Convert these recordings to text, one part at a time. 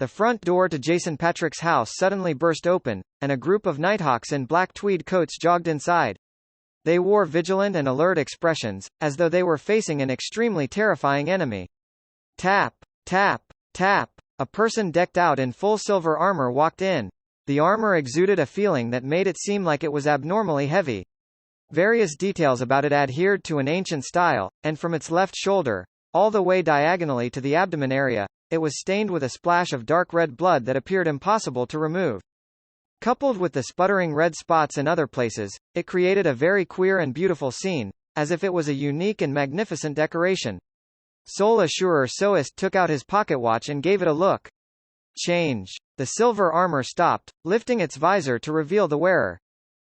The front door to Jason Patrick's house suddenly burst open, and a group of Nighthawks in black tweed coats jogged inside. They wore vigilant and alert expressions, as though they were facing an extremely terrifying enemy. Tap, tap, tap. A person decked out in full silver armor walked in. The armor exuded a feeling that made it seem like it was abnormally heavy. Various details about it adhered to an ancient style, and from its left shoulder, all the way diagonally to the abdomen area, it was stained with a splash of dark red blood that appeared impossible to remove. Coupled with the sputtering red spots in other places, it created a very queer and beautiful scene, as if it was a unique and magnificent decoration. Sol Assurer Soist took out his pocket watch and gave it a look. Change. The silver armor stopped, lifting its visor to reveal the wearer.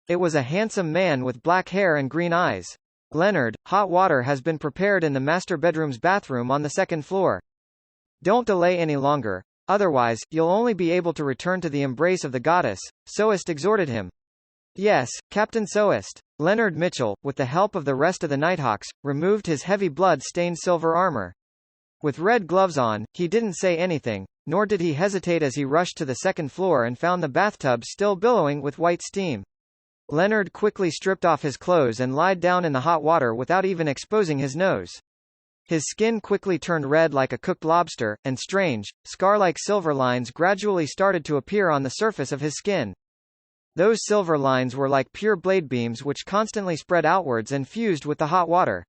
It was a handsome man with black hair and green eyes. Leonard, hot water has been prepared in the master bedroom's bathroom on the second floor. Don't delay any longer, otherwise, you'll only be able to return to the embrace of the goddess, Soist exhorted him. Yes, Captain Soist. Leonard Mitchell, with the help of the rest of the Nighthawks, removed his heavy blood-stained silver armor. With red gloves on, he didn't say anything, nor did he hesitate as he rushed to the second floor and found the bathtub still billowing with white steam. Leonard quickly stripped off his clothes and lied down in the hot water without even exposing his nose. His skin quickly turned red like a cooked lobster, and strange, scar-like silver lines gradually started to appear on the surface of his skin. Those silver lines were like pure blade beams which constantly spread outwards and fused with the hot water.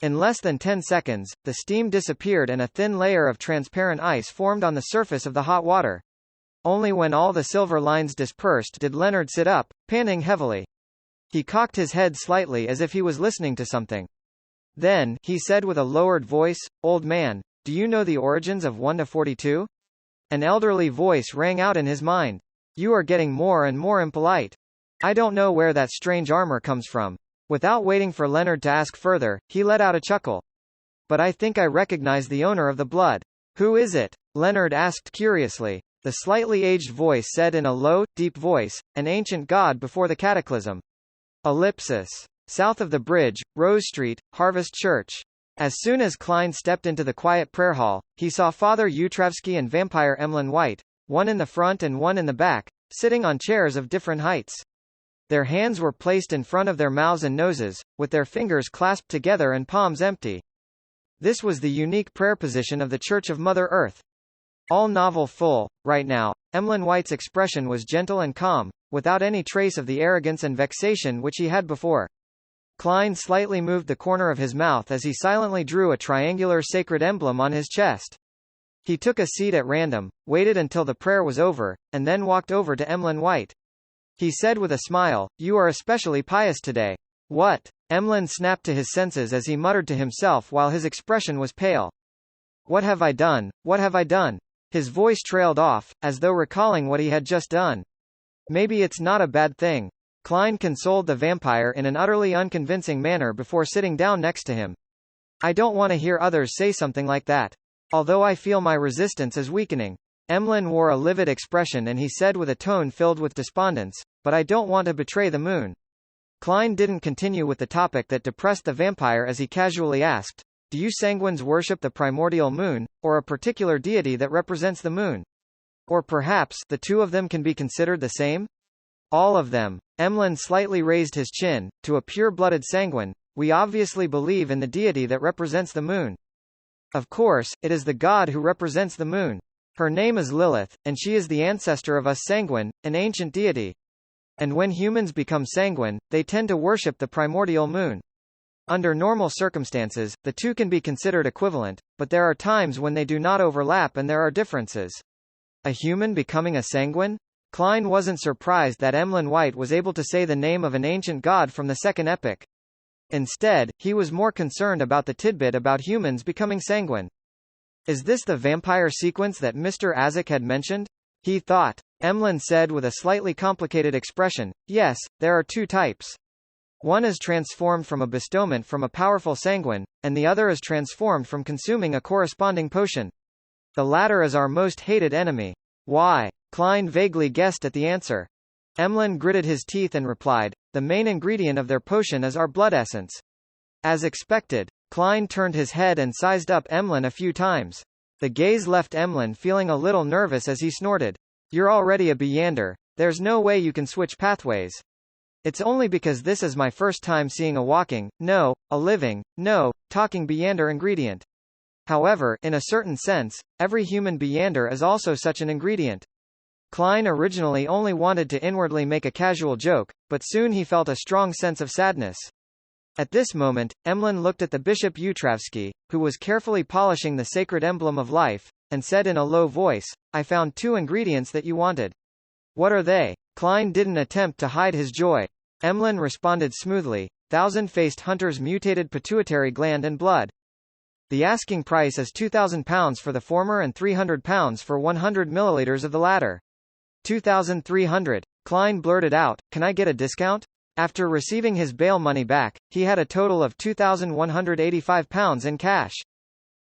In less than 10 seconds, the steam disappeared and a thin layer of transparent ice formed on the surface of the hot water. Only when all the silver lines dispersed did Leonard sit up, panting heavily. He cocked his head slightly as if he was listening to something. Then, he said with a lowered voice, "Old man, do you know the origins of 1 to 42? An elderly voice rang out in his mind. You are getting more and more impolite. I don't know where that strange armor comes from. Without waiting for Leonard to ask further, he let out a chuckle. But I think I recognize the owner of the blood. Who is it? Leonard asked curiously. The slightly aged voice said in a low, deep voice, an ancient god before the cataclysm. Ellipsis. South of the bridge, Rose Street, Harvest Church. As soon as Klein stepped into the quiet prayer hall, he saw Father Utravsky and Vampire Emlyn White, one in the front and one in the back, sitting on chairs of different heights. Their hands were placed in front of their mouths and noses, with their fingers clasped together and palms empty. This was the unique prayer position of the Church of Mother Earth. All novel full, right now, Emlyn White's expression was gentle and calm, without any trace of the arrogance and vexation which he had before. Klein slightly moved the corner of his mouth as he silently drew a triangular sacred emblem on his chest. He took a seat at random, waited until the prayer was over, and then walked over to Emlyn White. He said with a smile, "You are especially pious today." What? Emlyn snapped to his senses as he muttered to himself while his expression was pale. What have I done? What have I done? His voice trailed off, as though recalling what he had just done. Maybe it's not a bad thing. Klein consoled the vampire in an utterly unconvincing manner before sitting down next to him. I don't want to hear others say something like that. Although I feel my resistance is weakening. Emlyn wore a livid expression and he said with a tone filled with despondence, but I don't want to betray the moon. Klein didn't continue with the topic that depressed the vampire as he casually asked, do you sanguines worship the primordial moon, or a particular deity that represents the moon? Or perhaps, the two of them can be considered the same? All of them. Emlyn slightly raised his chin. To a pure-blooded sanguine, we obviously believe in the deity that represents the moon. Of course, it is the god who represents the moon. Her name is Lilith, and she is the ancestor of us sanguine, an ancient deity. And when humans become sanguine, they tend to worship the primordial moon. Under normal circumstances, the two can be considered equivalent, but there are times when they do not overlap and there are differences. A human becoming a sanguine? Klein wasn't surprised that Emlyn White was able to say the name of an ancient god from the second epoch. Instead, he was more concerned about the tidbit about humans becoming sanguine. Is this the vampire sequence that Mr. Azek had mentioned? He thought. Emlyn said with a slightly complicated expression, yes, there are two types. One is transformed from a bestowment from a powerful sanguine, and the other is transformed from consuming a corresponding potion. The latter is our most hated enemy. Why? Klein vaguely guessed at the answer. Emlyn gritted his teeth and replied, the main ingredient of their potion is our blood essence. As expected, Klein turned his head and sized up Emlyn a few times. The gaze left Emlyn feeling a little nervous as he snorted. You're already a Beyonder. There's no way you can switch pathways. It's only because this is my first time seeing a walking, no, a living, no, talking Beyonder ingredient. However, in a certain sense, every human Beyonder is also such an ingredient. Klein originally only wanted to inwardly make a casual joke, but soon he felt a strong sense of sadness. At this moment, Emlyn looked at the Bishop Yutravsky, who was carefully polishing the sacred emblem of life, and said in a low voice, I found 2 ingredients that you wanted. What are they? Klein didn't attempt to hide his joy. Emlyn responded smoothly, thousand-faced hunter's mutated pituitary gland and blood. The asking price is £2,000 for the former and £300 for 100 milliliters of the latter. 2,300. Klein blurted out, can I get a discount? After receiving his bail money back, he had a total of £2,185 in cash.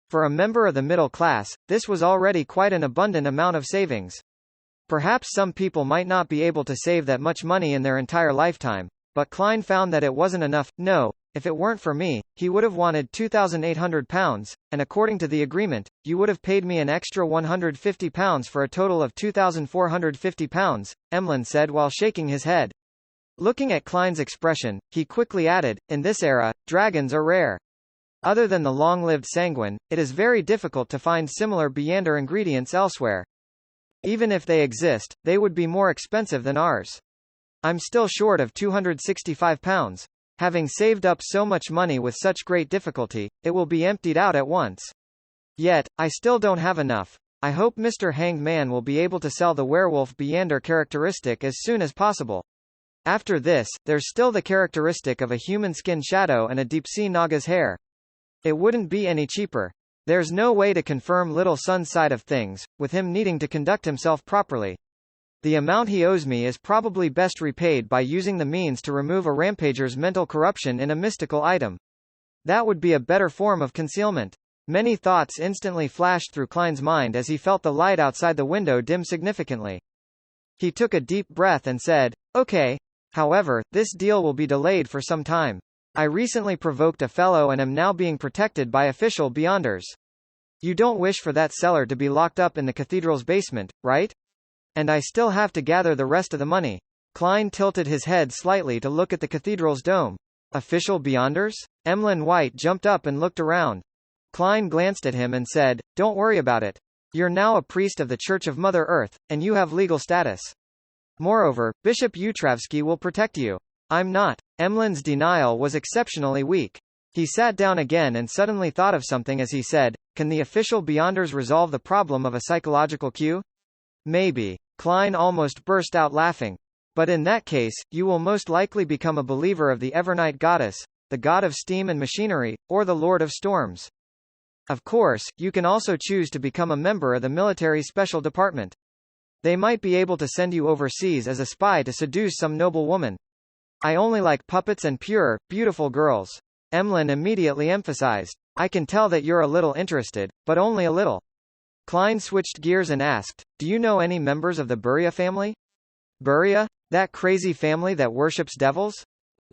For a member of the middle class, this was already quite an abundant amount of savings. Perhaps some people might not be able to save that much money in their entire lifetime, but Klein found that it wasn't enough. No, if it weren't for me, he would have wanted £2,800, and according to the agreement, you would have paid me an extra £150 for a total of £2,450, Emlyn said while shaking his head. Looking at Klein's expression, he quickly added, in this era, dragons are rare. Other than the long-lived sanguine, it is very difficult to find similar Beyonder ingredients elsewhere. Even if they exist, they would be more expensive than ours. I'm still short of £265. Having saved up so much money with such great difficulty, it will be emptied out at once. Yet, I still don't have enough. I hope Mr. Hanged Man will be able to sell the werewolf Beyonder characteristic as soon as possible. After this, there's still the characteristic of a human skin shadow and a deep-sea Naga's hair. It wouldn't be any cheaper. There's no way to confirm Little Sun's side of things, with him needing to conduct himself properly. The amount he owes me is probably best repaid by using the means to remove a rampager's mental corruption in a mystical item. That would be a better form of concealment. Many thoughts instantly flashed through Klein's mind as he felt the light outside the window dim significantly. He took a deep breath and said, okay. However, this deal will be delayed for some time. I recently provoked a fellow and am now being protected by official Beyonders. You don't wish for that cellar to be locked up in the cathedral's basement, right? And I still have to gather the rest of the money. Klein tilted his head slightly to look at the cathedral's dome. Official Beyonders? Emlyn White jumped up and looked around. Klein glanced at him and said, don't worry about it. You're now a priest of the Church of Mother Earth, and you have legal status. Moreover, Bishop Yutravsky will protect you. I'm not. Emlyn's denial was exceptionally weak. He sat down again and suddenly thought of something as he said, can the official Beyonders resolve the problem of a psychological cue? Maybe. Klein almost burst out laughing. But in that case, you will most likely become a believer of the Evernight Goddess, the god of steam and machinery, or the Lord of Storms. Of course, you can also choose to become a member of the military special department. They might be able to send you overseas as a spy to seduce some noble woman. I only like puppets and pure, beautiful girls. Emlyn immediately emphasized. I can tell that you're a little interested, but only a little. Klein switched gears and asked, do you know any members of the Buria family? Buria? That crazy family that worships devils?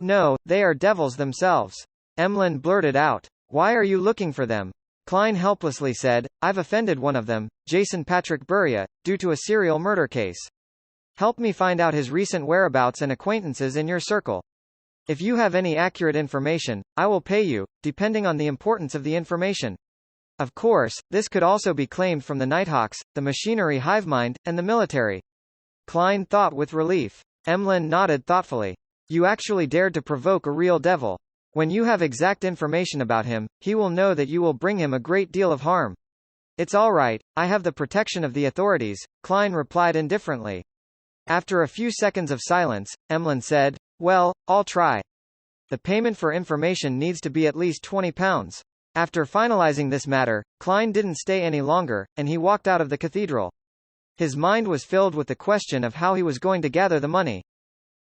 No, they are devils themselves. Emlyn blurted out. Why are you looking for them? Klein helplessly said, I've offended one of them, Jason Patrick Buria, due to a serial murder case. Help me find out his recent whereabouts and acquaintances in your circle. If you have any accurate information, I will pay you, depending on the importance of the information. Of course, this could also be claimed from the Nighthawks, the machinery hivemind, and the military. Klein thought with relief. Emlyn nodded thoughtfully. You actually dared to provoke a real devil. When you have exact information about him, he will know that you will bring him a great deal of harm. It's all right, I have the protection of the authorities, Klein replied indifferently. After a few seconds of silence, Emlyn said, well, I'll try. The payment for information needs to be at least £20. After finalizing this matter, Klein didn't stay any longer, and he walked out of the cathedral. His mind was filled with the question of how he was going to gather the money.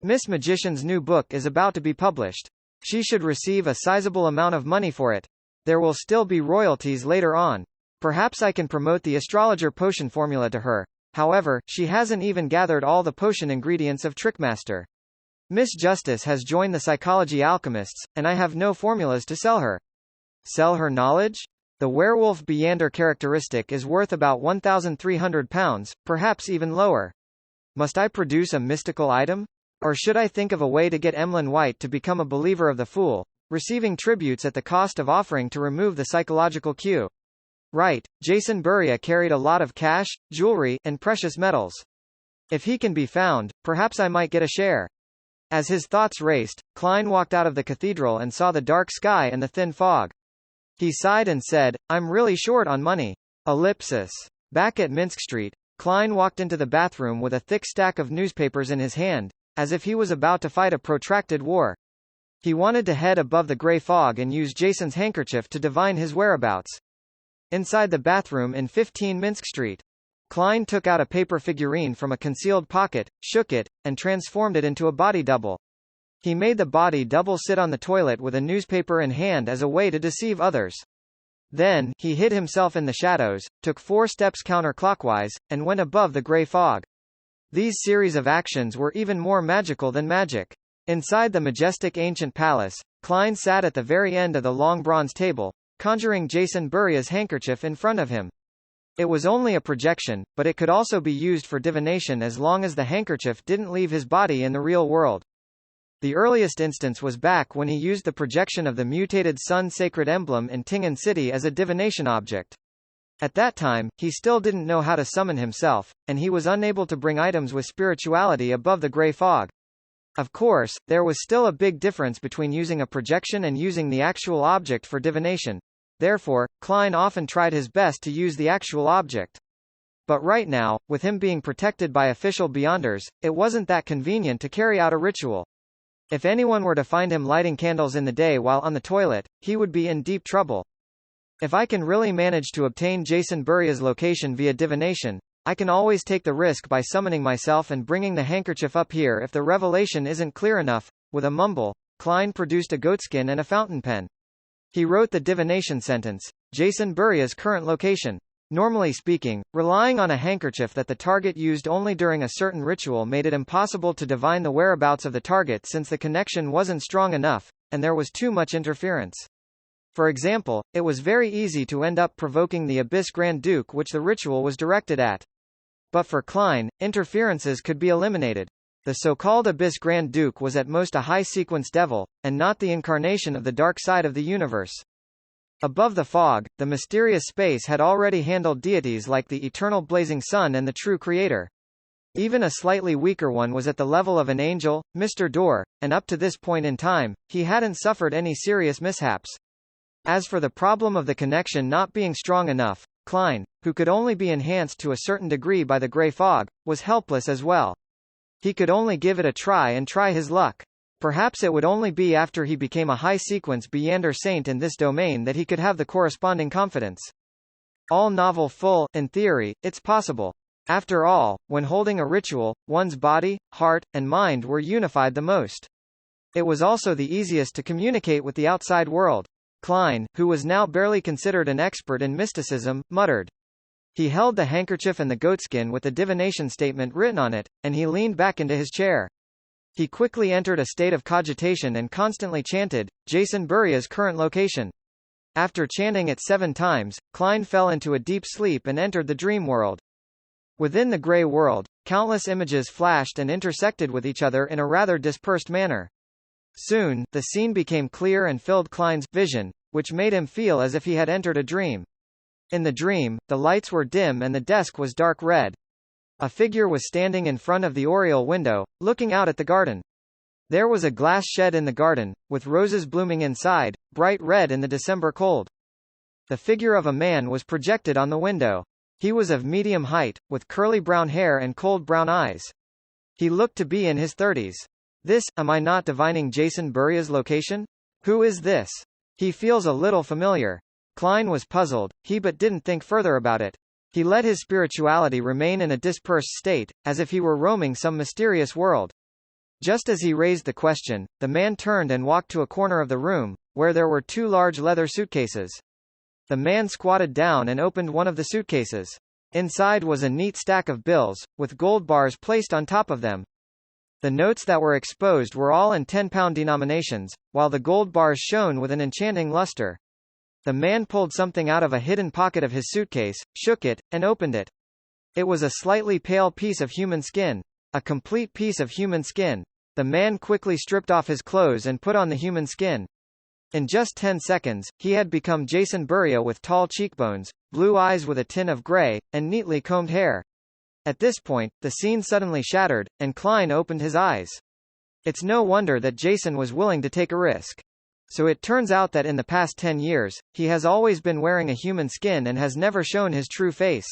Miss Magician's new book is about to be published. She should receive a sizable amount of money for it. There will still be royalties later on. Perhaps I can promote the astrologer potion formula to her. However, she hasn't even gathered all the potion ingredients of Trickmaster. Miss Justice has joined the psychology alchemists, and I have no formulas to sell her. Sell her knowledge? The werewolf Beyonder characteristic is worth about £1,300, perhaps even lower. Must I produce a mystical item? Or should I think of a way to get Emlyn White to become a believer of the Fool, receiving tributes at the cost of offering to remove the psychological cue? Right, Jason Buria carried a lot of cash, jewelry, and precious metals. If he can be found, perhaps I might get a share. As his thoughts raced, Klein walked out of the cathedral and saw the dark sky and the thin fog. He sighed and said, "I'm really short on money." Ellipsis. Back at Minsk Street, Klein walked into the bathroom with a thick stack of newspapers in his hand, as if he was about to fight a protracted war. He wanted to head above the gray fog and use Jason's handkerchief to divine his whereabouts. Inside the bathroom in 15 Minsk Street, Klein took out a paper figurine from a concealed pocket, shook it, and transformed it into a body double. He made the body double sit on the toilet with a newspaper in hand as a way to deceive others. Then, he hid himself in the shadows, took 4 steps counterclockwise, and went above the gray fog. These series of actions were even more magical than magic. Inside the majestic ancient palace, Klein sat at the very end of the long bronze table, conjuring Jason Buria's handkerchief in front of him. It was only a projection, but it could also be used for divination as long as the handkerchief didn't leave his body in the real world. The earliest instance was back when he used the projection of the mutated sun sacred emblem in Tingen City as a divination object. At that time, he still didn't know how to summon himself, and he was unable to bring items with spirituality above the gray fog. Of course, there was still a big difference between using a projection and using the actual object for divination. Therefore, Klein often tried his best to use the actual object. But right now, with him being protected by official Beyonders, it wasn't that convenient to carry out a ritual. If anyone were to find him lighting candles in the day while on the toilet, he would be in deep trouble. If I can really manage to obtain Jason Buria's location via divination, I can always take the risk by summoning myself and bringing the handkerchief up here if the revelation isn't clear enough. With a mumble, Klein produced a goatskin and a fountain pen. He wrote the divination sentence, Jason Buria's current location. Normally speaking, relying on a handkerchief that the target used only during a certain ritual made it impossible to divine the whereabouts of the target since the connection wasn't strong enough, and there was too much interference. For example, it was very easy to end up provoking the Abyss Grand Duke which the ritual was directed at. But for Klein, interferences could be eliminated. The so-called Abyss Grand Duke was at most a high-sequence devil, and not the incarnation of the dark side of the universe. Above the fog, the mysterious space had already handled deities like the eternal blazing sun and the true creator. Even a slightly weaker one was at the level of an angel, Mr. Door, and up to this point in time, he hadn't suffered any serious mishaps. As for the problem of the connection not being strong enough, Klein, who could only be enhanced to a certain degree by the gray fog, was helpless as well. He could only give it a try and try his luck. Perhaps it would only be after he became a high-sequence Beyonder saint in this domain that he could have the corresponding confidence. All novel full, in theory, it's possible. After all, when holding a ritual, one's body, heart, and mind were unified the most. It was also the easiest to communicate with the outside world. Klein, who was now barely considered an expert in mysticism, muttered. He held the handkerchief and the goatskin with the divination statement written on it, and he leaned back into his chair. He quickly entered a state of cogitation and constantly chanted, Jason Buria's current location. After chanting it 7 times, Klein fell into a deep sleep and entered the dream world. Within the gray world, countless images flashed and intersected with each other in a rather dispersed manner. Soon, the scene became clear and filled Klein's vision, which made him feel as if he had entered a dream. In the dream, the lights were dim and the desk was dark red. A figure was standing in front of the oriel window, looking out at the garden. There was a glass shed in the garden, with roses blooming inside, bright red in the December cold. The figure of a man was projected on the window. He was of medium height, with curly brown hair and cold brown eyes. He looked to be in his 30s. Am I not divining Jason Buria's location? Who is this? He feels a little familiar. Klein was puzzled, but didn't think further about it. He let his spirituality remain in a dispersed state, as if he were roaming some mysterious world. Just as he raised the question, the man turned and walked to a corner of the room, where there were 2 large leather suitcases. The man squatted down and opened one of the suitcases. Inside was a neat stack of bills, with gold bars placed on top of them. The notes that were exposed were all in £10 denominations, while the gold bars shone with an enchanting luster. The man pulled something out of a hidden pocket of his suitcase, shook it, and opened it. It was a slightly pale piece of human skin. A complete piece of human skin. The man quickly stripped off his clothes and put on the human skin. In just 10 seconds, he had become Jason Buria with tall cheekbones, blue eyes with a tin of gray, and neatly combed hair. At this point, the scene suddenly shattered, and Klein opened his eyes. It's no wonder that Jason was willing to take a risk. So it turns out that in the past 10 years, he has always been wearing a human skin and has never shown his true face.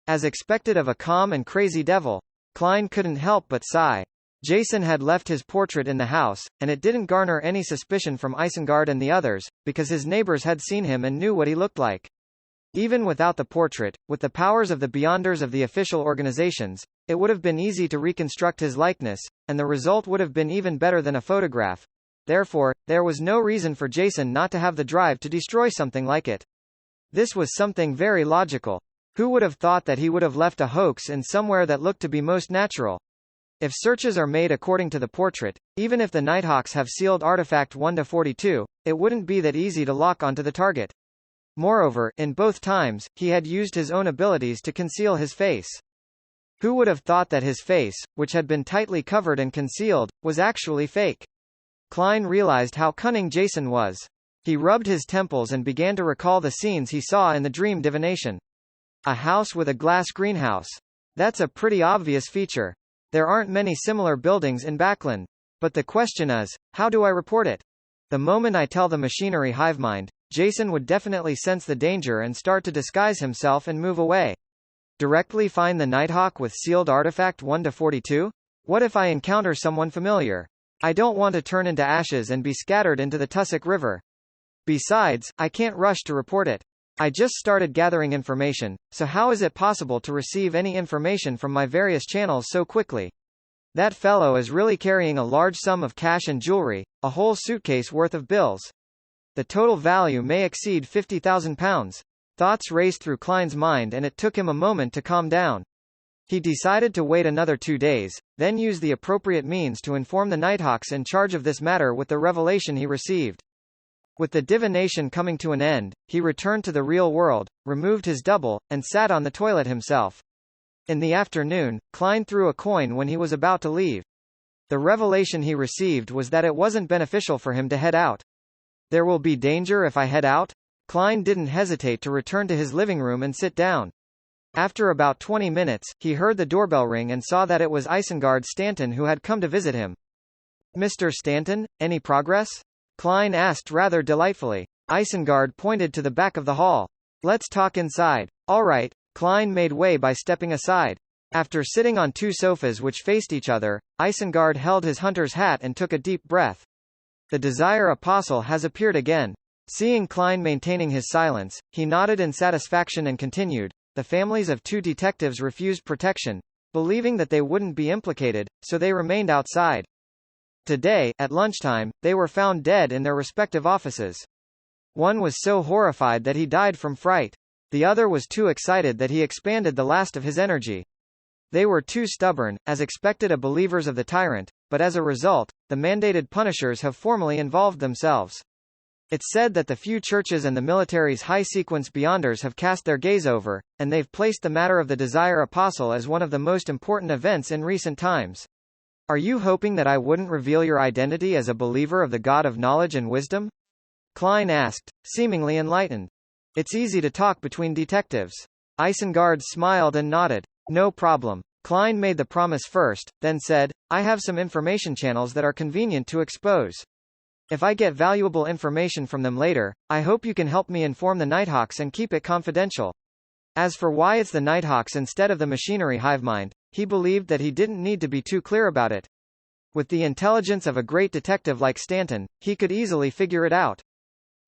As expected of a calm and crazy devil, Klein couldn't help but sigh. Jason had left his portrait in the house, and it didn't garner any suspicion from Isengard and the others, because his neighbors had seen him and knew what he looked like. Even without the portrait, with the powers of the Beyonders of the official organizations, it would have been easy to reconstruct his likeness, and the result would have been even better than a photograph. Therefore, there was no reason for Jason not to have the drive to destroy something like it. This was something very logical. Who would have thought that he would have left a hoax in somewhere that looked to be most natural? If searches are made according to the portrait, even if the Nighthawks have sealed artifact 1-42, it wouldn't be that easy to lock onto the target. Moreover, in both times, he had used his own abilities to conceal his face. Who would have thought that his face, which had been tightly covered and concealed, was actually fake? Klein realized how cunning Jason was. He rubbed his temples and began to recall the scenes he saw in the dream divination. A house with a glass greenhouse. That's a pretty obvious feature. There aren't many similar buildings in Backland. But the question is, how do I report it? The moment I tell the machinery hivemind, Jason would definitely sense the danger and start to disguise himself and move away. Directly find the Nighthawk with sealed artifact 1-42? What if I encounter someone familiar? I don't want to turn into ashes and be scattered into the Tussock River. Besides, I can't rush to report it. I just started gathering information, so how is it possible to receive any information from my various channels so quickly? That fellow is really carrying a large sum of cash and jewelry, a whole suitcase worth of bills. The total value may exceed £50,000. Thoughts raced through Klein's mind and it took him a moment to calm down. He decided to wait another 2 days, then use the appropriate means to inform the Nighthawks in charge of this matter with the revelation he received. With the divination coming to an end, he returned to the real world, removed his double, and sat on the toilet himself. In the afternoon, Klein threw a coin when he was about to leave. The revelation he received was that it wasn't beneficial for him to head out. There will be danger if I head out? Klein didn't hesitate to return to his living room and sit down. After about 20 minutes, he heard the doorbell ring and saw that it was Isengard Stanton who had come to visit him. Mr. Stanton, any progress? Klein asked rather delightfully. Isengard pointed to the back of the hall. Let's talk inside. All right. Klein made way by stepping aside. After sitting on 2 sofas which faced each other, Isengard held his hunter's hat and took a deep breath. The Desire Apostle has appeared again. Seeing Klein maintaining his silence, he nodded in satisfaction and continued. The families of 2 detectives refused protection, believing that they wouldn't be implicated, so they remained outside. Today, at lunchtime, they were found dead in their respective offices. One was so horrified that he died from fright. The other was too excited that he expanded the last of his energy. They were too stubborn, as expected of believers of the tyrant, but as a result, the mandated punishers have formally involved themselves. It's said that the few churches and the military's high-sequence Beyonders have cast their gaze over, and they've placed the matter of the Desire Apostle as one of the most important events in recent times. Are you hoping that I wouldn't reveal your identity as a believer of the God of knowledge and wisdom? Klein asked, seemingly enlightened. It's easy to talk between detectives. Isengard smiled and nodded. No problem. Klein made the promise first, then said, I have some information channels that are convenient to expose. If I get valuable information from them later, I hope you can help me inform the Nighthawks and keep it confidential. As for why it's the Nighthawks instead of the machinery hivemind, he believed that he didn't need to be too clear about it. With the intelligence of a great detective like Stanton, he could easily figure it out.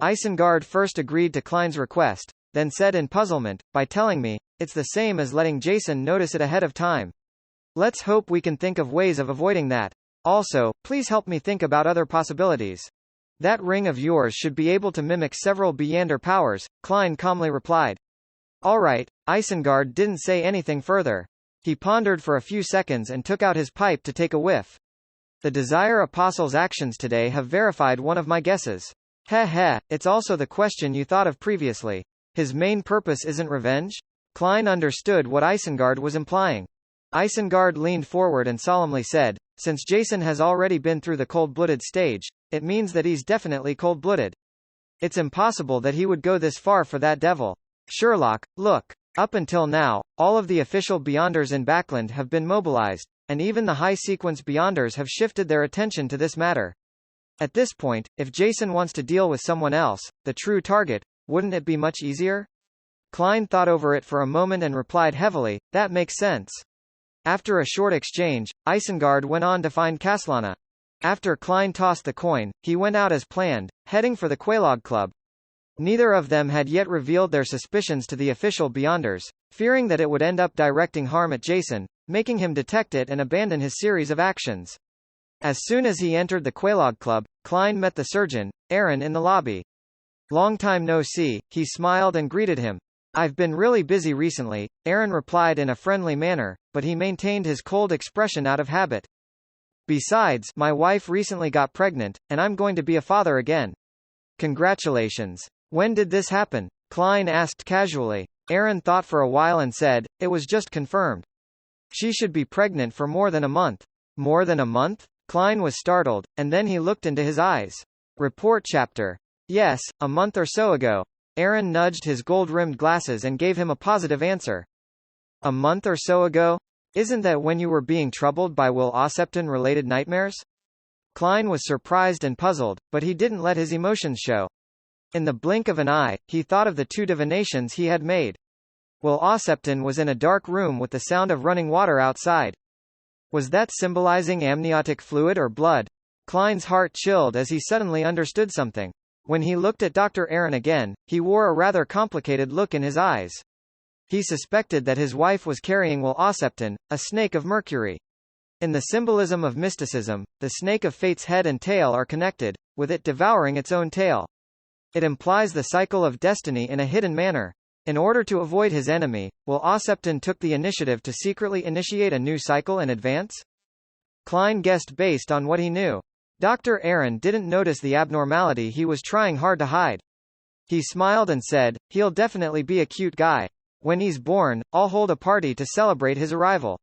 Isengard first agreed to Klein's request, then said in puzzlement, by telling me, it's the same as letting Jason notice it ahead of time. Let's hope we can think of ways of avoiding that. Also, please help me think about other possibilities. That ring of yours should be able to mimic several Beyonder powers, Klein calmly replied. All right. Isengard didn't say anything further. He pondered for a few seconds and took out his pipe to take a whiff. The Desire Apostle's actions today have verified one of my guesses. Heh heh, it's also the question you thought of previously. His main purpose isn't revenge? Klein understood what Isengard was implying. Isengard leaned forward and solemnly said, since Jason has already been through the cold-blooded stage, it means that he's definitely cold-blooded. It's impossible that he would go this far for that devil. Sherlock, look. Up until now, all of the official Beyonders in Backland have been mobilized, and even the high-sequence Beyonders have shifted their attention to this matter. At this point, if Jason wants to deal with someone else, the true target, wouldn't it be much easier? Klein thought over it for a moment and replied heavily, that makes sense. After a short exchange, Isengard went on to find Caslana. After Klein tossed the coin, he went out as planned, heading for the Quelaag Club. Neither of them had yet revealed their suspicions to the official Beyonders, fearing that it would end up directing harm at Jason, making him detect it and abandon his series of actions. As soon as he entered the Quelaag Club, Klein met the surgeon, Aaron, in the lobby. Long time no see, he smiled and greeted him. I've been really busy recently, Aaron replied in a friendly manner, but he maintained his cold expression out of habit. Besides, my wife recently got pregnant, and I'm going to be a father again. Congratulations. When did this happen? Klein asked casually. Aaron thought for a while and said, it was just confirmed. She should be pregnant for more than a month. More than a month? Klein was startled, and then he looked into his eyes. Report chapter. Yes, a month or so ago. Aaron nudged his gold-rimmed glasses and gave him a positive answer. A month or so ago? Isn't that when you were being troubled by Will Ossepton-related nightmares? Klein was surprised and puzzled, but he didn't let his emotions show. In the blink of an eye, he thought of the two divinations he had made. Will Ossepton was in a dark room with the sound of running water outside. Was that symbolizing amniotic fluid or blood? Klein's heart chilled as he suddenly understood something. When he looked at Dr. Aaron again, he wore a rather complicated look in his eyes. He suspected that his wife was carrying Will Ossepton, a snake of Mercury. In the symbolism of mysticism, the snake of fate's head and tail are connected, with it devouring its own tail. It implies the cycle of destiny in a hidden manner. In order to avoid his enemy, Will Ossepton took the initiative to secretly initiate a new cycle in advance? Klein guessed based on what he knew. Dr. Aaron didn't notice the abnormality he was trying hard to hide. He smiled and said, he'll definitely be a cute guy. When he's born, I'll hold a party to celebrate his arrival.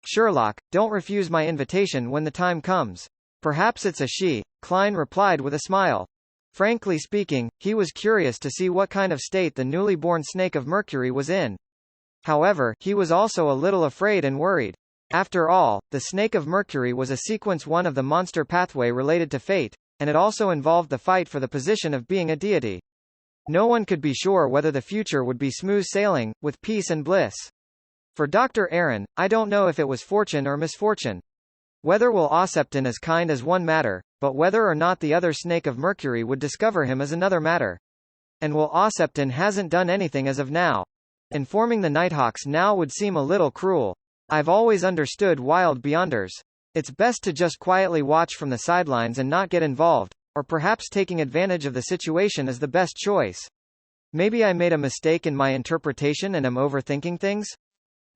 Sherlock, don't refuse my invitation when the time comes. Perhaps it's a she, Klein replied with a smile. Frankly speaking, he was curious to see what kind of state the newly born snake of Mercury was in. However, he was also a little afraid and worried. After all, the Snake of Mercury was a sequence 1 of the monster pathway related to fate, and it also involved the fight for the position of being a deity. No one could be sure whether the future would be smooth sailing, with peace and bliss. For Dr. Aaron, I don't know if it was fortune or misfortune. Whether Will Ossepton is kind is one matter, but whether or not the other Snake of Mercury would discover him is another matter. And Will Ossepton hasn't done anything as of now. Informing the Nighthawks now would seem a little cruel. I've always understood Wild Beyonders. It's best to just quietly watch from the sidelines and not get involved, or perhaps taking advantage of the situation is the best choice. Maybe I made a mistake in my interpretation and am overthinking things?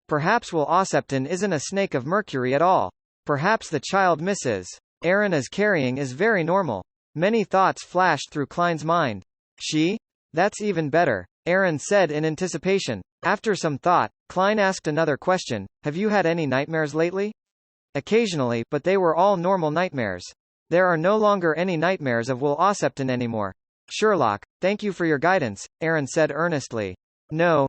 Perhaps Will Ossepton isn't a Snake of Mercury at all. Perhaps the child Mrs. Aaron is carrying is very normal. Many thoughts flashed through Klein's mind. She? That's even better, Aaron said in anticipation. After some thought, Klein asked another question, have you had any nightmares lately? Occasionally, but they were all normal nightmares. There are no longer any nightmares of Will Ossepton anymore. Sherlock, thank you for your guidance, Aaron said earnestly. No,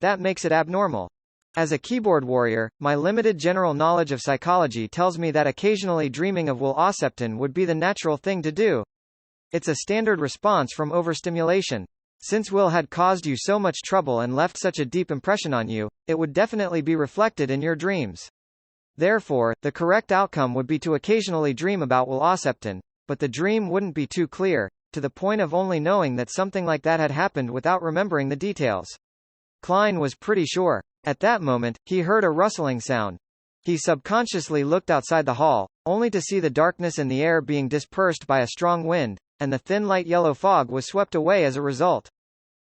that makes it abnormal. As a keyboard warrior, my limited general knowledge of psychology tells me that occasionally dreaming of Will Ossepton would be the natural thing to do. It's a standard response from overstimulation. Since Will had caused you so much trouble and left such a deep impression on you, it would definitely be reflected in your dreams. Therefore, the correct outcome would be to occasionally dream about Will Ossepton, but the dream wouldn't be too clear, to the point of only knowing that something like that had happened without remembering the details. Klein was pretty sure. At that moment, he heard a rustling sound. He subconsciously looked outside the hall, only to see the darkness in the air being dispersed by a strong wind, and the thin light yellow fog was swept away as a result.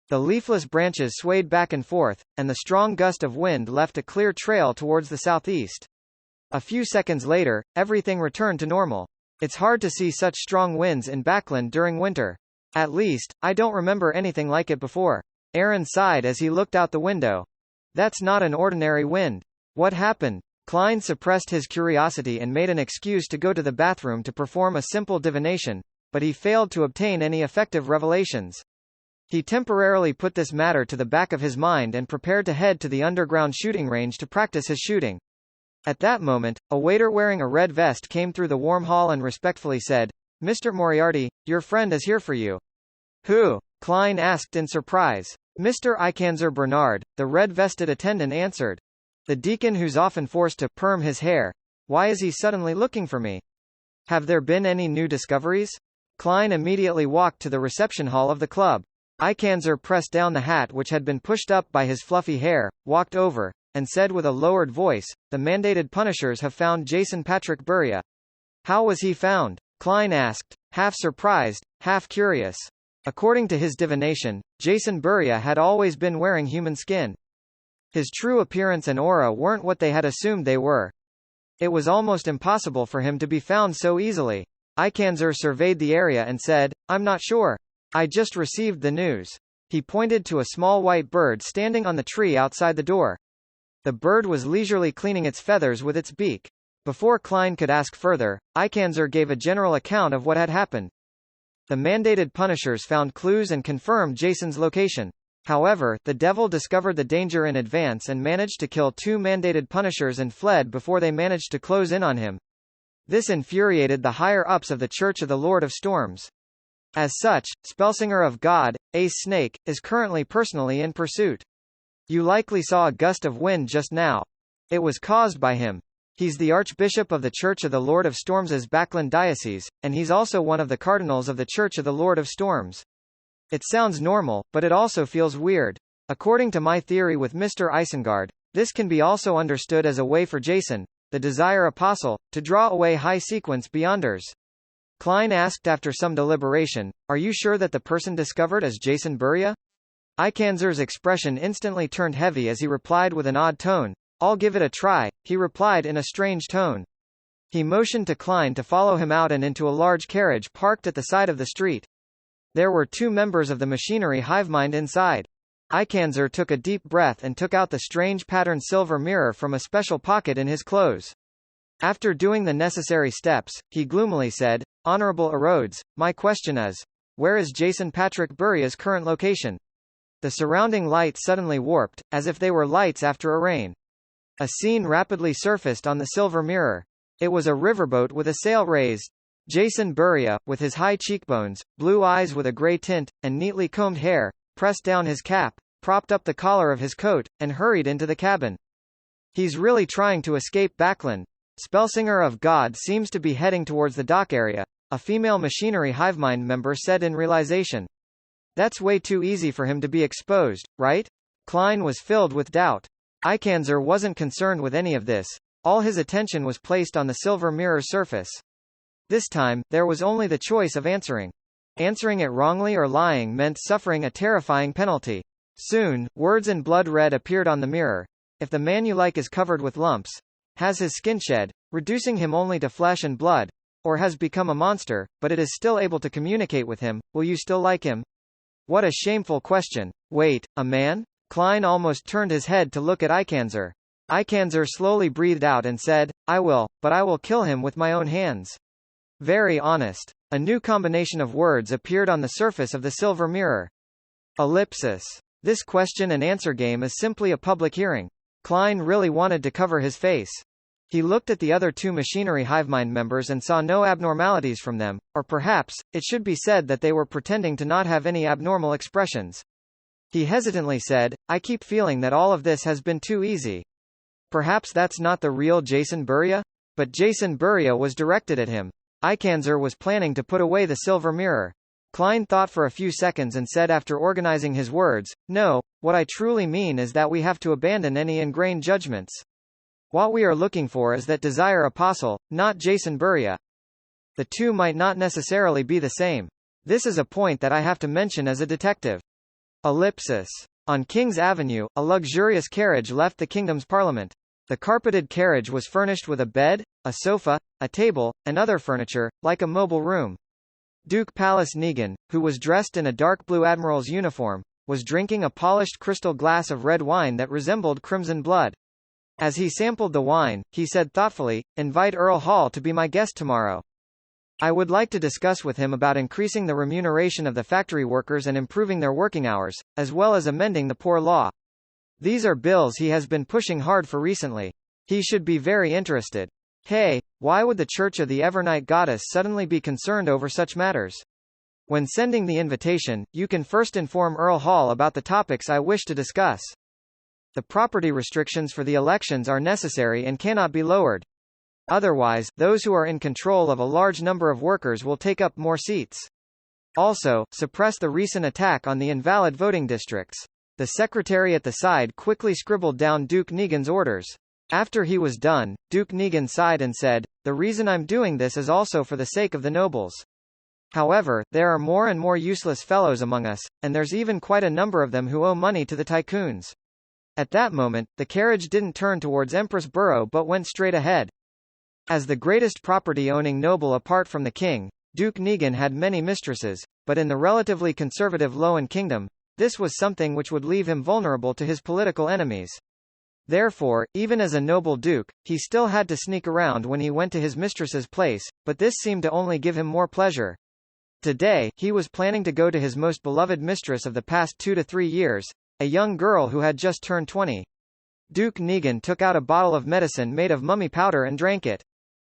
The leafless branches swayed back and forth, and the strong gust of wind left a clear trail towards the southeast. A few seconds later, everything returned to normal. It's hard to see such strong winds in Backland during winter. At least, I don't remember anything like it before. Aaron sighed as he looked out the window. That's not an ordinary wind. What happened? Klein suppressed his curiosity and made an excuse to go to the bathroom to perform a simple divination, but he failed to obtain any effective revelations. He temporarily put this matter to the back of his mind and prepared to head to the underground shooting range to practice his shooting. At that moment, a waiter wearing a red vest came through the warm hall and respectfully said, "Mr. Moriarty, your friend is here for you." "Who?" Klein asked in surprise. "Mr. Ikanzer Bernard," the red-vested attendant answered. "The deacon who's often forced to perm his hair. Why is he suddenly looking for me? Have there been any new discoveries?" Klein immediately walked to the reception hall of the club. Ikanzer pressed down the hat which had been pushed up by his fluffy hair, walked over, and said with a lowered voice, "The mandated punishers have found Jason Patrick Buria." "How was he found?" Klein asked, half surprised, half curious. According to his divination, Jason Buria had always been wearing human skin. His true appearance and aura weren't what they had assumed they were. It was almost impossible for him to be found so easily. Ikanzer surveyed the area and said, "I'm not sure. I just received the news." He pointed to a small white bird standing on the tree outside the door. The bird was leisurely cleaning its feathers with its beak. Before Klein could ask further, Ikanzer gave a general account of what had happened. The mandated punishers found clues and confirmed Jason's location. However, the devil discovered the danger in advance and managed to kill 2 mandated punishers and fled before they managed to close in on him. This infuriated the higher-ups of the Church of the Lord of Storms. As such, Spellsinger of God, Ace Snake, is currently personally in pursuit. You likely saw a gust of wind just now. It was caused by him. He's the Archbishop of the Church of the Lord of Storms' Backland Diocese, and he's also one of the cardinals of the Church of the Lord of Storms. It sounds normal, but it also feels weird. According to my theory with Mr. Isengard, this can be also understood as a way for Jason, the Desire Apostle, to draw away high-sequence Beyonders. Klein asked after some deliberation, "Are you sure that the person discovered is Jason Buria?" Ikanzer's expression instantly turned heavy as he replied with an odd tone. "I'll give it a try," he replied in a strange tone. He motioned to Klein to follow him out and into a large carriage parked at the side of the street. There were 2 members of the machinery hivemind inside. Ikanzer took a deep breath and took out the strange patterned silver mirror from a special pocket in his clothes. After doing the necessary steps, he gloomily said, "Honorable Erodes, my question is, where is Jason Patrick Buria's current location?" The surrounding light suddenly warped, as if they were lights after a rain. A scene rapidly surfaced on the silver mirror. It was a riverboat with a sail raised. Jason Buria, with his high cheekbones, blue eyes with a gray tint, and neatly combed hair, pressed down his cap, propped up the collar of his coat, and hurried into the cabin. "He's really trying to escape Backland. Spellsinger of God seems to be heading towards the dock area," a female machinery hivemind member said in realization. "That's way too easy for him to be exposed, right?" Klein was filled with doubt. Ikanzer wasn't concerned with any of this. All his attention was placed on the silver mirror surface. This time, there was only the choice of answering. Answering it wrongly or lying meant suffering a terrifying penalty. Soon, words in blood red appeared on the mirror. "If the man you like is covered with lumps, has his skin shed, reducing him only to flesh and blood, or has become a monster, but it is still able to communicate with him, will you still like him?" What a shameful question. Wait, a man? Klein almost turned his head to look at Ikanzer. Ikanzer slowly breathed out and said, "I will, but I will kill him with my own hands." Very honest. A new combination of words appeared on the surface of the silver mirror. Ellipsis. This question and answer game is simply a public hearing. Klein really wanted to cover his face. He looked at the other 2 machinery hivemind members and saw no abnormalities from them, or perhaps, it should be said that they were pretending to not have any abnormal expressions. He hesitantly said, "I keep feeling that all of this has been too easy. Perhaps that's not the real Jason Buria?" But Jason Buria was directed at him. Ikanzer was planning to put away the silver mirror. Klein thought for a few seconds and said after organizing his words, "No, what I truly mean is that we have to abandon any ingrained judgments. What we are looking for is that Desire Apostle, not Jason Buria. The 2 might not necessarily be the same. This is a point that I have to mention as a detective." Ellipsis. On King's Avenue, a luxurious carriage left the kingdom's parliament. The carpeted carriage was furnished with a bed, a sofa, a table, and other furniture, like a mobile room. Duke Pallas Negan, who was dressed in a dark blue admiral's uniform, was drinking a polished crystal glass of red wine that resembled crimson blood. As he sampled the wine, he said thoughtfully, "Invite Earl Hall to be my guest tomorrow. I would like to discuss with him about increasing the remuneration of the factory workers and improving their working hours, as well as amending the poor law. These are bills he has been pushing hard for recently. He should be very interested." Hey, why would the Church of the Evernight Goddess suddenly be concerned over such matters? When sending the invitation, you can first inform Earl Hall about the topics I wish to discuss. The property restrictions for the elections are necessary and cannot be lowered. Otherwise, those who are in control of a large number of workers will take up more seats. Also, suppress the recent attack on the invalid voting districts. The secretary at the side quickly scribbled down Duke Negan's orders. After he was done, Duke Negan sighed and said, "The reason I'm doing this is also for the sake of the nobles. However, there are more and more useless fellows among us, and there's even quite a number of them who owe money to the tycoons." At that moment, the carriage didn't turn towards Empress Borough but went straight ahead. As the greatest property-owning noble apart from the king, Duke Negan had many mistresses, but in the relatively conservative Lowen Kingdom, this was something which would leave him vulnerable to his political enemies. Therefore, even as a noble duke, he still had to sneak around when he went to his mistress's place, but this seemed to only give him more pleasure. Today, he was planning to go to his most beloved mistress of the past 2 to 3 years, a young girl who had just turned 20. Duke Negan took out a bottle of medicine made of mummy powder and drank it.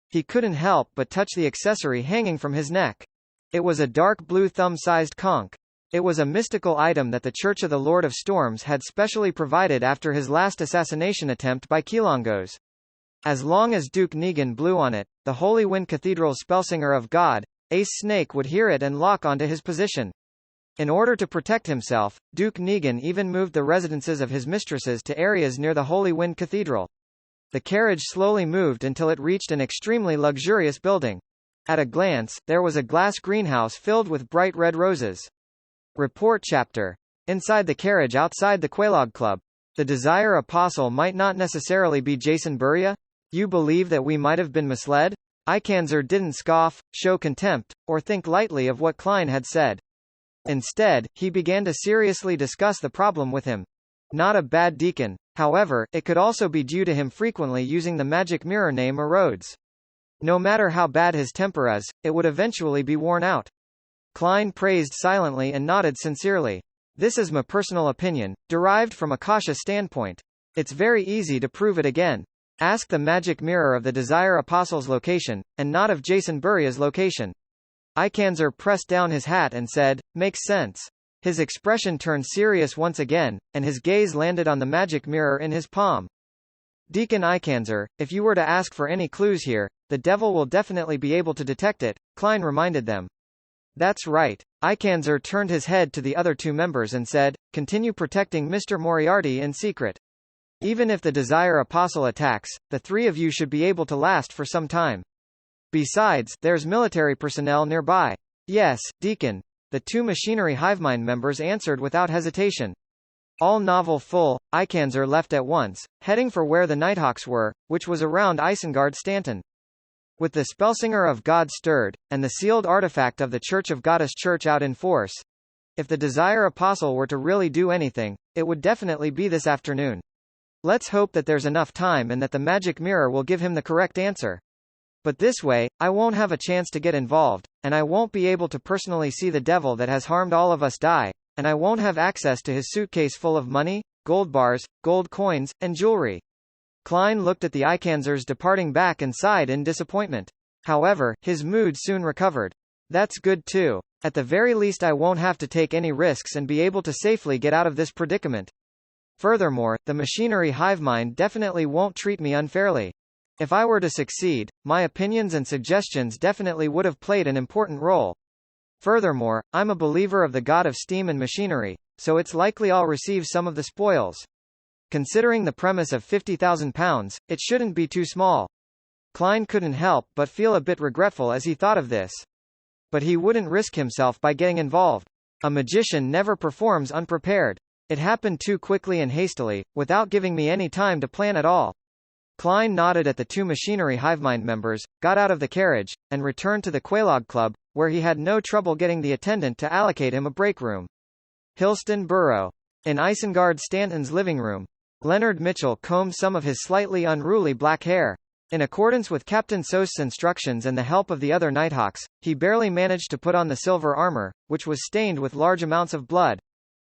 He couldn't help but touch the accessory hanging from his neck. It was a dark blue thumb-sized conch. It was a mystical item that the Church of the Lord of Storms had specially provided after his last assassination attempt by Kilongos. As long as Duke Negan blew on it, the Holy Wind Cathedral's Spellsinger of God, Ace Snake, would hear it and lock onto his position. In order to protect himself, Duke Negan even moved the residences of his mistresses to areas near the Holy Wind Cathedral. The carriage slowly moved until it reached an extremely luxurious building. At a glance, there was a glass greenhouse filled with bright red roses. Report chapter. Inside the carriage outside the Quelaag Club. The Desire Apostle might not necessarily be Jason Buria? You believe that we might have been misled? Ikanzer didn't scoff, show contempt, or think lightly of what Klein had said. Instead, he began to seriously discuss the problem with him. Not a bad deacon. However, it could also be due to him frequently using the magic mirror name Erodes. No matter how bad his temper is, it would eventually be worn out. Klein praised silently and nodded sincerely. This is my personal opinion, derived from a cautious standpoint. It's very easy to prove it again. Ask the magic mirror of the Desire Apostle's location, and not of Jason Buria's location. Ikanzer pressed down his hat and said, "Makes sense." His expression turned serious once again, and his gaze landed on the magic mirror in his palm. "Deacon Ikanzer, if you were to ask for any clues here, the devil will definitely be able to detect it," Klein reminded them. "That's right." Ikanzer turned his head to the other two members and said, "Continue protecting Mr. Moriarty in secret. Even if the Desire Apostle attacks, the three of you should be able to last for some time. Besides, there's military personnel nearby." "Yes, Deacon." The two Machinery Hivemind members answered without hesitation. All novel full, Ikanzer left at once, heading for where the Nighthawks were, which was around Isengard Stanton. With the Spellsinger of God stirred, and the sealed artifact of the Church of Goddess Church out in force, if the Desire Apostle were to really do anything, it would definitely be this afternoon. Let's hope that there's enough time and that the magic mirror will give him the correct answer. But this way, I won't have a chance to get involved, and I won't be able to personally see the devil that has harmed all of us die, and I won't have access to his suitcase full of money, gold bars, gold coins, and jewelry. Klein looked at the Ikanzers departing back and sighed in disappointment. However, his mood soon recovered. That's good too. At the very least I won't have to take any risks and be able to safely get out of this predicament. Furthermore, the Machinery Hivemind definitely won't treat me unfairly. If I were to succeed, my opinions and suggestions definitely would have played an important role. Furthermore, I'm a believer of the god of steam and machinery, so it's likely I'll receive some of the spoils. Considering the premise of £50,000, it shouldn't be too small. Klein couldn't help but feel a bit regretful as he thought of this. But he wouldn't risk himself by getting involved. A magician never performs unprepared. It happened too quickly and hastily, without giving me any time to plan at all. Klein nodded at the two machinery hivemind members, got out of the carriage, and returned to the Quelaag Club, where he had no trouble getting the attendant to allocate him a break room. Hillston Burrow. In Isengard Stanton's living room, Leonard Mitchell combed some of his slightly unruly black hair. In accordance with Captain Sost's instructions and the help of the other Nighthawks, he barely managed to put on the silver armor, which was stained with large amounts of blood.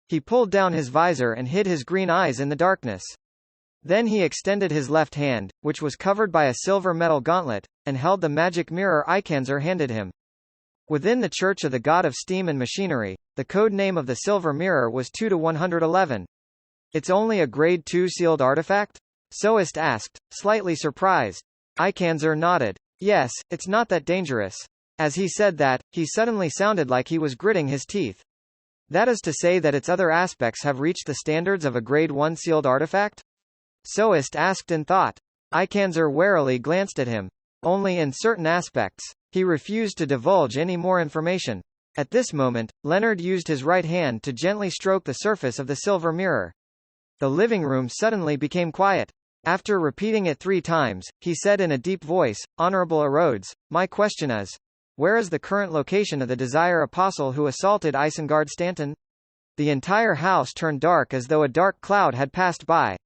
He pulled down his visor and hid his green eyes in the darkness. Then he extended his left hand, which was covered by a silver metal gauntlet, and held the magic mirror Ikanzer handed him. Within the Church of the God of Steam and Machinery, the code name of the silver mirror was 2-111. It's only a Grade 2 sealed artifact? Soest asked, slightly surprised. Ikanzer nodded. Yes, it's not that dangerous. As he said that, he suddenly sounded like he was gritting his teeth. That is to say that its other aspects have reached the standards of a Grade 1 sealed artifact? Soest asked in thought. Ikanzer warily glanced at him. Only in certain aspects. He refused to divulge any more information. At this moment, Leonard used his right hand to gently stroke the surface of the silver mirror. The living room suddenly became quiet. After repeating it 3 times, he said in a deep voice, Honorable Erodes, my question is, where is the current location of the Desire Apostle who assaulted Isengard Stanton? The entire house turned dark as though a dark cloud had passed by.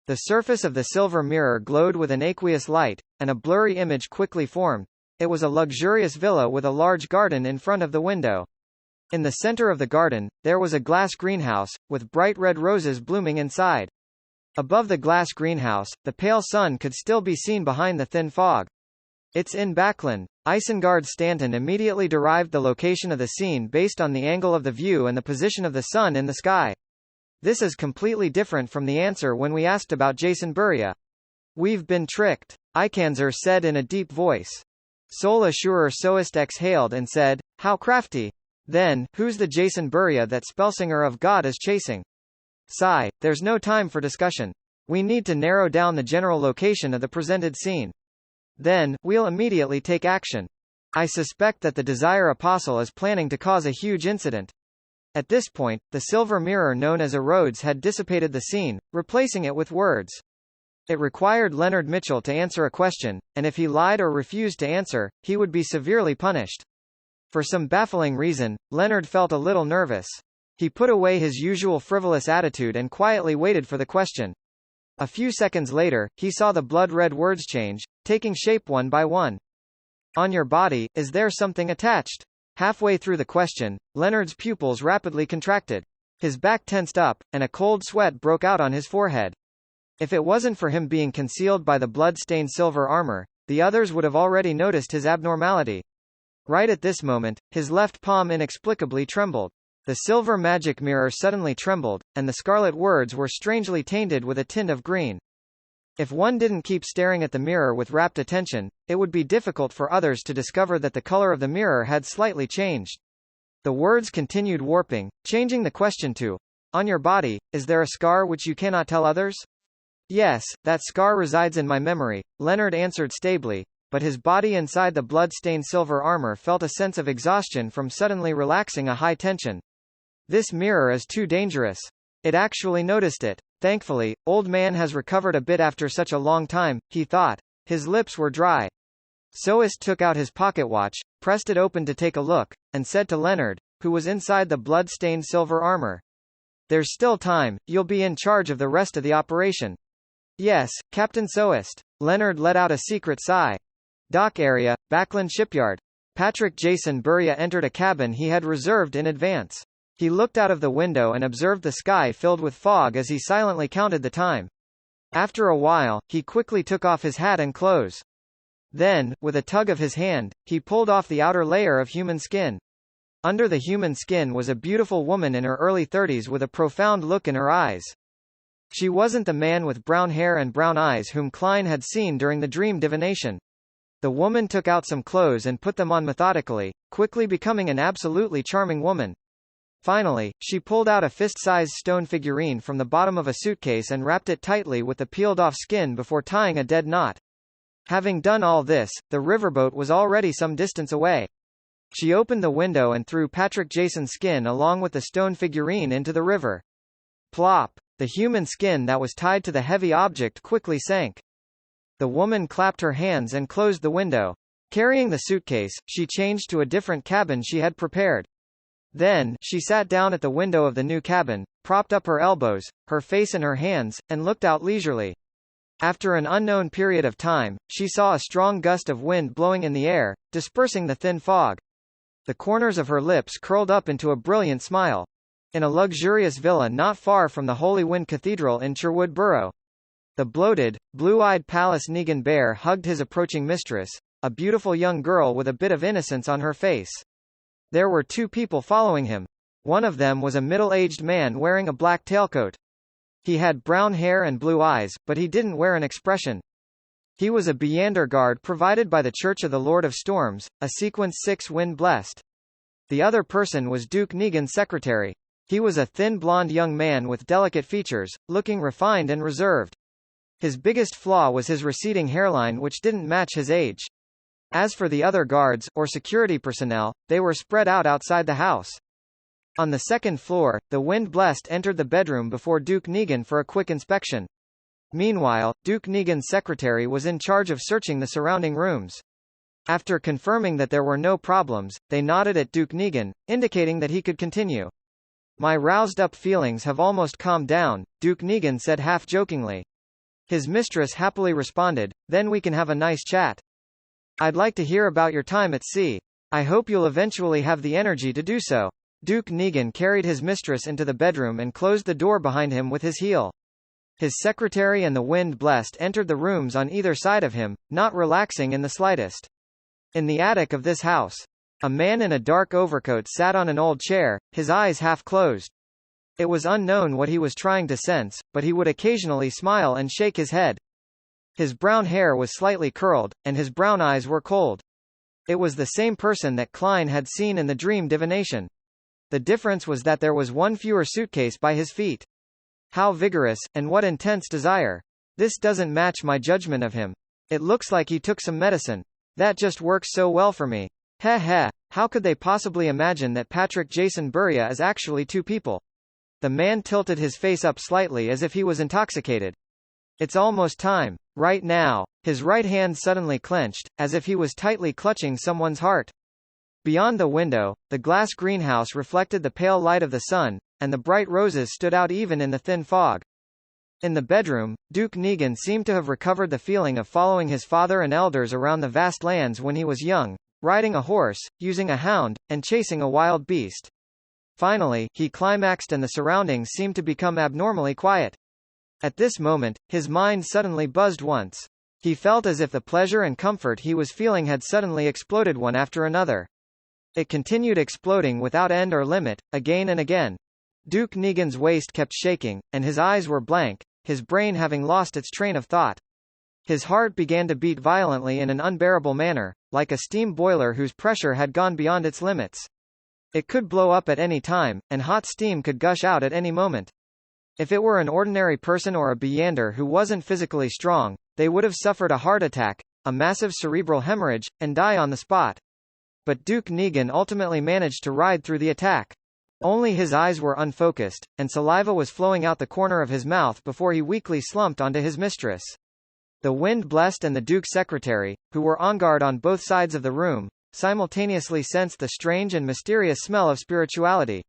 The surface of the silver mirror glowed with an aqueous light, and a blurry image quickly formed. It was a luxurious villa with a large garden in front of the window. In the center of the garden, there was a glass greenhouse, with bright red roses blooming inside. Above the glass greenhouse, the pale sun could still be seen behind the thin fog. It's in Backland. Isengard Stanton immediately derived the location of the scene based on the angle of the view and the position of the sun in the sky. This is completely different from the answer when we asked about Jason Buria. We've been tricked, Ikanzer said in a deep voice. Sol Assurer Soest exhaled and said, how crafty. Then, who's the Jason Buria that Spellsinger of God is chasing? Sigh, there's no time for discussion. We need to narrow down the general location of the presented scene. Then, we'll immediately take action. I suspect that the Desire Apostle is planning to cause a huge incident. At this point, the silver mirror known as Erodes had dissipated the scene, replacing it with words. It required Leonard Mitchell to answer a question, and if he lied or refused to answer, he would be severely punished. For some baffling reason, Leonard felt a little nervous. He put away his usual frivolous attitude and quietly waited for the question. A few seconds later, he saw the blood-red words change, taking shape one by one. On your body, is there something attached? Halfway through the question, Leonard's pupils rapidly contracted. His back tensed up, and a cold sweat broke out on his forehead. If it wasn't for him being concealed by the blood-stained silver armor, the others would have already noticed his abnormality. Right at this moment, his left palm inexplicably trembled. The silver magic mirror suddenly trembled, and the scarlet words were strangely tainted with a tint of green. If one didn't keep staring at the mirror with rapt attention, it would be difficult for others to discover that the color of the mirror had slightly changed. The words continued warping, changing the question to, on your body, is there a scar which you cannot tell others? Yes, that scar resides in my memory, Leonard answered stably, but his body inside the blood-stained silver armor felt a sense of exhaustion from suddenly relaxing a high tension. This mirror is too dangerous. It actually noticed it. Thankfully, old man has recovered a bit after such a long time, he thought. His lips were dry. Soest took out his pocket watch, pressed it open to take a look, and said to Leonard, who was inside the blood-stained silver armor. There's still time, you'll be in charge of the rest of the operation. Yes, Captain Soest. Leonard let out a secret sigh. Dock area, Backland Shipyard. Patrick Jason Buria entered a cabin he had reserved in advance. He looked out of the window and observed the sky filled with fog as he silently counted the time. After a while, he quickly took off his hat and clothes. Then, with a tug of his hand, he pulled off the outer layer of human skin. Under the human skin was a beautiful woman in her early 30s with a profound look in her eyes. She wasn't the man with brown hair and brown eyes whom Klein had seen during the dream divination. The woman took out some clothes and put them on methodically, quickly becoming an absolutely charming woman. Finally, she pulled out a fist-sized stone figurine from the bottom of a suitcase and wrapped it tightly with the peeled-off skin before tying a dead knot. Having done all this, the riverboat was already some distance away. She opened the window and threw Patrick Jason's skin along with the stone figurine into the river. Plop! The human skin that was tied to the heavy object quickly sank. The woman clapped her hands and closed the window. Carrying the suitcase, she changed to a different cabin she had prepared. Then, she sat down at the window of the new cabin, propped up her elbows, her face in her hands, and looked out leisurely. After an unknown period of time, she saw a strong gust of wind blowing in the air, dispersing the thin fog. The corners of her lips curled up into a brilliant smile. In a luxurious villa not far from the Holy Wind Cathedral in Sherwood Borough. The bloated, blue-eyed Palace Negan bear hugged his approaching mistress, a beautiful young girl with a bit of innocence on her face. There were two people following him. One of them was a middle-aged man wearing a black tailcoat. He had brown hair and blue eyes, but he didn't wear an expression. He was a Beyonder guard provided by the Church of the Lord of Storms, a Sequence 6 wind blessed. The other person was Duke Negan's secretary. He was a thin blonde young man with delicate features, looking refined and reserved. His biggest flaw was his receding hairline, which didn't match his age. As for the other guards, or security personnel, they were spread out outside the house. On the second floor, the wind blessed entered the bedroom before Duke Negan for a quick inspection. Meanwhile, Duke Negan's secretary was in charge of searching the surrounding rooms. After confirming that there were no problems, they nodded at Duke Negan, indicating that he could continue. "My roused-up feelings have almost calmed down," Duke Negan said half-jokingly. His mistress happily responded, "Then we can have a nice chat. I'd like to hear about your time at sea. I hope you'll eventually have the energy to do so." Duke Negan carried his mistress into the bedroom and closed the door behind him with his heel. His secretary and the wind blessed entered the rooms on either side of him, not relaxing in the slightest. In the attic of this house, a man in a dark overcoat sat on an old chair, his eyes half closed. It was unknown what he was trying to sense, but he would occasionally smile and shake his head. His brown hair was slightly curled, and his brown eyes were cold. It was the same person that Klein had seen in the dream divination. The difference was that there was one fewer suitcase by his feet. How vigorous, and what intense desire. This doesn't match my judgment of him. It looks like he took some medicine. That just works so well for me. Heh heh, how could they possibly imagine that Patrick Jason Buria is actually two people? The man tilted his face up slightly as if he was intoxicated. It's almost time. Right now. His right hand suddenly clenched, as if he was tightly clutching someone's heart. Beyond the window, the glass greenhouse reflected the pale light of the sun, and the bright roses stood out even in the thin fog. In the bedroom, Duke Negan seemed to have recovered the feeling of following his father and elders around the vast lands when he was young, riding a horse, using a hound, and chasing a wild beast. Finally, he climaxed and the surroundings seemed to become abnormally quiet. At this moment, his mind suddenly buzzed once. He felt as if the pleasure and comfort he was feeling had suddenly exploded one after another. It continued exploding without end or limit, again and again. Duke Negan's waist kept shaking, and his eyes were blank, his brain having lost its train of thought. His heart began to beat violently in an unbearable manner, like a steam boiler whose pressure had gone beyond its limits. It could blow up at any time, and hot steam could gush out at any moment. If it were an ordinary person or a Beyonder who wasn't physically strong, they would have suffered a heart attack, a massive cerebral hemorrhage, and die on the spot. But Duke Negan ultimately managed to ride through the attack. Only his eyes were unfocused, and saliva was flowing out the corner of his mouth before he weakly slumped onto his mistress. The wind blessed and the Duke's secretary, who were on guard on both sides of the room, simultaneously sensed the strange and mysterious smell of spirituality.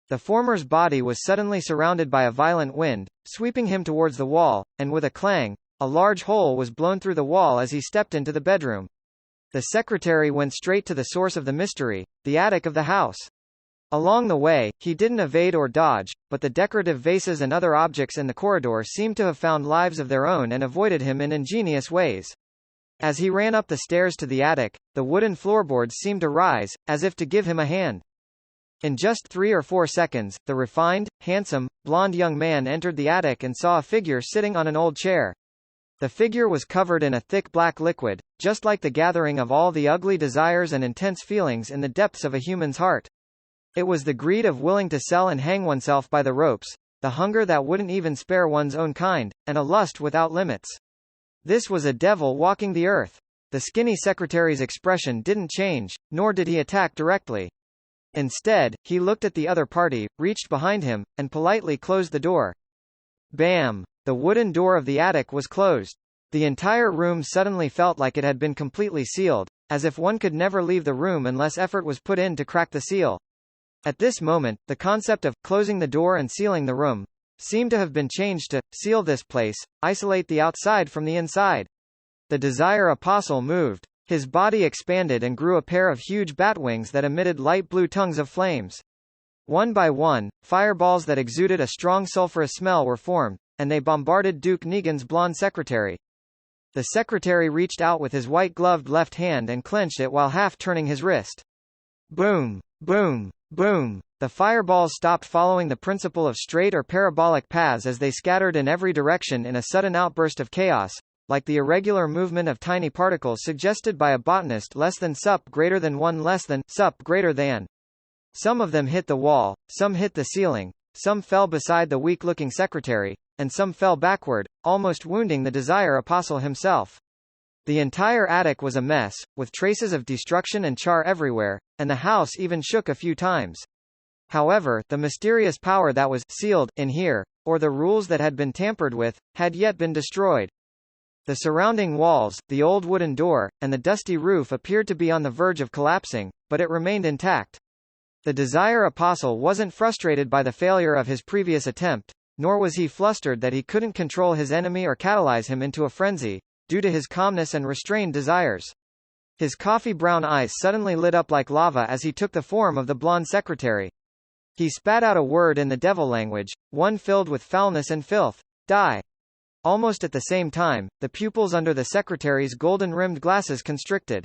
The former's body was suddenly surrounded by a violent wind, sweeping him towards the wall, and with a clang, a large hole was blown through the wall as he stepped into the bedroom. The secretary went straight to the source of the mystery, the attic of the house. Along the way, he didn't evade or dodge, but the decorative vases and other objects in the corridor seemed to have found lives of their own and avoided him in ingenious ways. As he ran up the stairs to the attic, the wooden floorboards seemed to rise, as if to give him a hand. In just 3 or 4 seconds, the refined, handsome, blonde young man entered the attic and saw a figure sitting on an old chair. The figure was covered in a thick black liquid, just like the gathering of all the ugly desires and intense feelings in the depths of a human's heart. It was the greed of willing to sell and hang oneself by the ropes, the hunger that wouldn't even spare one's own kind, and a lust without limits. This was a devil walking the earth. The skinny secretary's expression didn't change, nor did he attack directly. Instead, he looked at the other party, reached behind him, and politely closed the door. Bam! The wooden door of the attic was closed. The entire room suddenly felt like it had been completely sealed, as if one could never leave the room unless effort was put in to crack the seal. At this moment, the concept of closing the door and sealing the room seemed to have been changed to seal this place, isolate the outside from the inside. The Desire Apostle moved. His body expanded and grew a pair of huge bat wings that emitted light blue tongues of flames. One by one, fireballs that exuded a strong sulfurous smell were formed, and they bombarded Duke Negan's blonde secretary. The secretary reached out with his white-gloved left hand and clenched it while half-turning his wrist. Boom! Boom! Boom! The fireballs stopped following the principle of straight or parabolic paths as they scattered in every direction in a sudden outburst of chaos, like the irregular movement of tiny particles suggested by a botanist less than sup greater than 1 less than sup greater than. Some of them hit the wall, some hit the ceiling, some fell beside the weak-looking secretary, and some fell backward, almost wounding the Desire Apostle himself. The entire attic was a mess, with traces of destruction and char everywhere, and the house even shook a few times. However, the mysterious power that was sealed in here, or the rules that had been tampered with, had yet been destroyed. The surrounding walls, the old wooden door, and the dusty roof appeared to be on the verge of collapsing, but it remained intact. The Desire Apostle wasn't frustrated by the failure of his previous attempt, nor was he flustered that he couldn't control his enemy or catalyze him into a frenzy, due to his calmness and restrained desires. His coffee-brown eyes suddenly lit up like lava as he took the form of the blonde secretary. He spat out a word in the devil language, one filled with foulness and filth. Die. Almost at the same time, the pupils under the secretary's golden-rimmed glasses constricted.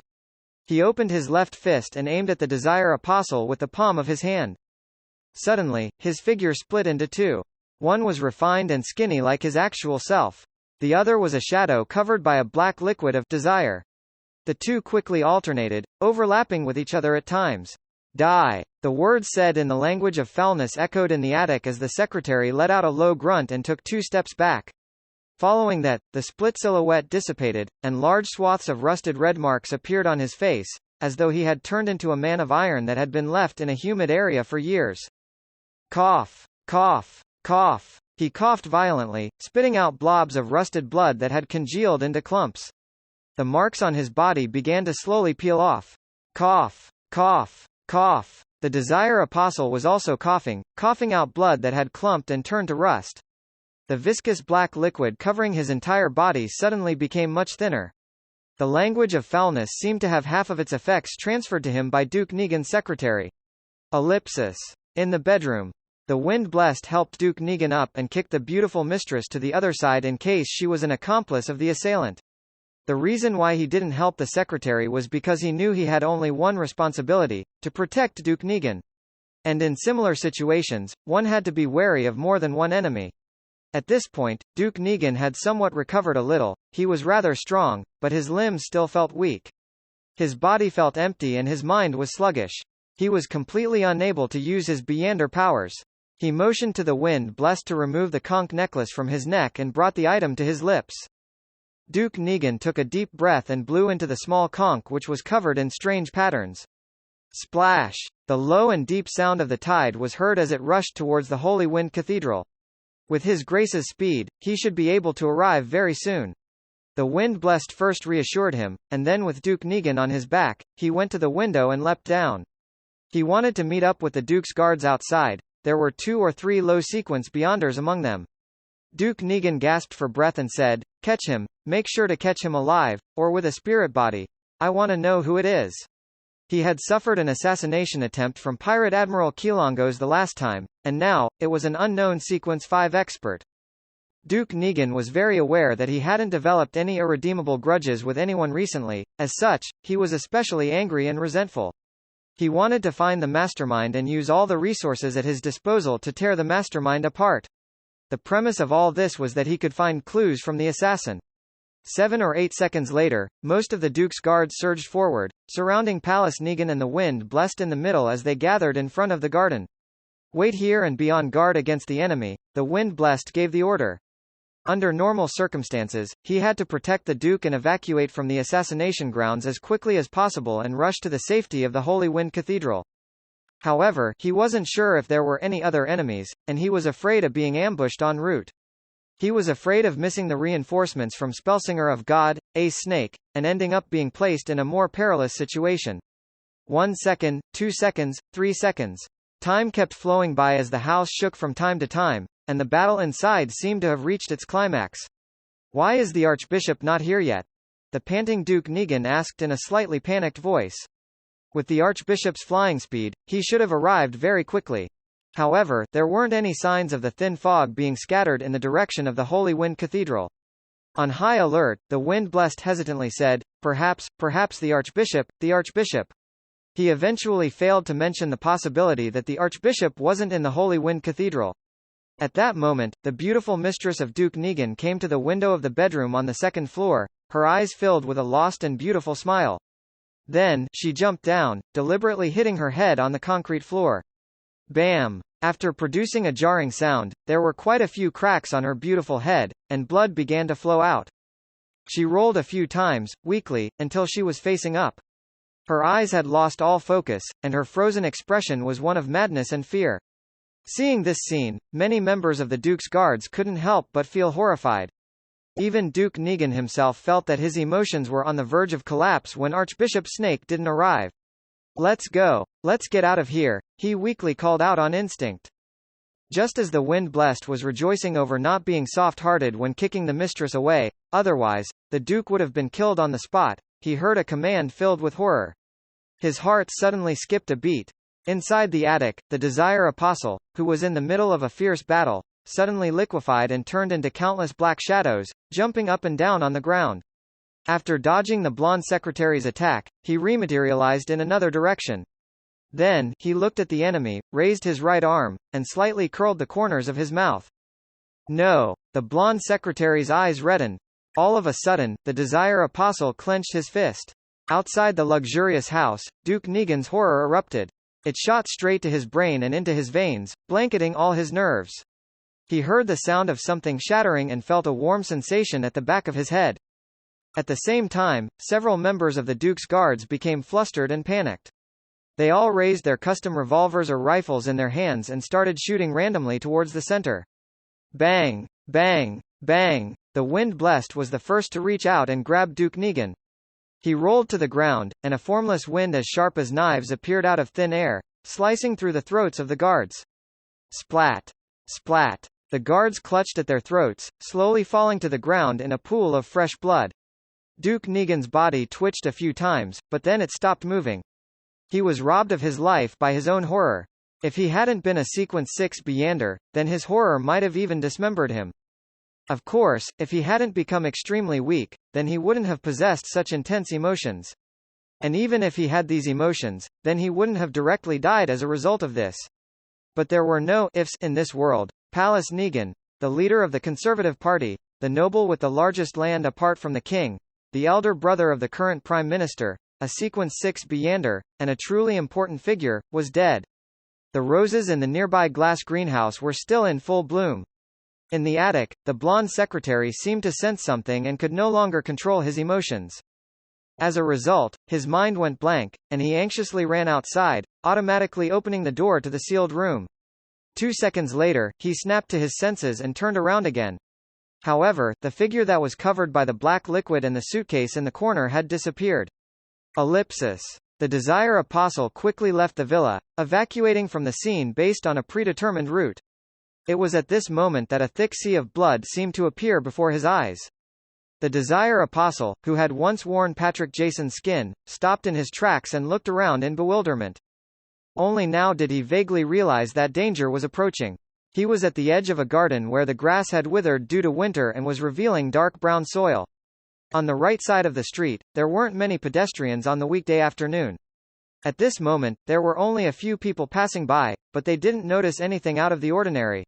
He opened his left fist and aimed at the Desire Apostle with the palm of his hand. Suddenly, his figure split into two. One was refined and skinny like his actual self. The other was a shadow covered by a black liquid of desire. The two quickly alternated, overlapping with each other at times. Die. The word said in the language of foulness echoed in the attic as the secretary let out a low grunt and took 2 steps back. Following that, the split silhouette dissipated, and large swaths of rusted red marks appeared on his face, as though he had turned into a man of iron that had been left in a humid area for years. Cough. Cough. Cough. He coughed violently, spitting out blobs of rusted blood that had congealed into clumps. The marks on his body began to slowly peel off. Cough. Cough. Cough. The Desire Apostle was also coughing out blood that had clumped and turned to rust. The viscous black liquid covering his entire body suddenly became much thinner. The language of foulness seemed to have half of its effects transferred to him by Duke Negan's secretary. Ellipsis. In the bedroom. The wind blessed helped Duke Negan up and kicked the beautiful mistress to the other side in case she was an accomplice of the assailant. The reason why he didn't help the secretary was because he knew he had only one responsibility, to protect Duke Negan. And in similar situations, one had to be wary of more than one enemy. At this point, Duke Negan had somewhat recovered a little. He was rather strong, but his limbs still felt weak. His body felt empty and his mind was sluggish. He was completely unable to use his Beyonder powers. He motioned to the wind blessed to remove the conch necklace from his neck and brought the item to his lips. Duke Negan took a deep breath and blew into the small conch which was covered in strange patterns. Splash! The low and deep sound of the tide was heard as it rushed towards the Holy Wind Cathedral. With his grace's speed, he should be able to arrive very soon. The wind blessed first reassured him, and then with Duke Negan on his back, he went to the window and leapt down. He wanted to meet up with the Duke's guards outside. There were 2 or 3 low-sequence Beyonders among them. Duke Negan gasped for breath and said, "Catch him, make sure to catch him alive, or with a spirit body. I want to know who it is." He had suffered an assassination attempt from Pirate Admiral Kilongos the last time, and now, it was an unknown Sequence 5 expert. Duke Negan was very aware that he hadn't developed any irredeemable grudges with anyone recently. As such, he was especially angry and resentful. He wanted to find the mastermind and use all the resources at his disposal to tear the mastermind apart. The premise of all this was that he could find clues from the assassin. 7 or 8 seconds later, most of the Duke's guards surged forward, surrounding Palace Negan and the wind blessed in the middle as they gathered in front of the garden. "Wait here and be on guard against the enemy," the wind blessed gave the order. Under normal circumstances, he had to protect the Duke and evacuate from the assassination grounds as quickly as possible and rush to the safety of the Holy Wind Cathedral. However, he wasn't sure if there were any other enemies, and he was afraid of being ambushed en route. He was afraid of missing the reinforcements from Spellsinger of God, Ace Snake, and ending up being placed in a more perilous situation. 1 second, 2 seconds, 3 seconds. Time kept flowing by as the house shook from time to time, and the battle inside seemed to have reached its climax. "Why is the Archbishop not here yet?" the panting Duke Negan asked in a slightly panicked voice. With the Archbishop's flying speed, he should have arrived very quickly. However, there weren't any signs of the thin fog being scattered in the direction of the Holy Wind Cathedral. On high alert, the Wind-Blessed hesitantly said, perhaps the Archbishop, the Archbishop. He eventually failed to mention the possibility that the Archbishop wasn't in the Holy Wind Cathedral. At that moment, the beautiful mistress of Duke Negan came to the window of the bedroom on the second floor, her eyes filled with a lost and beautiful smile. Then, she jumped down, deliberately hitting her head on the concrete floor. Bam! After producing a jarring sound, there were quite a few cracks on her beautiful head, and blood began to flow out. She rolled a few times, weakly, until she was facing up. Her eyes had lost all focus, and her frozen expression was one of madness and fear. Seeing this scene, many members of the Duke's guards couldn't help but feel horrified. Even Duke Negan himself felt that his emotions were on the verge of collapse when Archbishop Snake didn't arrive. "Let's go. Let's get out of here," he weakly called out on instinct. Just as the Wind-Blessed was rejoicing over not being soft-hearted when kicking the mistress away, otherwise, the Duke would have been killed on the spot, he heard a command filled with horror. His heart suddenly skipped a beat. Inside the attic, the Desire Apostle, who was in the middle of a fierce battle, suddenly liquefied and turned into countless black shadows, jumping up and down on the ground. After dodging the blonde secretary's attack, he rematerialized in another direction. Then, he looked at the enemy, raised his right arm, and slightly curled the corners of his mouth. No! The blonde secretary's eyes reddened. All of a sudden, the Desire Apostle clenched his fist. Outside the luxurious house, Duke Negan's horror erupted. It shot straight to his brain and into his veins, blanketing all his nerves. He heard the sound of something shattering and felt a warm sensation at the back of his head. At the same time, several members of the Duke's guards became flustered and panicked. They all raised their custom revolvers or rifles in their hands and started shooting randomly towards the center. Bang! Bang! Bang! The Wind-Blessed was the first to reach out and grab Duke Negan. He rolled to the ground, and a formless wind as sharp as knives appeared out of thin air, slicing through the throats of the guards. Splat! Splat! The guards clutched at their throats, slowly falling to the ground in a pool of fresh blood. Duke Negan's body twitched a few times, but then it stopped moving. He was robbed of his life by his own horror. If he hadn't been a Sequence 6 Beyonder, then his horror might have even dismembered him. Of course, if he hadn't become extremely weak, then he wouldn't have possessed such intense emotions. And even if he had these emotions, then he wouldn't have directly died as a result of this. But there were no ifs in this world. Pallas Negan, the leader of the Conservative Party, the noble with the largest land apart from the king, the elder brother of the current prime minister, a Sequence 6 Beyonder, and a truly important figure, was dead. The roses in the nearby glass greenhouse were still in full bloom. In the attic, the blonde secretary seemed to sense something and could no longer control his emotions. As a result, his mind went blank, and he anxiously ran outside, automatically opening the door to the sealed room. 2 seconds later, he snapped to his senses and turned around again. However, the figure that was covered by the black liquid and the suitcase in the corner had disappeared. Ellipsis. The Desire Apostle quickly left the villa, evacuating from the scene based on a predetermined route. It was at this moment that a thick sea of blood seemed to appear before his eyes. The Desire Apostle, who had once worn Patrick Jason's skin, stopped in his tracks and looked around in bewilderment. Only now did he vaguely realize that danger was approaching. He was at the edge of a garden where the grass had withered due to winter and was revealing dark brown soil. On the right side of the street, there weren't many pedestrians on the weekday afternoon. At this moment, there were only a few people passing by, but they didn't notice anything out of the ordinary.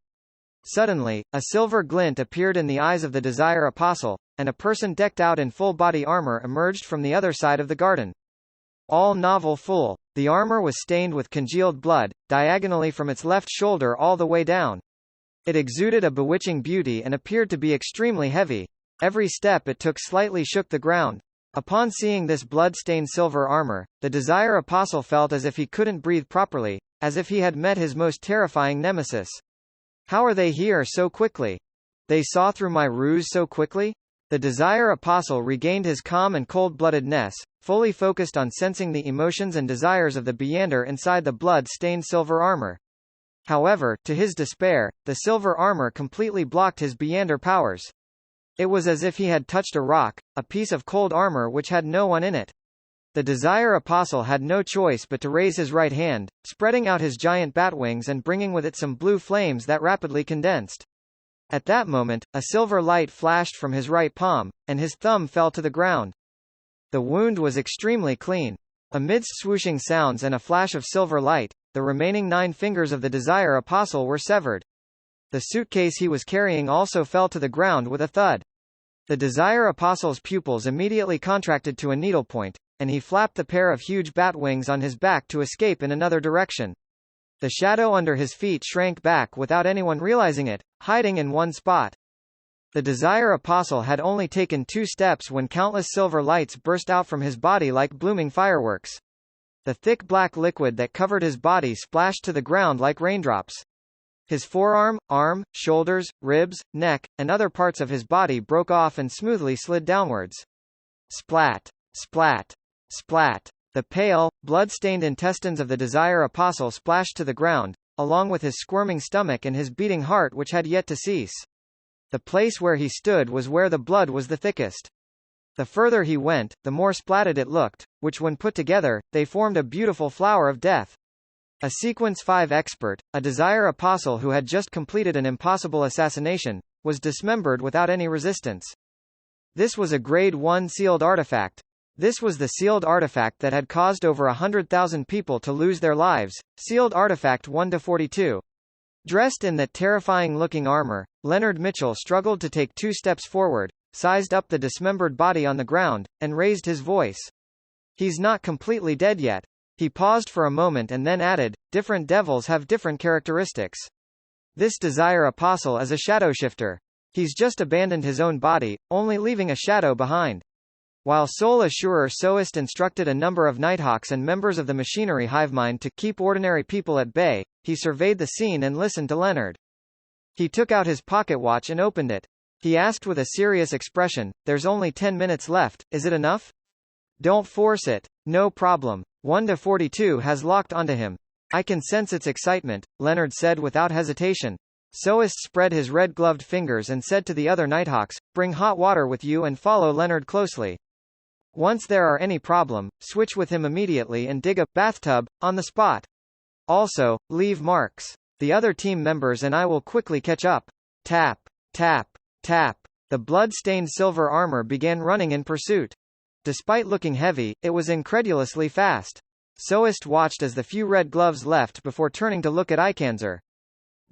Suddenly, a silver glint appeared in the eyes of the Desire Apostle, and a person decked out in full body armor emerged from the other side of the garden. All novel full. The armor was stained with congealed blood, diagonally from its left shoulder all the way down. It exuded a bewitching beauty and appeared to be extremely heavy. Every step it took slightly shook the ground. Upon seeing this blood-stained silver armor, the Desire Apostle felt as if he couldn't breathe properly, as if he had met his most terrifying nemesis. How are they here so quickly? They saw through my ruse so quickly? The Desire Apostle regained his calm and cold-bloodedness, fully focused on sensing the emotions and desires of the Beyonder inside the blood-stained silver armor. However, to his despair, the silver armor completely blocked his Beyonder powers. It was as if he had touched a rock, a piece of cold armor which had no one in it. The Desire Apostle had no choice but to raise his right hand, spreading out his giant batwings and bringing with it some blue flames that rapidly condensed. At that moment, a silver light flashed from his right palm, and his thumb fell to the ground. The wound was extremely clean. Amidst swooshing sounds and a flash of silver light, the remaining 9 fingers of the Desire Apostle were severed. The suitcase he was carrying also fell to the ground with a thud. The Desire Apostle's pupils immediately contracted to a needlepoint, and he flapped the pair of huge bat wings on his back to escape in another direction. The shadow under his feet shrank back without anyone realizing it, hiding in one spot. The Desire Apostle had only taken 2 steps when countless silver lights burst out from his body like blooming fireworks. The thick black liquid that covered his body splashed to the ground like raindrops. His forearm, arm, shoulders, ribs, neck, and other parts of his body broke off and smoothly slid downwards. Splat! Splat! Splat! The pale, blood-stained intestines of the Desire Apostle splashed to the ground, along with his squirming stomach and his beating heart which had yet to cease. The place where he stood was where the blood was the thickest. The further he went, the more splatted it looked, which when put together, they formed a beautiful flower of death. A Sequence 5 expert, a Desire Apostle who had just completed an impossible assassination, was dismembered without any resistance. This was a Grade 1 sealed artifact. This was the sealed artifact that had caused over 100,000 people to lose their lives, sealed artifact 1-42. Dressed in that terrifying-looking armor, Leonard Mitchell struggled to take 2 steps forward, sized up the dismembered body on the ground, and raised his voice. He's not completely dead yet. He paused for a moment and then added, different devils have different characteristics. This Desire Apostle is a shadow shifter. He's just abandoned his own body, only leaving a shadow behind. While Soul Assurer Soist instructed a number of Nighthawks and members of the machinery hivemind to keep ordinary people at bay, he surveyed the scene and listened to Leonard. He took out his pocket watch and opened it. He asked with a serious expression, "There's only 10 minutes left, is it enough?" "Don't force it. No problem. 1-42 has locked onto him. I can sense its excitement," Leonard said without hesitation. Soist spread his red-gloved fingers and said to the other Nighthawks, "Bring hot water with you and follow Leonard closely. Once there are any problem, switch with him immediately and dig a bathtub on the spot. Also, leave marks. The other team members and I will quickly catch up." Tap, tap, tap. The blood-stained silver armor began running in pursuit. Despite looking heavy, it was incredulously fast. Soist watched as the few red gloves left before turning to look at Ikanzer.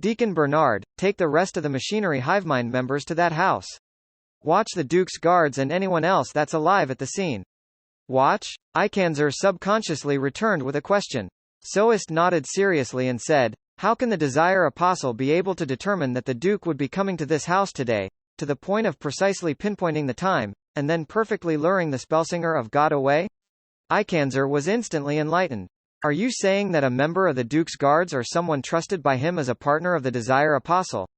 "Deacon Bernard, take the rest of the machinery hivemind members to that house. Watch the Duke's guards and anyone else that's alive at the scene." "Watch?" Ikanzer subconsciously returned with a question. Soist nodded seriously and said, "How can the Desire Apostle be able to determine that the Duke would be coming to this house today, to the point of precisely pinpointing the time, and then perfectly luring the Spellsinger of God away?" Ikanzer was instantly enlightened. "Are you saying that a member of the Duke's guards or someone trusted by him as a partner of the Desire Apostle?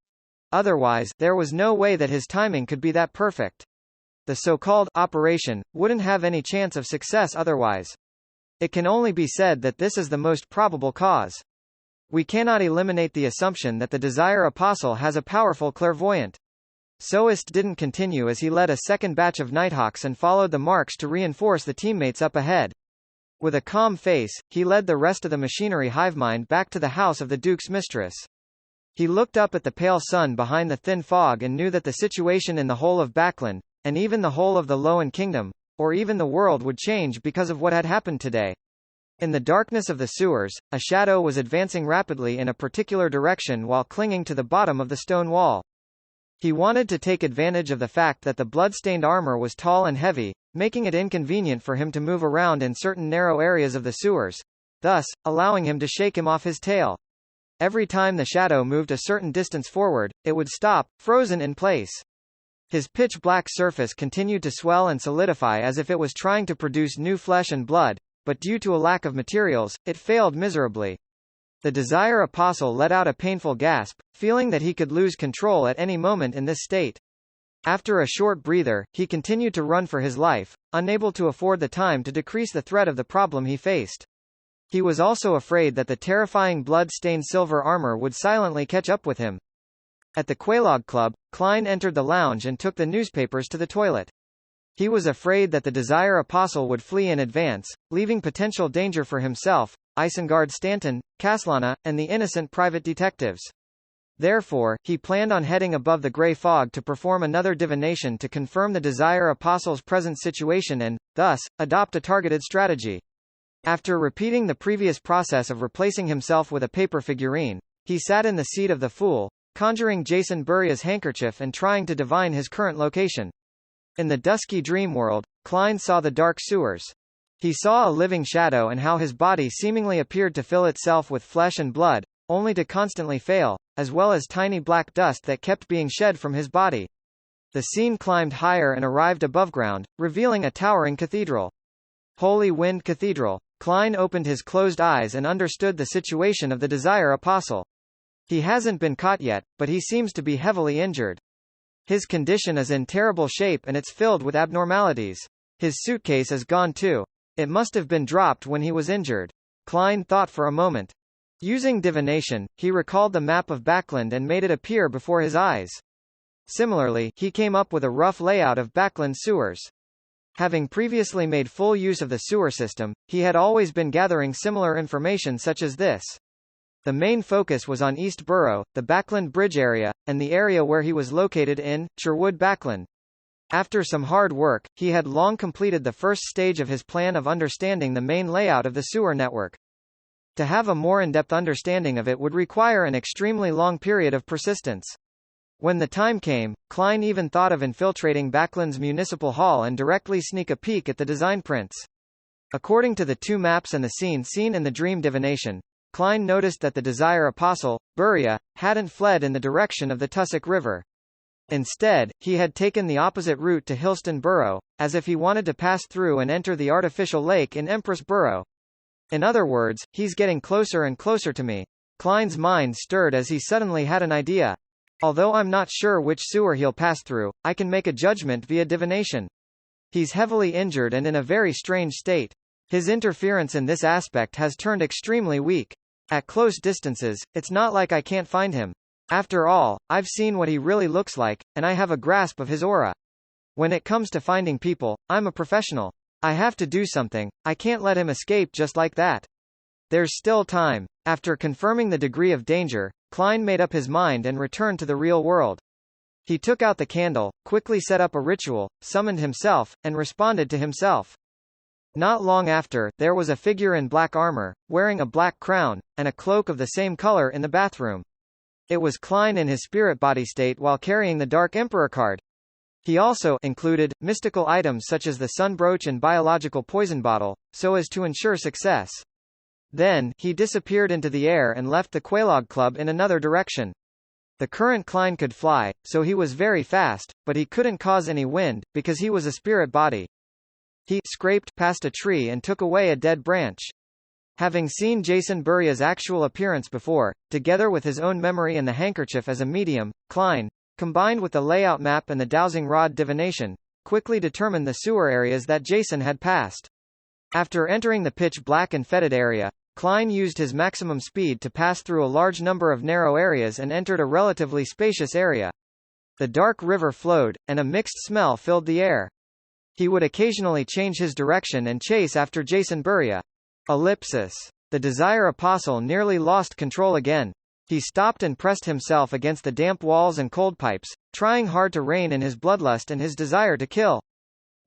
Otherwise, there was no way that his timing could be that perfect. The so-called operation wouldn't have any chance of success otherwise. It can only be said that this is the most probable cause. We cannot eliminate the assumption that the Desire Apostle has a powerful clairvoyant." Soist didn't continue as he led a second batch of Nighthawks and followed the marks to reinforce the teammates up ahead. With a calm face, he led the rest of the machinery hivemind back to the house of the Duke's mistress. He looked up at the pale sun behind the thin fog and knew that the situation in the whole of Backland, and even the whole of the Lowen Kingdom, or even the world would change because of what had happened today. In the darkness of the sewers, a shadow was advancing rapidly in a particular direction while clinging to the bottom of the stone wall. He wanted to take advantage of the fact that the blood-stained armor was tall and heavy, making it inconvenient for him to move around in certain narrow areas of the sewers, thus, allowing him to shake him off his tail. Every time the shadow moved a certain distance forward, it would stop, frozen in place. His pitch-black surface continued to swell and solidify as if it was trying to produce new flesh and blood, but due to a lack of materials, it failed miserably. The Desire Apostle let out a painful gasp, feeling that he could lose control at any moment in this state. After a short breather, he continued to run for his life, unable to afford the time to decrease the threat of the problem he faced. He was also afraid that the terrifying blood-stained silver armor would silently catch up with him. At the Quelaag Club, Klein entered the lounge and took the newspapers to the toilet. He was afraid that the Desire Apostle would flee in advance, leaving potential danger for himself, Isengard Stanton, Caslana, and the innocent private detectives. Therefore, he planned on heading above the grey fog to perform another divination to confirm the Desire Apostle's present situation and, thus, adopt a targeted strategy. After repeating the previous process of replacing himself with a paper figurine, he sat in the seat of the fool, conjuring Jason Buria's handkerchief and trying to divine his current location. In the dusky dream world, Klein saw the dark sewers. He saw a living shadow and how his body seemingly appeared to fill itself with flesh and blood, only to constantly fail, as well as tiny black dust that kept being shed from his body. The scene climbed higher and arrived above ground, revealing a towering cathedral. Holy Wind Cathedral. Klein opened his closed eyes and understood the situation of the Desire Apostle. He hasn't been caught yet, but he seems to be heavily injured. His condition is in terrible shape and it's filled with abnormalities. His suitcase is gone too. It must have been dropped when he was injured. Klein thought for a moment. Using divination, he recalled the map of Backland and made it appear before his eyes. Similarly, he came up with a rough layout of Backland sewers. Having previously made full use of the sewer system, he had always been gathering similar information such as this. The main focus was on East Borough, the Backland Bridge area, and the area where he was located in, Sherwood Backland. After some hard work, he had long completed the first stage of his plan of understanding the main layout of the sewer network. To have a more in-depth understanding of it would require an extremely long period of persistence. When the time came, Klein even thought of infiltrating Backland's municipal hall and directly sneak a peek at the design prints. According to the two maps and the scene seen in the dream divination, Klein noticed that the Desire Apostle, Buria, hadn't fled in the direction of the Tussock River. Instead, he had taken the opposite route to Hillston Borough, as if he wanted to pass through and enter the artificial lake in Empress Borough. In other words, he's getting closer and closer to me. Klein's mind stirred as he suddenly had an idea. Although I'm not sure which sewer he'll pass through, I can make a judgment via divination. He's heavily injured and in a very strange state. His interference in this aspect has turned extremely weak. At close distances, it's not like I can't find him. After all, I've seen what he really looks like, and I have a grasp of his aura. When it comes to finding people, I'm a professional. I have to do something. I can't let him escape just like that. There's still time. After confirming the degree of danger, Klein made up his mind and returned to the real world. He took out the candle, quickly set up a ritual, summoned himself, and responded to himself. Not long after, there was a figure in black armor, wearing a black crown, and a cloak of the same color in the bathroom. It was Klein in his spirit body state while carrying the Dark Emperor card. He also included mystical items such as the sun brooch and biological poison bottle, so as to ensure success. Then, he disappeared into the air and left the Quelaag Club in another direction. The current Klein could fly, so he was very fast, but he couldn't cause any wind, because he was a spirit body. He scraped past a tree and took away a dead branch. Having seen Jason Buria's actual appearance before, together with his own memory and the handkerchief as a medium, Klein, combined with the layout map and the dowsing rod divination, quickly determined the sewer areas that Jason had passed. After entering the pitch-black and fetid area, Klein used his maximum speed to pass through a large number of narrow areas and entered a relatively spacious area. The dark river flowed, and a mixed smell filled the air. He would occasionally change his direction and chase after Jason Buria. Ellipsis. The Desire Apostle nearly lost control again. He stopped and pressed himself against the damp walls and cold pipes, trying hard to rein in his bloodlust and his desire to kill.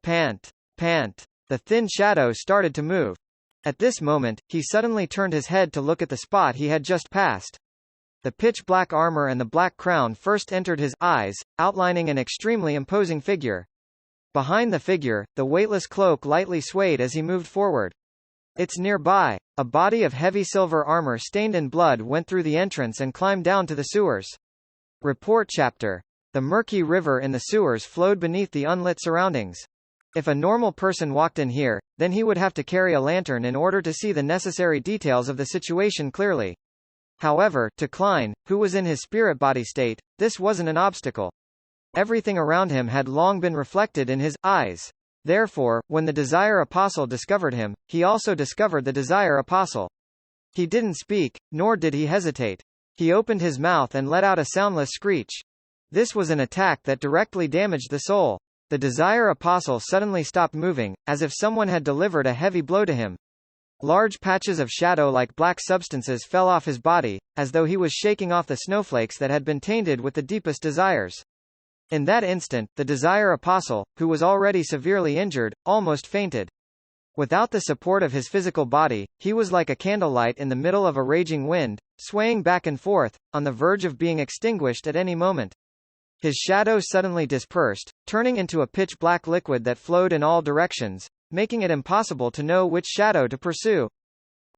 Pant. Pant. The thin shadow started to move. At this moment, he suddenly turned his head to look at the spot he had just passed. The pitch-black armor and the black crown first entered his eyes, outlining an extremely imposing figure. Behind the figure, the weightless cloak lightly swayed as he moved forward. It's nearby. A body of heavy silver armor stained in blood went through the entrance and climbed down to the sewers. Report chapter. The murky river in the sewers flowed beneath the unlit surroundings. If a normal person walked in here, then he would have to carry a lantern in order to see the necessary details of the situation clearly. However, to Klein, who was in his spirit body state, this wasn't an obstacle. Everything around him had long been reflected in his eyes. Therefore, when the Desire Apostle discovered him, he also discovered the Desire Apostle. He didn't speak, nor did he hesitate. He opened his mouth and let out a soundless screech. This was an attack that directly damaged the soul. The Desire Apostle suddenly stopped moving, as if someone had delivered a heavy blow to him. Large patches of shadow-like black substances fell off his body, as though he was shaking off the snowflakes that had been tainted with the deepest desires. In that instant, the Desire Apostle, who was already severely injured, almost fainted. Without the support of his physical body, he was like a candlelight in the middle of a raging wind, swaying back and forth, on the verge of being extinguished at any moment. His shadow suddenly dispersed, turning into a pitch-black liquid that flowed in all directions, making it impossible to know which shadow to pursue.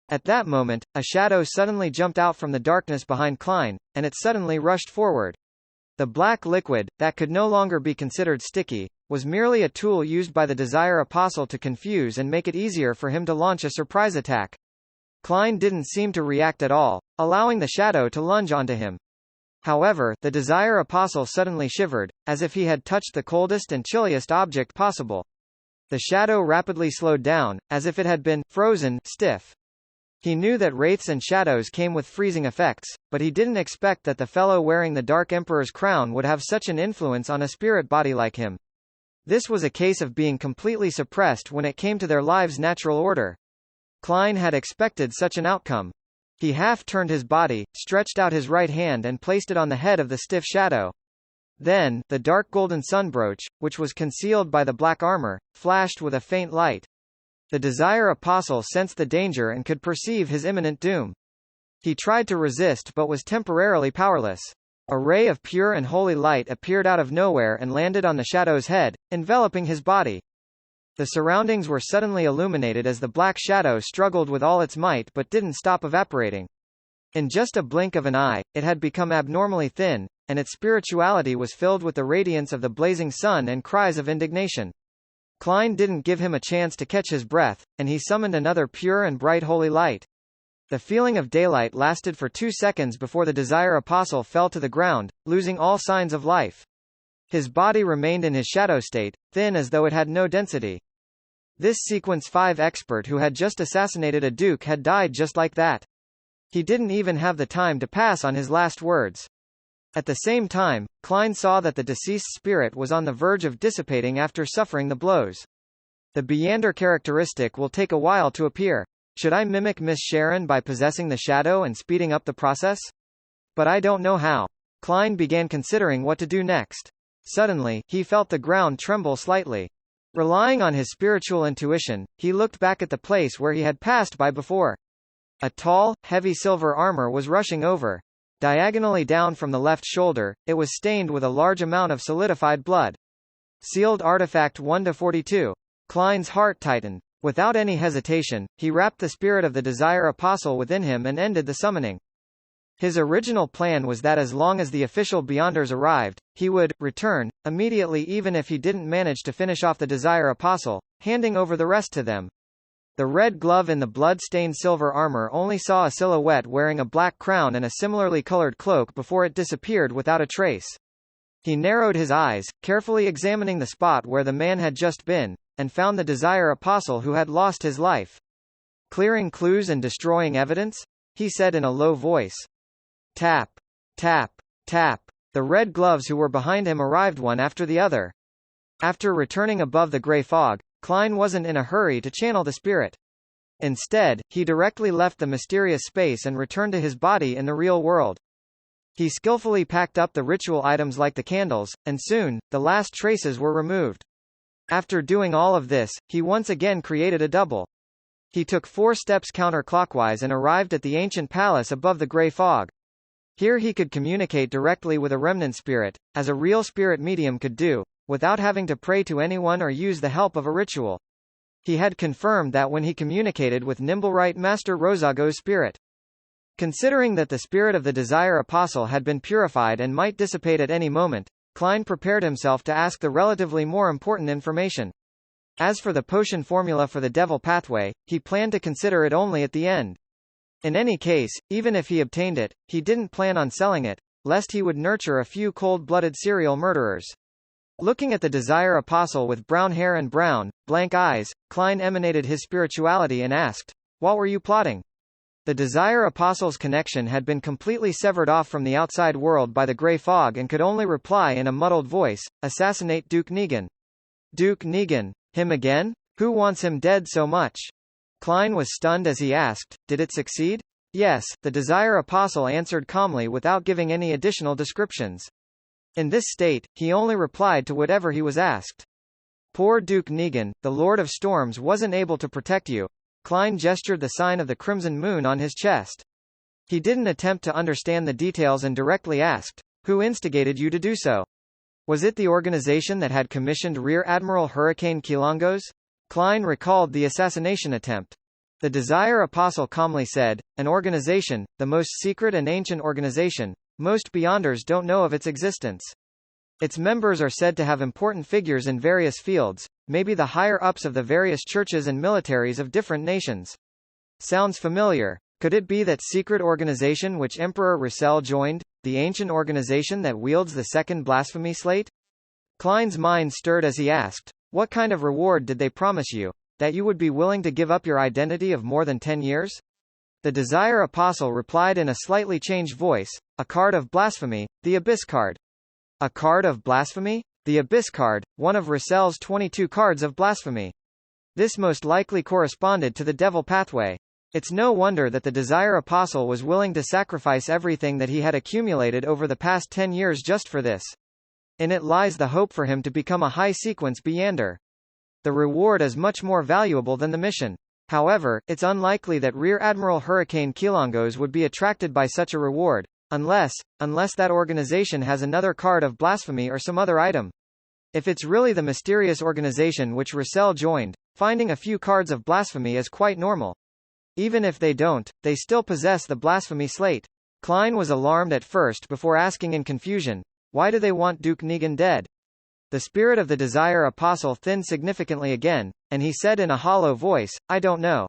At that moment, a shadow suddenly jumped out from the darkness behind Klein, and it suddenly rushed forward. The black liquid, that could no longer be considered sticky, was merely a tool used by the Desire Apostle to confuse and make it easier for him to launch a surprise attack. Klein didn't seem to react at all, allowing the shadow to lunge onto him. However, the Desire Apostle suddenly shivered, as if he had touched the coldest and chilliest object possible. The shadow rapidly slowed down, as if it had been frozen stiff. He knew that wraiths and shadows came with freezing effects, but he didn't expect that the fellow wearing the Dark Emperor's crown would have such an influence on a spirit body like him. This was a case of being completely suppressed when it came to their lives' natural order. Klein had expected such an outcome. He half turned his body, stretched out his right hand and placed it on the head of the stiff shadow. Then, the dark golden sunbrooch, which was concealed by the black armor, flashed with a faint light. The Desire Apostle sensed the danger and could perceive his imminent doom. He tried to resist but was temporarily powerless. A ray of pure and holy light appeared out of nowhere and landed on the shadow's head, enveloping his body. The surroundings were suddenly illuminated as the black shadow struggled with all its might but didn't stop evaporating. In just a blink of an eye, it had become abnormally thin, and its spirituality was filled with the radiance of the blazing sun and cries of indignation. Klein didn't give him a chance to catch his breath, and he summoned another pure and bright holy light. The feeling of daylight lasted for 2 seconds before the Desire Apostle fell to the ground, losing all signs of life. His body remained in his shadow state, thin as though it had no density. This Sequence 5 expert who had just assassinated a duke had died just like that. He didn't even have the time to pass on his last words. At the same time, Klein saw that the deceased spirit was on the verge of dissipating after suffering the blows. The Beyonder characteristic will take a while to appear. Should I mimic Miss Sharon by possessing the shadow and speeding up the process? But I don't know how. Klein began considering what to do next. Suddenly, he felt the ground tremble slightly. Relying on his spiritual intuition, he looked back at the place where he had passed by before. A tall, heavy silver armor was rushing over. Diagonally down from the left shoulder, it was stained with a large amount of solidified blood. Sealed Artifact 1-42. Klein's heart tightened. Without any hesitation, he wrapped the spirit of the Desire Apostle within him and ended the summoning. His original plan was that as long as the official Beyonders arrived, he would return immediately even if he didn't manage to finish off the Desire Apostle, handing over the rest to them. The red glove in the blood-stained silver armor only saw a silhouette wearing a black crown and a similarly colored cloak before it disappeared without a trace. He narrowed his eyes, carefully examining the spot where the man had just been, and found the Desire Apostle who had lost his life. Clearing clues and destroying evidence? He said in a low voice. Tap. Tap. Tap. The red gloves who were behind him arrived one after the other. After returning above the gray fog, Klein wasn't in a hurry to channel the spirit. Instead, he directly left the mysterious space and returned to his body in the real world. He skillfully packed up the ritual items like the candles, and soon, the last traces were removed. After doing all of this, he once again created a double. He took 4 steps counterclockwise and arrived at the ancient palace above the gray fog. Here he could communicate directly with a remnant spirit, as a real spirit medium could do, without having to pray to anyone or use the help of a ritual. He had confirmed that when he communicated with Nimblewright Master Rosago's spirit. Considering that the spirit of the Desire Apostle had been purified and might dissipate at any moment, Klein prepared himself to ask the relatively more important information. As for the potion formula for the Devil Pathway, he planned to consider it only at the end. In any case, even if he obtained it, he didn't plan on selling it, lest he would nurture a few cold-blooded serial murderers. Looking at the Desire Apostle with brown hair and brown, blank eyes, Klein emanated his spirituality and asked, "What were you plotting?" The Desire Apostle's connection had been completely severed off from the outside world by the grey fog and could only reply in a muddled voice, "Assassinate Duke Negan." Duke Negan? Him again? Who wants him dead so much? Klein was stunned as he asked, "Did it succeed?" "Yes," the Desire Apostle answered calmly without giving any additional descriptions. In this state, he only replied to whatever he was asked. "Poor Duke Negan, the Lord of Storms wasn't able to protect you." Klein gestured the sign of the crimson moon on his chest. He didn't attempt to understand the details and directly asked, "Who instigated you to do so? Was it the organization that had commissioned Rear Admiral Hurricane Kilongos?" Klein recalled the assassination attempt. The Desire Apostle calmly said, "An organization, the most secret and ancient organization. Most Beyonders don't know of its existence. Its members are said to have important figures in various fields, maybe the higher-ups of the various churches and militaries of different nations." Sounds familiar. Could it be that secret organization which Emperor Russell joined, the ancient organization that wields the second blasphemy slate? Klein's mind stirred as he asked, "What kind of reward did they promise you? That you would be willing to give up your identity of more than 10 years? The Desire Apostle replied in a slightly changed voice, "A card of blasphemy, the Abyss card." A card of blasphemy? The Abyss card, one of Russell's 22 cards of blasphemy. This most likely corresponded to the Devil Pathway. It's no wonder that the Desire Apostle was willing to sacrifice everything that he had accumulated over the past 10 years just for this. In it lies the hope for him to become a high-sequence Beyonder. The reward is much more valuable than the mission. However, it's unlikely that Rear Admiral Hurricane Kilongos would be attracted by such a reward, unless that organization has another card of blasphemy or some other item. If it's really the mysterious organization which Russell joined, finding a few cards of blasphemy is quite normal. Even if they don't, they still possess the blasphemy slate. Klein was alarmed at first before asking in confusion, "Why do they want Duke Negan dead?" The spirit of the Desire Apostle thinned significantly again, and he said in a hollow voice, "I don't know.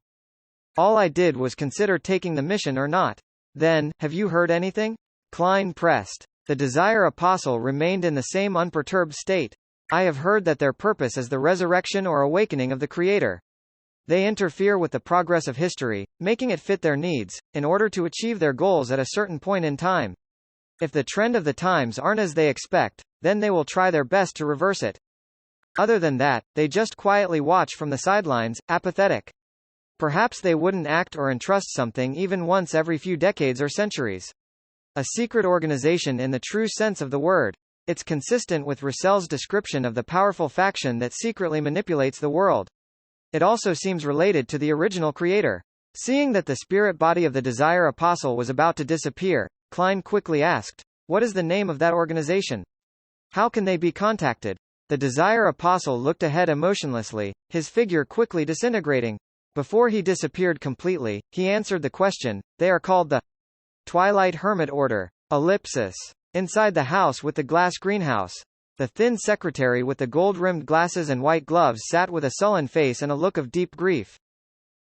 All I did was consider taking the mission or not." "Then, have you heard anything?" Klein pressed. The Desire Apostle remained in the same unperturbed state. "I have heard that their purpose is the resurrection or awakening of the Creator. They interfere with the progress of history, making it fit their needs, in order to achieve their goals at a certain point in time. If the trend of the times aren't as they expect, then they will try their best to reverse it. Other than that, they just quietly watch from the sidelines, apathetic. Perhaps they wouldn't act or entrust something even once every few decades or centuries. A secret organization in the true sense of the word. It's consistent with Russell's description of the powerful faction that secretly manipulates the world. It also seems related to the original creator." Seeing that the spirit body of the Desire Apostle was about to disappear, Klein quickly asked, "What is the name of that organization? How can they be contacted?" The Desire Apostle looked ahead emotionlessly, his figure quickly disintegrating. Before he disappeared completely, he answered the question, "They are called the Twilight Hermit Order." Ellipsis. Inside the house with the glass greenhouse. The thin secretary with the gold-rimmed glasses and white gloves sat with a sullen face and a look of deep grief.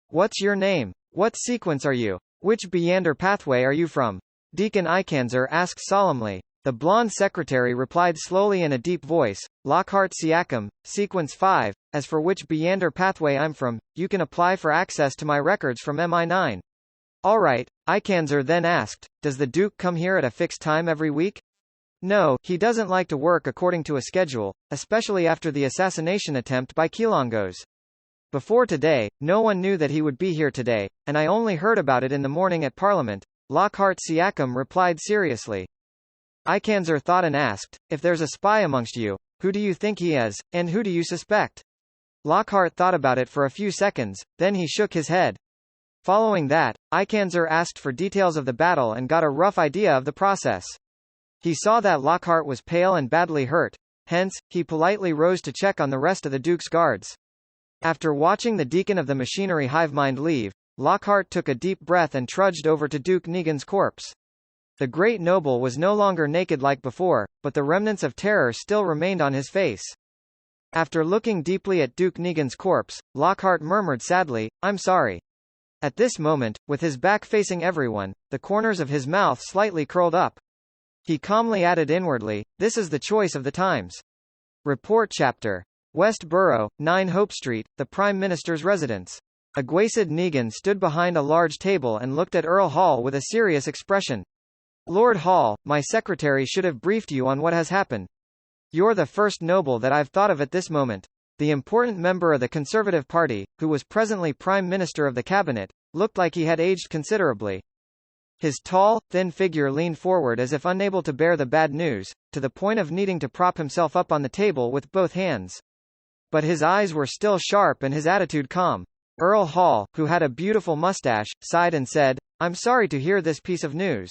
"What's your name? What sequence are you? Which Beyonder pathway are you from?" Deacon Ikanzer asked solemnly. The blonde secretary replied slowly in a deep voice, "Lockhart Siakam, Sequence 5, as for which Beyonder pathway I'm from, you can apply for access to my records from MI9. "All right," Ikanzer then asked, "Does the Duke come here at a fixed time every week?" "No, he doesn't like to work according to a schedule, especially after the assassination attempt by Kilongos. Before today, no one knew that he would be here today, and I only heard about it in the morning at Parliament," Lockhart Siakam replied seriously. Ikanzer thought and asked, "If there's a spy amongst you, who do you think he is, and who do you suspect?" Lockhart thought about it for a few seconds, then he shook his head. Following that, Ikanzer asked for details of the battle and got a rough idea of the process. He saw that Lockhart was pale and badly hurt, hence, he politely rose to check on the rest of the Duke's guards. After watching the Deacon of the Machinery Hivemind leave, Lockhart took a deep breath and trudged over to Duke Negan's corpse. The great noble was no longer naked like before, but the remnants of terror still remained on his face. After looking deeply at Duke Negan's corpse, Lockhart murmured sadly, "I'm sorry." At this moment, with his back facing everyone, the corners of his mouth slightly curled up. He calmly added inwardly, "This is the choice of the times." Report chapter. West Borough, 9 Hope Street, the Prime Minister's residence. Agwasid Negan stood behind a large table and looked at Earl Hall with a serious expression. "Lord Hall, my secretary should have briefed you on what has happened. You're the first noble that I've thought of at this moment." The important member of the Conservative Party, who was presently Prime Minister of the Cabinet, looked like he had aged considerably. His tall, thin figure leaned forward as if unable to bear the bad news, to the point of needing to prop himself up on the table with both hands. But his eyes were still sharp and his attitude calm. Earl Hall, who had a beautiful mustache, sighed and said, "I'm sorry to hear this piece of news.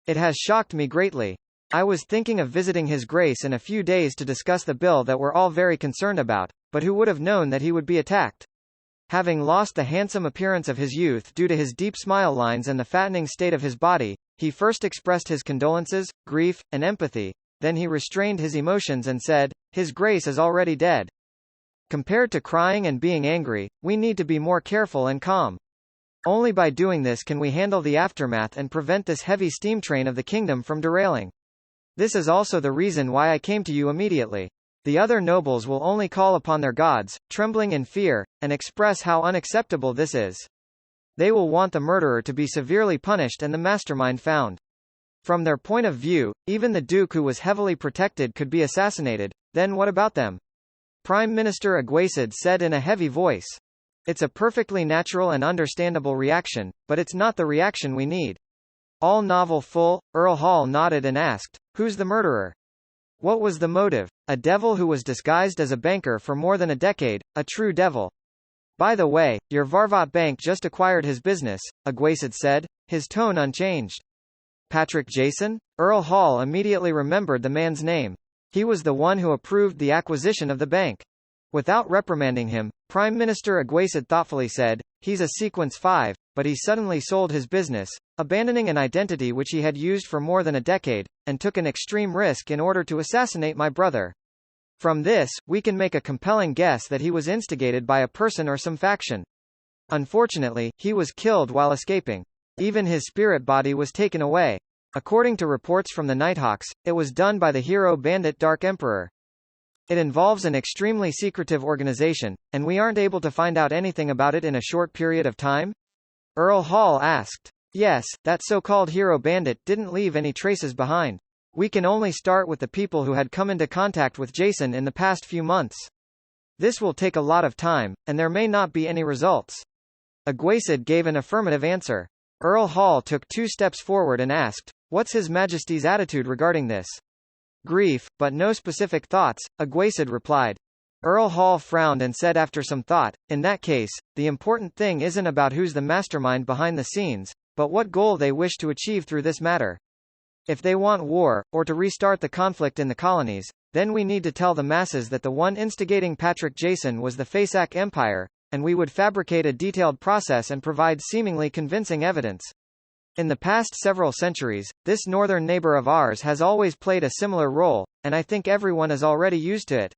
It has shocked me greatly. I was thinking of visiting His Grace in a few days to discuss the bill that we're all very concerned about, but who would have known that he would be attacked?" Having lost the handsome appearance of his youth due to his deep smile lines and the fattening state of his body, he first expressed his condolences, grief, and empathy, then he restrained his emotions and said, "His Grace is already dead. Compared to crying and being angry, we need to be more careful and calm. Only by doing this can we handle the aftermath and prevent this heavy steam train of the kingdom from derailing. This is also the reason why I came to you immediately. The other nobles will only call upon their gods, trembling in fear, and express how unacceptable this is. They will want the murderer to be severely punished and the mastermind found. From their point of view, even the Duke who was heavily protected could be assassinated, then what about them?" Prime Minister Agwasid said in a heavy voice. "It's a perfectly natural and understandable reaction, but it's not the reaction we need." All novel full, Earl Hall nodded and asked, "Who's the murderer? What was the motive?" "A devil who was disguised as a banker for more than a decade, a true devil. By the way, your Varvat Bank just acquired his business," Agwasid said, his tone unchanged. "Patrick Jason?" Earl Hall immediately remembered the man's name. He was the one who approved the acquisition of the bank. Without reprimanding him, Prime Minister Agwasid thoughtfully said, "He's a Sequence 5, but he suddenly sold his business, abandoning an identity which he had used for more than a decade, and took an extreme risk in order to assassinate my brother. From this, we can make a compelling guess that he was instigated by a person or some faction. Unfortunately, he was killed while escaping. Even his spirit body was taken away. According to reports from the Nighthawks, it was done by the hero bandit Dark Emperor. It involves an extremely secretive organization, and we aren't able to find out anything about it in a short period of time?" Earl Hall asked. "Yes, that so-called hero bandit didn't leave any traces behind. We can only start with the people who had come into contact with Jason in the past few months. This will take a lot of time, and there may not be any results." Agwasid gave an affirmative answer. Earl Hall took 2 steps forward and asked, "What's His Majesty's attitude regarding this?" "Grief, but no specific thoughts," Agwasid replied. Earl Hall frowned and said after some thought, "In that case, the important thing isn't about who's the mastermind behind the scenes, but what goal they wish to achieve through this matter. If they want war, or to restart the conflict in the colonies, then we need to tell the masses that the one instigating Patrick Jason was the Fasak Empire, and we would fabricate a detailed process and provide seemingly convincing evidence. In the past several centuries, this northern neighbor of ours has always played a similar role, and I think everyone is already used to it.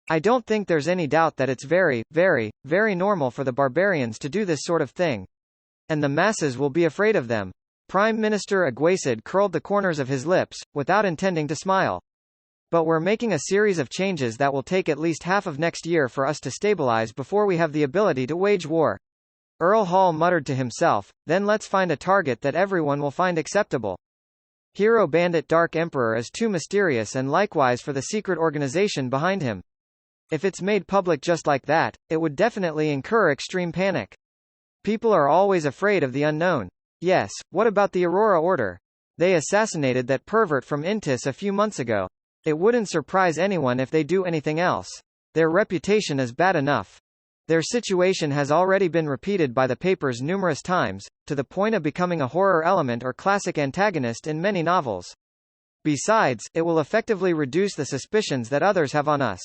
I don't think there's any doubt that it's very, very, very normal for the barbarians to do this sort of thing. And the masses will be afraid of them." Prime Minister Agwasid curled the corners of his lips, without intending to smile. "But we're making a series of changes that will take at least half of next year for us to stabilize before we have the ability to wage war." Earl Hall muttered to himself, "Then let's find a target that everyone will find acceptable. Hero bandit Dark Emperor is too mysterious, and likewise for the secret organization behind him. If it's made public just like that, it would definitely incur extreme panic. People are always afraid of the unknown. Yes, what about the Aurora Order? They assassinated that pervert from Intis a few months ago. It wouldn't surprise anyone if they do anything else. Their reputation is bad enough. Their situation has already been repeated by the papers numerous times, to the point of becoming a horror element or classic antagonist in many novels. Besides, it will effectively reduce the suspicions that others have on us.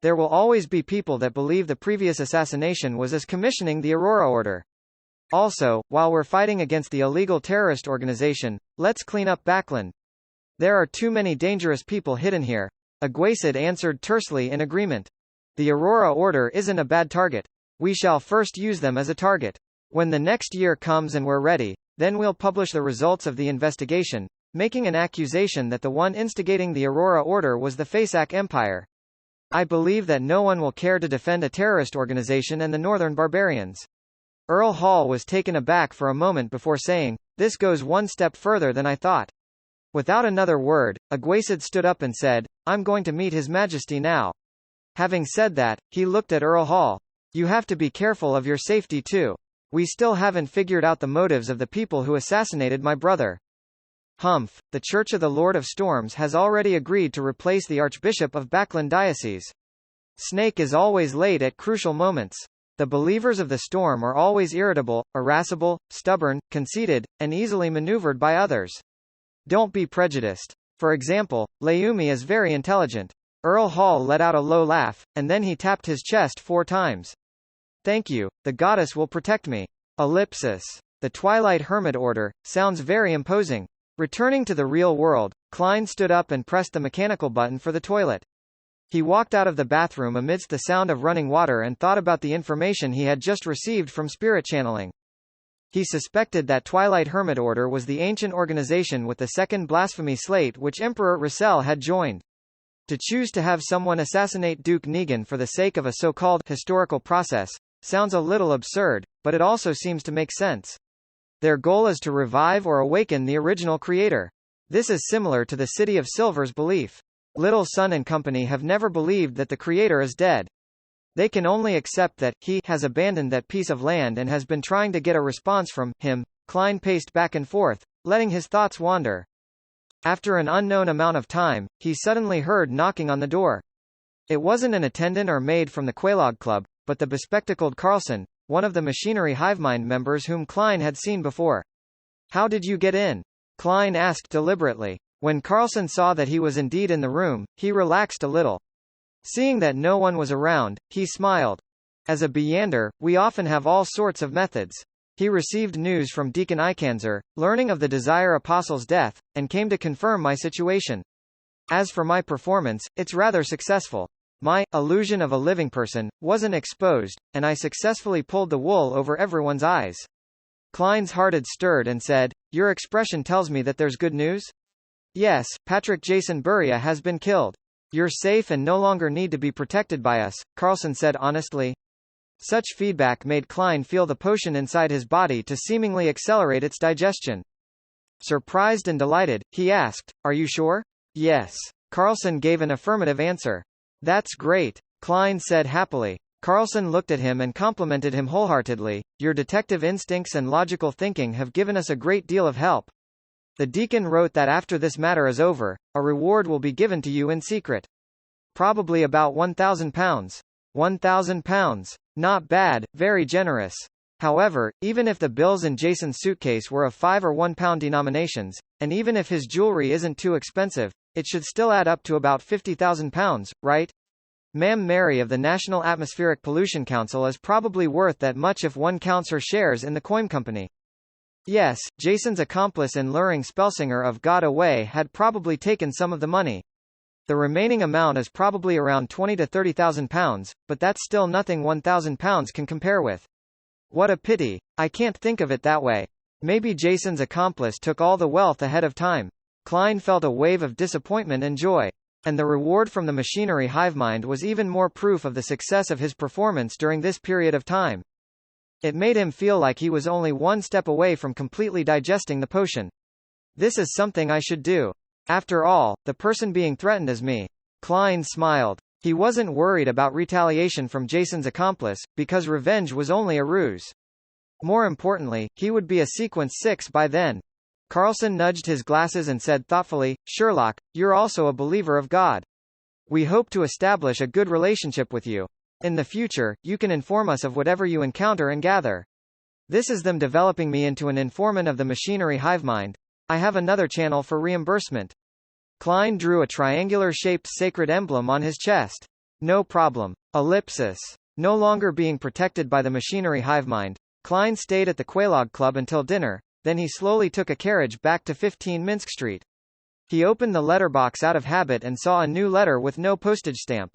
There will always be people that believe the previous assassination was us commissioning the Aurora Order. Also, while we're fighting against the illegal terrorist organization, let's clean up Backland. There are too many dangerous people hidden here." Agwasid answered tersely in agreement. "The Aurora Order isn't a bad target. We shall first use them as a target. When the next year comes and we're ready, then we'll publish the results of the investigation, making an accusation that the one instigating the Aurora Order was the Fasak Empire. I believe that no one will care to defend a terrorist organization and the Northern Barbarians." Earl Hall was taken aback for a moment before saying, "This goes one step further than I thought." Without another word, Aguasid stood up and said, "I'm going to meet His Majesty now." Having said that, he looked at Earl Hall. "You have to be careful of your safety too. We still haven't figured out the motives of the people who assassinated my brother." Humph, the Church of the Lord of Storms has already agreed to replace the Archbishop of Baklan Diocese. Snake is always late at crucial moments. The believers of the Storm are always irritable, irascible, stubborn, conceited, and easily maneuvered by others. Don't be prejudiced. For example, Leumi is very intelligent. Earl Hall let out a low laugh, and then he tapped his chest 4 times. "Thank you, the goddess will protect me." Ellipsis. The Twilight Hermit Order sounds very imposing. Returning to the real world, Klein stood up and pressed the mechanical button for the toilet. He walked out of the bathroom amidst the sound of running water and thought about the information he had just received from spirit channeling. He suspected that Twilight Hermit Order was the ancient organization with the second blasphemy slate which Emperor Russell had joined. To choose to have someone assassinate Duke Negan for the sake of a so-called historical process sounds a little absurd, but it also seems to make sense. Their goal is to revive or awaken the original creator. This is similar to the City of Silver's belief. Little Sun and company have never believed that the creator is dead. They can only accept that he has abandoned that piece of land and has been trying to get a response from him. Klein paced back and forth, letting his thoughts wander. After an unknown amount of time, he suddenly heard knocking on the door. It wasn't an attendant or maid from the Quelaag Club, but the bespectacled Carlson, one of the Machinery Hivemind members whom Klein had seen before. "How did you get in?" Klein asked deliberately. When Carlson saw that he was indeed in the room, he relaxed a little. Seeing that no one was around, he smiled. "As a Beyander, we often have all sorts of methods." He received news from Deacon Ikanzer, learning of the Desire Apostle's death, and came to confirm my situation. As for my performance, it's rather successful. My illusion of a living person wasn't exposed, and I successfully pulled the wool over everyone's eyes. Klein's heart had stirred and said, "Your expression tells me that there's good news?" "Yes, Patrick Jason Buria has been killed. You're safe and no longer need to be protected by us," Carlson said honestly. Such feedback made Klein feel the potion inside his body to seemingly accelerate its digestion. Surprised and delighted, he asked, "Are you sure?" "Yes." Carlson gave an affirmative answer. "That's great," Klein said happily. Carlson looked at him and complimented him wholeheartedly. "Your detective instincts and logical thinking have given us a great deal of help. The deacon wrote that after this matter is over, a reward will be given to you in secret. Probably about £1,000. £1,000. Not bad, very generous. However, even if the bills in Jason's suitcase were of £5 or £1 denominations, and even if his jewelry isn't too expensive, it should still add up to about £50,000, right? Ma'am Mary of the National Atmospheric Pollution Council is probably worth that much if one counts her shares in the Coin Company." Yes, Jason's accomplice in luring Spellsinger of God away had probably taken some of the money. The remaining amount is probably around £20,000 to £30,000, but that's still nothing £1,000 can compare with. What a pity. I can't think of it that way. Maybe Jason's accomplice took all the wealth ahead of time. Klein felt a wave of disappointment and joy. And the reward from the Machinery Hivemind was even more proof of the success of his performance during this period of time. It made him feel like he was only one step away from completely digesting the potion. This is something I should do. After all, the person being threatened is me. Klein smiled. He wasn't worried about retaliation from Jason's accomplice, because revenge was only a ruse. More importantly, he would be a Sequence 6 by then. Carlson nudged his glasses and said thoughtfully, "Sherlock, you're also a believer of God. We hope to establish a good relationship with you. In the future, you can inform us of whatever you encounter and gather. This is them developing me into an informant of the Machinery Hivemind. I have another channel for reimbursement." Klein drew a triangular-shaped sacred emblem on his chest. "No problem." Ellipsis. No longer being protected by the Machinery Hivemind, Klein stayed at the Quelaag Club until dinner, then he slowly took a carriage back to 15 Minsk Street. He opened the letterbox out of habit and saw a new letter with no postage stamp.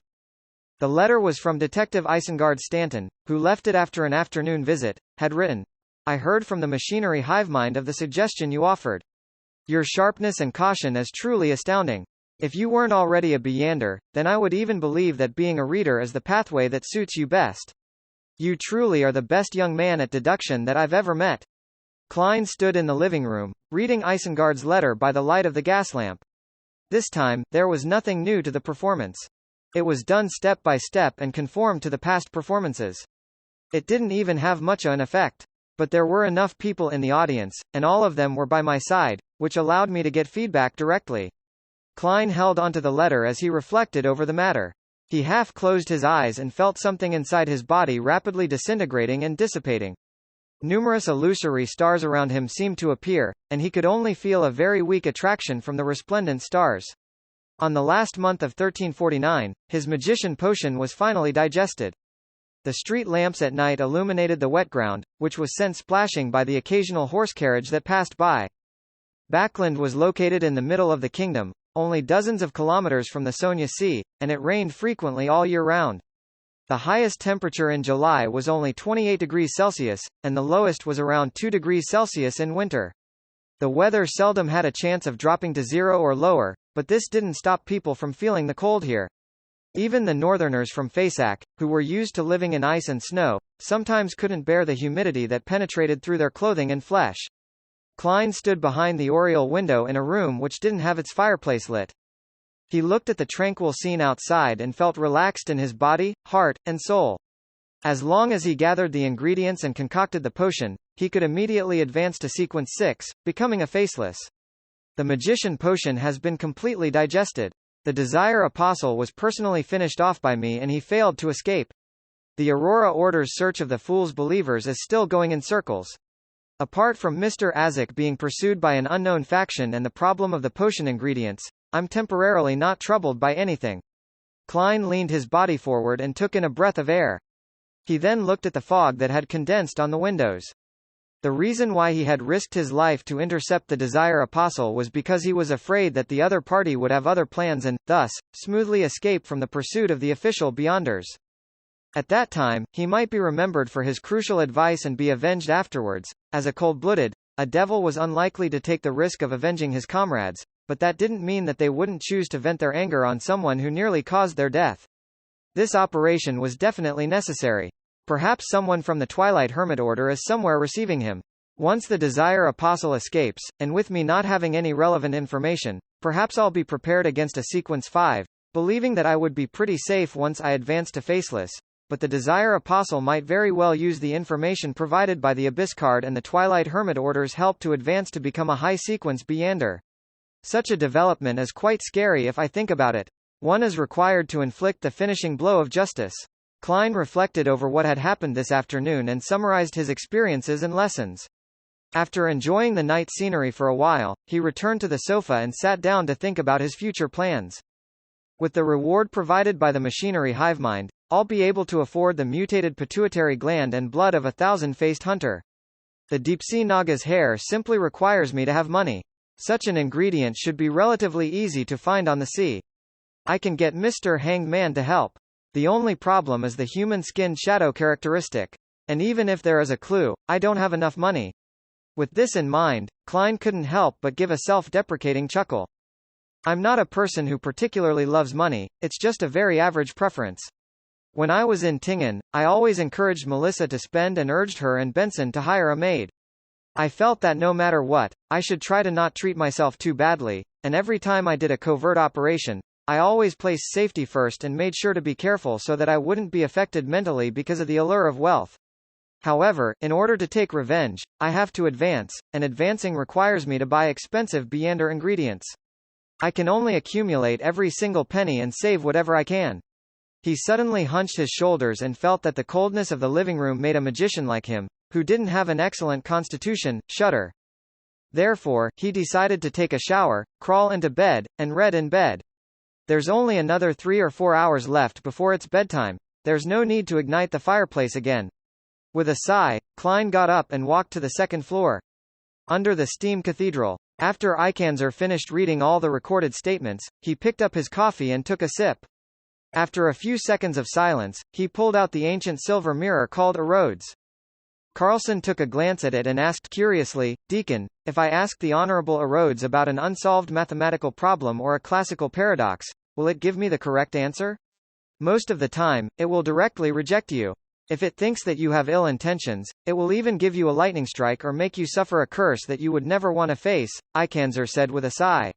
The letter was from Detective Isengard Stanton, who left it after an afternoon visit, had written, I heard from the machinery hivemind of the suggestion you offered. Your sharpness and caution is truly astounding. If you weren't already a Beyander, then I would even believe that being a reader is the pathway that suits you best. You truly are the best young man at deduction that I've ever met. Klein stood in the living room, reading Isengard's letter by the light of the gas lamp. This time, there was nothing new to the performance. It was done step by step and conformed to the past performances. It didn't even have much of an effect. But there were enough people in the audience, and all of them were by my side, which allowed me to get feedback directly. Klein held onto the letter as he reflected over the matter. He half closed his eyes and felt something inside his body rapidly disintegrating and dissipating. Numerous illusory stars around him seemed to appear, and he could only feel a very weak attraction from the resplendent stars. On the last month of 1349, his magician potion was finally digested. The street lamps at night illuminated the wet ground, which was sent splashing by the occasional horse carriage that passed by. Backland was located in the middle of the kingdom, only dozens of kilometers from the Sonia Sea, and it rained frequently all year round. The highest temperature in July was only 28 degrees Celsius, and the lowest was around 2 degrees Celsius in winter. The weather seldom had a chance of dropping to 0 or lower, but this didn't stop people from feeling the cold here. Even the northerners from Fasak, who were used to living in ice and snow, sometimes couldn't bear the humidity that penetrated through their clothing and flesh. Klein stood behind the oriel window in a room which didn't have its fireplace lit. He looked at the tranquil scene outside and felt relaxed in his body, heart, and soul. As long as he gathered the ingredients and concocted the potion, he could immediately advance to sequence 6, becoming a faceless. The magician potion has been completely digested. The Desire Apostle was personally finished off by me and he failed to escape. The Aurora Order's search of the Fool's Believers is still going in circles. Apart from Mr. Azek being pursued by an unknown faction and the problem of the potion ingredients, I'm temporarily not troubled by anything. Klein leaned his body forward and took in a breath of air. He then looked at the fog that had condensed on the windows. The reason why he had risked his life to intercept the Desire Apostle was because he was afraid that the other party would have other plans and, thus, smoothly escape from the pursuit of the official Beyonders. At that time, he might be remembered for his crucial advice and be avenged afterwards. As a cold-blooded, a devil was unlikely to take the risk of avenging his comrades, but that didn't mean that they wouldn't choose to vent their anger on someone who nearly caused their death. This operation was definitely necessary. Perhaps someone from the Twilight Hermit Order is somewhere receiving him. Once the Desire Apostle escapes, and with me not having any relevant information, perhaps I'll be prepared against a Sequence 5, believing that I would be pretty safe once I advance to Faceless, but the Desire Apostle might very well use the information provided by the Abyss card and the Twilight Hermit Order's help to advance to become a high-sequence Beyander. Such a development is quite scary if I think about it. One is required to inflict the finishing blow of justice. Klein reflected over what had happened this afternoon and summarized his experiences and lessons. After enjoying the night scenery for a while, he returned to the sofa and sat down to think about his future plans. With the reward provided by the machinery hivemind, I'll be able to afford the mutated pituitary gland and blood of a thousand-faced hunter. The deep-sea Naga's hair simply requires me to have money. Such an ingredient should be relatively easy to find on the sea. I can get Mr. Hanged Man to help. The only problem is the human skin shadow characteristic. And even if there is a clue, I don't have enough money. With this in mind, Klein couldn't help but give a self-deprecating chuckle. I'm not a person who particularly loves money, it's just a very average preference. When I was in Tingen, I always encouraged Melissa to spend and urged her and Benson to hire a maid. I felt that no matter what, I should try to not treat myself too badly, and every time I did a covert operation, I always placed safety first and made sure to be careful so that I wouldn't be affected mentally because of the allure of wealth. However, in order to take revenge, I have to advance, and advancing requires me to buy expensive Beyander ingredients. I can only accumulate every single penny and save whatever I can. He suddenly hunched his shoulders and felt that the coldness of the living room made a magician like him, who didn't have an excellent constitution, shudder. Therefore, he decided to take a shower, crawl into bed, and read in bed. There's only another 3 or 4 hours left before it's bedtime. There's no need to ignite the fireplace again. With a sigh, Klein got up and walked to the second floor. Under the steam cathedral. After Ikanzer finished reading all the recorded statements, he picked up his coffee and took a sip. After a few seconds of silence, he pulled out the ancient silver mirror called a Rhodes. Carlson took a glance at it and asked curiously, Deacon, if I ask the Honorable Rhodes about an unsolved mathematical problem or a classical paradox, will it give me the correct answer? Most of the time, it will directly reject you. If it thinks that you have ill intentions, it will even give you a lightning strike or make you suffer a curse that you would never want to face, Ikanzer said with a sigh.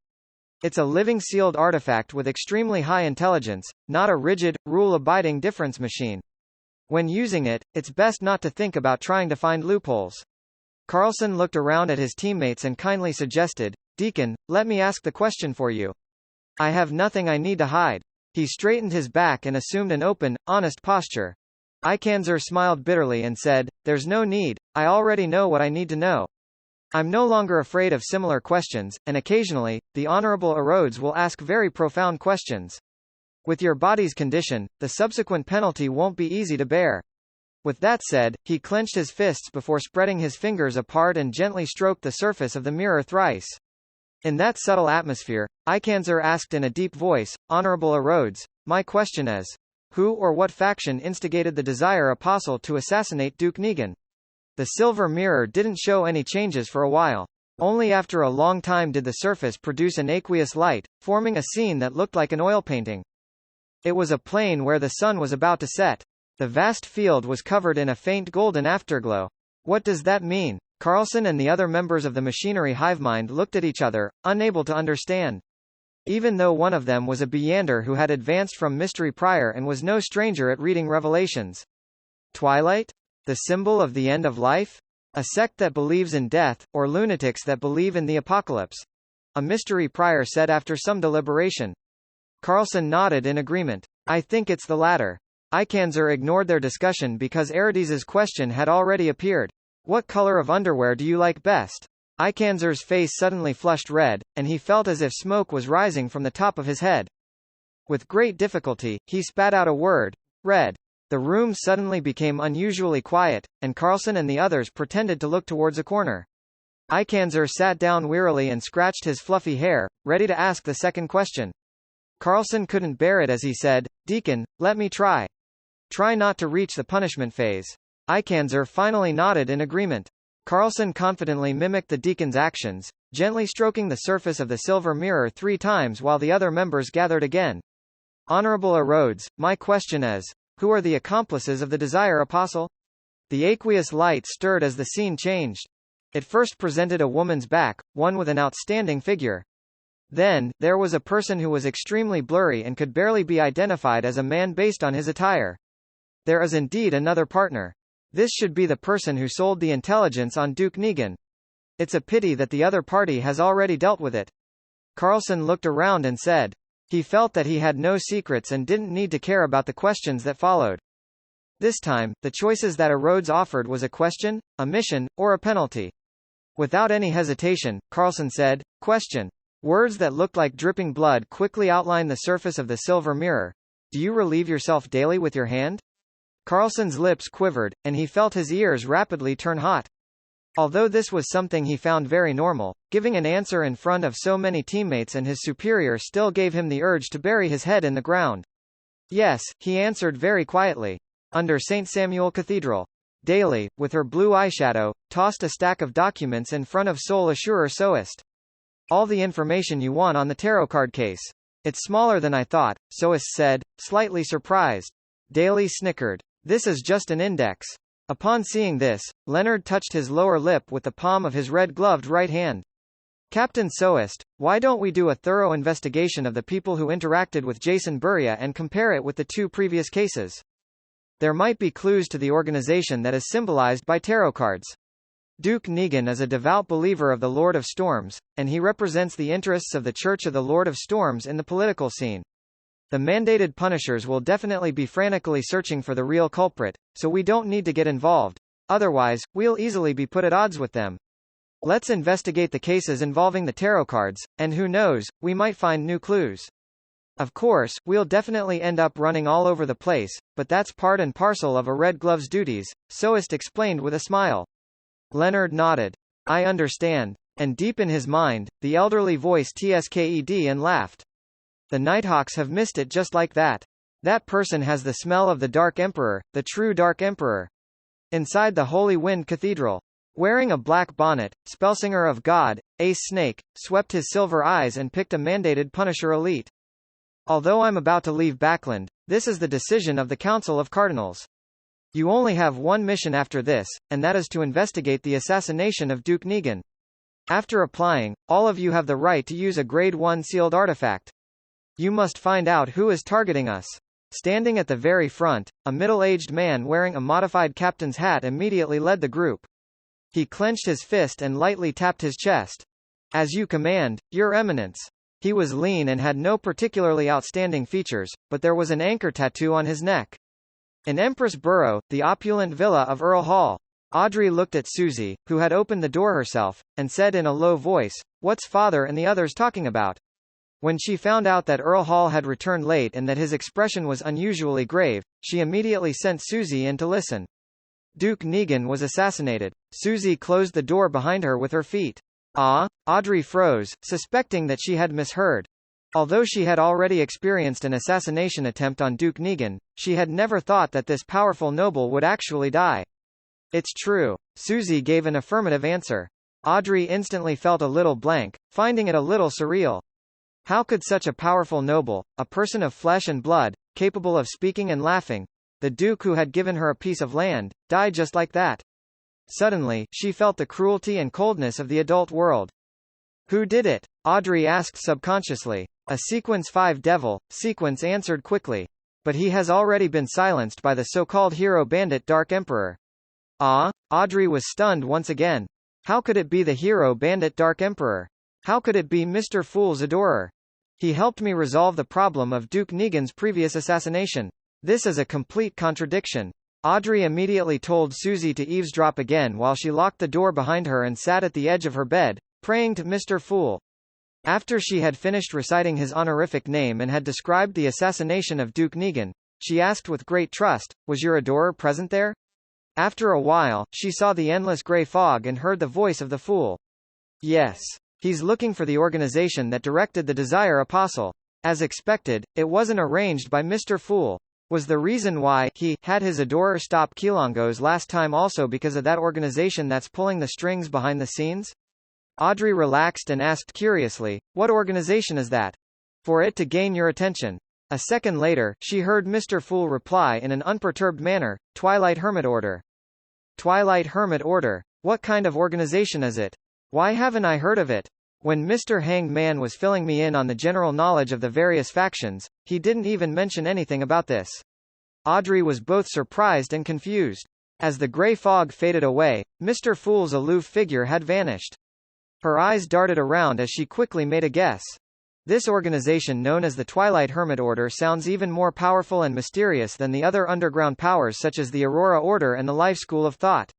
It's a living sealed artifact with extremely high intelligence, not a rigid, rule-abiding difference machine. When using it, it's best not to think about trying to find loopholes. Carlson looked around at his teammates and kindly suggested, Deacon, let me ask the question for you. I have nothing I need to hide. He straightened his back and assumed an open, honest posture. Ikanzer smiled bitterly and said, There's no need, I already know what I need to know. I'm no longer afraid of similar questions, and occasionally, the Honorable Rhodes will ask very profound questions. With your body's condition, the subsequent penalty won't be easy to bear. With that said, he clenched his fists before spreading his fingers apart and gently stroked the surface of the mirror thrice. In that subtle atmosphere, Ikanzer asked in a deep voice, Honorable Rhodes, my question is, who or what faction instigated the Desire Apostle to assassinate Duke Negan? The silver mirror didn't show any changes for a while. Only after a long time did the surface produce an aqueous light, forming a scene that looked like an oil painting. It was a plain where the sun was about to set. The vast field was covered in a faint golden afterglow. What does that mean? Carlson and the other members of the machinery hivemind looked at each other, unable to understand. Even though one of them was a Beyander who had advanced from Mystery Prior and was no stranger at reading Revelations. Twilight? The symbol of the end of life? A sect that believes in death, or lunatics that believe in the apocalypse? A Mystery Prior said after some deliberation. Carlson nodded in agreement. I think it's the latter. Ikanzer ignored their discussion because Arides's question had already appeared. What color of underwear do you like best? Ikanzer's face suddenly flushed red, and he felt as if smoke was rising from the top of his head. With great difficulty, he spat out a word, red. The room suddenly became unusually quiet, and Carlson and the others pretended to look towards a corner. Ikanzer sat down wearily and scratched his fluffy hair, ready to ask the second question. Carlson couldn't bear it as he said, Deacon, let me try. Try not to reach the punishment phase. Ikanzer finally nodded in agreement. Carlson confidently mimicked the deacon's actions, gently stroking the surface of the silver mirror 3 times while the other members gathered again. Honorable Rhodes, my question is, who are the accomplices of the Desire Apostle? The aqueous light stirred as the scene changed. It first presented a woman's back, one with an outstanding figure. Then, there was a person who was extremely blurry and could barely be identified as a man based on his attire. There is indeed another partner. This should be the person who sold the intelligence on Duke Negan. It's a pity that the other party has already dealt with it. Carlson looked around and said. He felt that he had no secrets and didn't need to care about the questions that followed. This time, the choices that Rhodes offered was a question, a mission, or a penalty. Without any hesitation, Carlson said, question. Words that looked like dripping blood quickly outlined the surface of the silver mirror. Do you relieve yourself daily with your hand? Carlson's lips quivered, and he felt his ears rapidly turn hot. Although this was something he found very normal, giving an answer in front of so many teammates and his superior still gave him the urge to bury his head in the ground. Yes, he answered very quietly. Under St. Samuel Cathedral. Daily, with her blue eyeshadow, tossed a stack of documents in front of Sol Assurer Soist. All the information you want on the tarot card case. It's smaller than I thought, Soist said, slightly surprised. Daly snickered. This is just an index. Upon seeing this, Leonard touched his lower lip with the palm of his red-gloved right hand. Captain Soist, why don't we do a thorough investigation of the people who interacted with Jason Buria and compare it with the 2 previous cases? There might be clues to the organization that is symbolized by tarot cards. Duke Negan is a devout believer of the Lord of Storms, and he represents the interests of the Church of the Lord of Storms in the political scene. The mandated punishers will definitely be frantically searching for the real culprit, so we don't need to get involved. Otherwise, we'll easily be put at odds with them. Let's investigate the cases involving the tarot cards, and who knows, we might find new clues. Of course, we'll definitely end up running all over the place, but that's part and parcel of a Red Glove's duties, Soist explained with a smile. Leonard nodded. I understand. And deep in his mind, the elderly voice tsked and laughed. The Nighthawks have missed it just like that. That person has the smell of the Dark Emperor, the true Dark Emperor. Inside the Holy Wind Cathedral. Wearing a black bonnet, Spellsinger of God, Ace Snake, swept his silver eyes and picked a mandated Punisher elite. Although I'm about to leave Backland, this is the decision of the Council of Cardinals. You only have one mission after this, and that is to investigate the assassination of Duke Negan. After applying, all of you have the right to use a Grade 1 sealed artifact. You must find out who is targeting us. Standing at the very front, a middle-aged man wearing a modified captain's hat immediately led the group. He clenched his fist and lightly tapped his chest. As you command, Your Eminence. He was lean and had no particularly outstanding features, but there was an anchor tattoo on his neck. In Empress Borough, the opulent villa of Earl Hall. Audrey looked at Susie, who had opened the door herself, and said in a low voice, "What's father and the others talking about?" When she found out that Earl Hall had returned late and that his expression was unusually grave, she immediately sent Susie in to listen. Duke Negan was assassinated. Susie closed the door behind her with her feet. Ah? Audrey froze, suspecting that she had misheard. Although she had already experienced an assassination attempt on Duke Negan, she had never thought that this powerful noble would actually die. It's true. Susie gave an affirmative answer. Audrey instantly felt a little blank, finding it a little surreal. How could such a powerful noble, a person of flesh and blood, capable of speaking and laughing, the Duke who had given her a piece of land, die just like that? Suddenly, she felt the cruelty and coldness of the adult world. Who did it? Audrey asked subconsciously. A Sequence 5 devil, Sequence answered quickly. But he has already been silenced by the so-called hero bandit Dark Emperor. Ah? Audrey was stunned once again. How could it be the hero bandit Dark Emperor? How could it be Mr. Fool's adorer? He helped me resolve the problem of Duke Negan's previous assassination. This is a complete contradiction. Audrey immediately told Susie to eavesdrop again while she locked the door behind her and sat at the edge of her bed, praying to Mr. Fool. After she had finished reciting his honorific name and had described the assassination of Duke Negan, she asked with great trust, "Was your adorer present there?" After a while, she saw the endless grey fog and heard the voice of the Fool. "Yes. He's looking for the organization that directed the Desire Apostle. As expected, it wasn't arranged by Mr. Fool. Was the reason why he had his adorer stop Kilongos last time also because of that organization that's pulling the strings behind the scenes?" Audrey relaxed and asked curiously, "What organization is that?" "For it to gain your attention." A second later, she heard Mr. Fool reply in an unperturbed manner, "Twilight Hermit Order." Twilight Hermit Order? What kind of organization is it? Why haven't I heard of it? When Mr. Hanged Man was filling me in on the general knowledge of the various factions, he didn't even mention anything about this. Audrey was both surprised and confused. As the grey fog faded away, Mr. Fool's aloof figure had vanished. Her eyes darted around as she quickly made a guess. This organization known as the Twilight Hermit Order sounds even more powerful and mysterious than the other underground powers such as the Aurora Order and the Life School of Thought.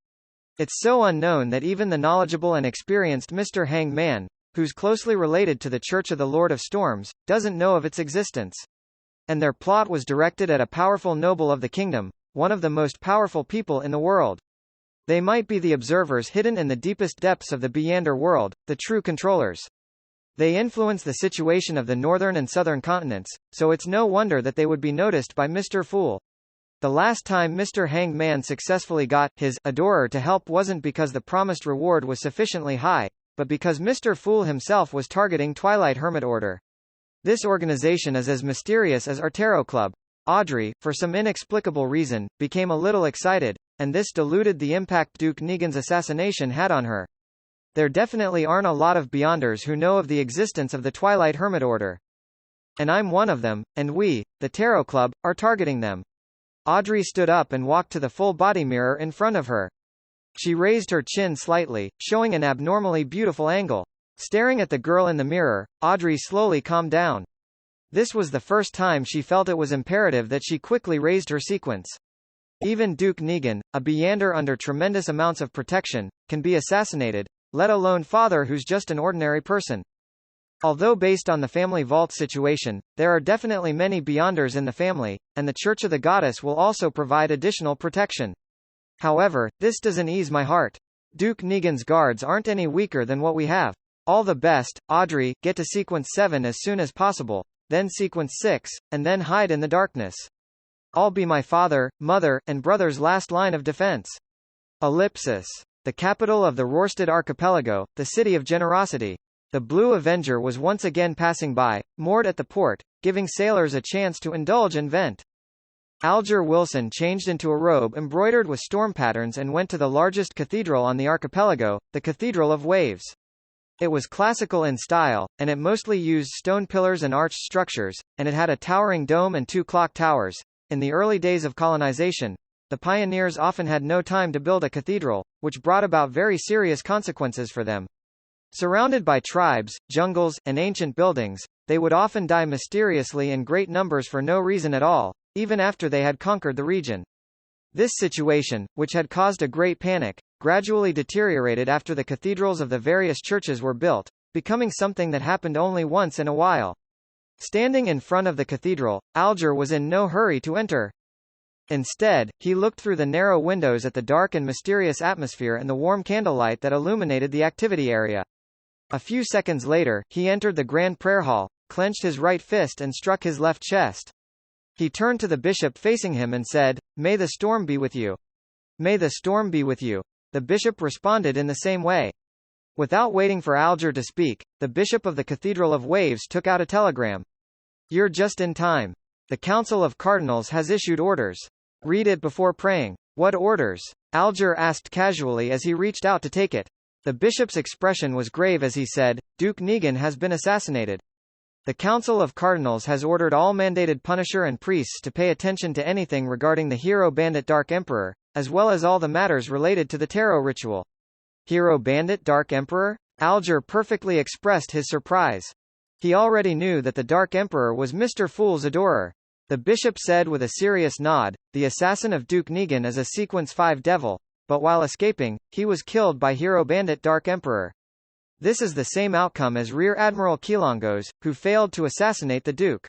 It's so unknown that even the knowledgeable and experienced Mr. Hanged Man, who's closely related to the Church of the Lord of Storms, doesn't know of its existence. And their plot was directed at a powerful noble of the kingdom, one of the most powerful people in the world. They might be the observers hidden in the deepest depths of the Beyonder world, the true controllers. They influence the situation of the northern and southern continents, so it's no wonder that they would be noticed by Mr. Fool. The last time Mr. Hanged Man successfully got his adorer to help wasn't because the promised reward was sufficiently high, but because Mr. Fool himself was targeting Twilight Hermit Order. This organization is as mysterious as our tarot club. Audrey, for some inexplicable reason, became a little excited, and this diluted the impact Duke Negan's assassination had on her. There definitely aren't a lot of Beyonders who know of the existence of the Twilight Hermit Order. And I'm one of them, and we, the Tarot Club, are targeting them. Audrey stood up and walked to the full-body mirror in front of her. She raised her chin slightly, showing an abnormally beautiful angle. Staring at the girl in the mirror, Audrey slowly calmed down. This was the first time she felt it was imperative that she quickly raised her sequence. Even Duke Negan, a Beyonder under tremendous amounts of protection, can be assassinated, let alone father who's just an ordinary person. Although based on the family vault situation, there are definitely many Beyonders in the family, and the Church of the Goddess will also provide additional protection. However, this doesn't ease my heart. Duke Negan's guards aren't any weaker than what we have. All the best, Audrey, get to Sequence 7 as soon as possible, then Sequence 6, and then hide in the darkness. I'll be my father, mother, and brother's last line of defense. Ellipsis. The capital of the Rorstad archipelago, the city of generosity. The Blue Avenger was once again passing by, moored at the port, giving sailors a chance to indulge and vent. Alger Wilson changed into a robe embroidered with storm patterns and went to the largest cathedral on the archipelago, the Cathedral of Waves. It was classical in style, and it mostly used stone pillars and arched structures, and it had a towering dome and 2 clock towers. In the early days of colonization, the pioneers often had no time to build a cathedral, which brought about very serious consequences for them. Surrounded by tribes, jungles, and ancient buildings, they would often die mysteriously in great numbers for no reason at all, even after they had conquered the region. This situation, which had caused a great panic, gradually deteriorated after the cathedrals of the various churches were built, becoming something that happened only once in a while. Standing in front of the cathedral, Alger was in no hurry to enter. Instead, he looked through the narrow windows at the dark and mysterious atmosphere and the warm candlelight that illuminated the activity area. A few seconds later, he entered the grand prayer hall, clenched his right fist and struck his left chest. He turned to the bishop facing him and said, "May the storm be with you." "May the storm be with you." The bishop responded in the same way. Without waiting for Alger to speak, the bishop of the Cathedral of Waves took out a telegram. "You're just in time. The Council of Cardinals has issued orders. Read it before praying." "What orders?" Alger asked casually as he reached out to take it. The bishop's expression was grave as he said, "Duke Negan has been assassinated. The Council of Cardinals has ordered all mandated Punisher and priests to pay attention to anything regarding the Hero Bandit Dark Emperor, as well as all the matters related to the tarot ritual." Hero Bandit Dark Emperor? Alger perfectly expressed his surprise. He already knew that the Dark Emperor was Mr. Fool's adorer. The bishop said with a serious nod, "The assassin of Duke Negan is a Sequence 5 devil, but while escaping, he was killed by Hero Bandit Dark Emperor. This is the same outcome as Rear Admiral Kilongos, who failed to assassinate the Duke.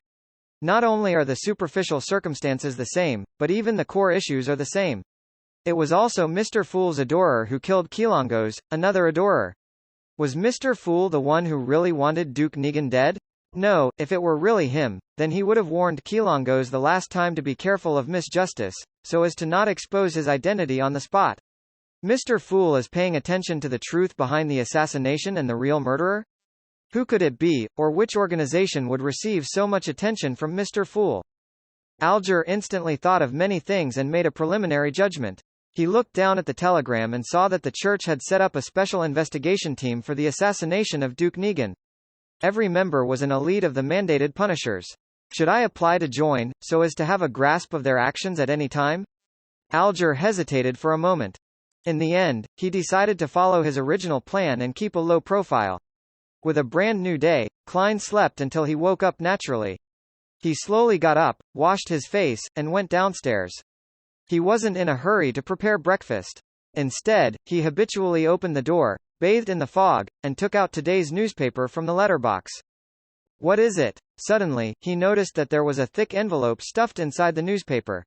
Not only are the superficial circumstances the same, but even the core issues are the same. It was also Mr. Fool's adorer who killed Kilongos, another adorer. Was Mr. Fool the one who really wanted Duke Negan dead? No, if it were really him, then he would have warned Kilongos the last time to be careful of Miss Justice, so as to not expose his identity on the spot. Mr. Fool is paying attention to the truth behind the assassination and the real murderer? Who could it be, or which organization would receive so much attention from Mr. Fool? Alger instantly thought of many things and made a preliminary judgment. He looked down at the telegram and saw that the church had set up a special investigation team for the assassination of Duke Negan. Every member was an elite of the mandated Punishers. Should I apply to join, so as to have a grasp of their actions at any time? Alger hesitated for a moment. In the end, he decided to follow his original plan and keep a low profile. With a brand new day, Klein slept until he woke up naturally. He slowly got up, washed his face, and went downstairs. He wasn't in a hurry to prepare breakfast. Instead, he habitually opened the door, bathed in the fog, and took out today's newspaper from the letterbox. What is it? Suddenly, he noticed that there was a thick envelope stuffed inside the newspaper.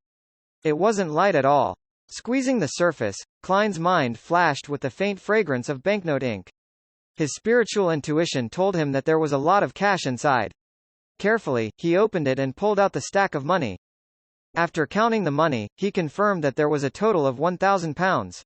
It wasn't light at all. Squeezing the surface, Klein's mind flashed with the faint fragrance of banknote ink. His spiritual intuition told him that there was a lot of cash inside. Carefully, he opened it and pulled out the stack of money. After counting the money, he confirmed that there was a total of £1,000.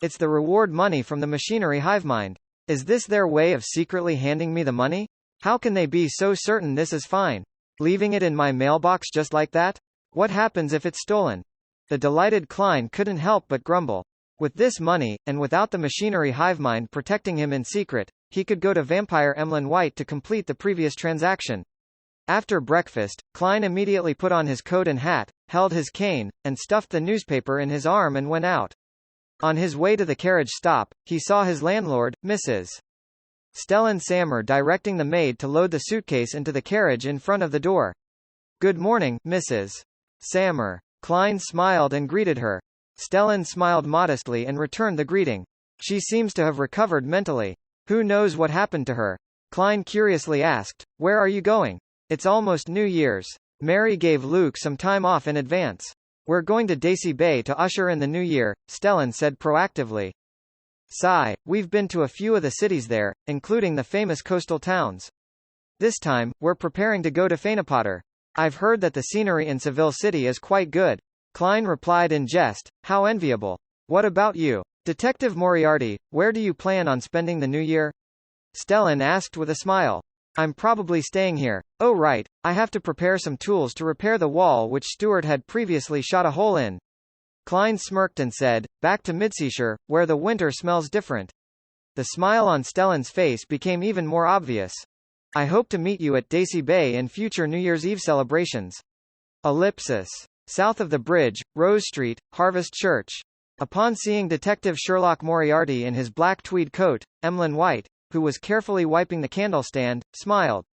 It's the reward money from the machinery hivemind. Is this their way of secretly handing me the money? How can they be so certain this is fine? Leaving it in my mailbox just like that? What happens if it's stolen? The delighted Klein couldn't help but grumble. With this money, and without the machinery hivemind protecting him in secret, he could go to Vampire Emlyn White to complete the previous transaction. After breakfast, Klein immediately put on his coat and hat, held his cane, and stuffed the newspaper in his arm and went out. On his way to the carriage stop, he saw his landlord, Mrs. Stellan Sammer, directing the maid to load the suitcase into the carriage in front of the door. "Good morning, Mrs. Sammer." Klein smiled and greeted her. Stellan smiled modestly and returned the greeting. "She seems to have recovered mentally. Who knows what happened to her?" Klein curiously asked. "Where are you going?" "It's almost New Year's. Mary gave Luke some time off in advance. We're going to Daisy Bay to usher in the new year," Stellan said proactively. "Sigh, we've been to a few of the cities there, including the famous coastal towns. This time, we're preparing to go to Fainapotter. I've heard that the scenery in Seville City is quite good." Klein replied in jest, "How enviable. What about you?" Detective Moriarty, where do you plan on spending the new year? Stellan asked with a smile. I'm probably staying here. Oh right, I have to prepare some tools to repair the wall which Stuart had previously shot a hole in. Klein smirked and said, back to Midseashire, where the winter smells different. The smile on Stellan's face became even more obvious. I hope to meet you at Daisy Bay in future New Year's Eve celebrations. Ellipsis. South of the bridge, Rose Street, Harvest Church. Upon seeing Detective Sherlock Moriarty in his black tweed coat, Emlyn White, who was carefully wiping the candlestand, smiled.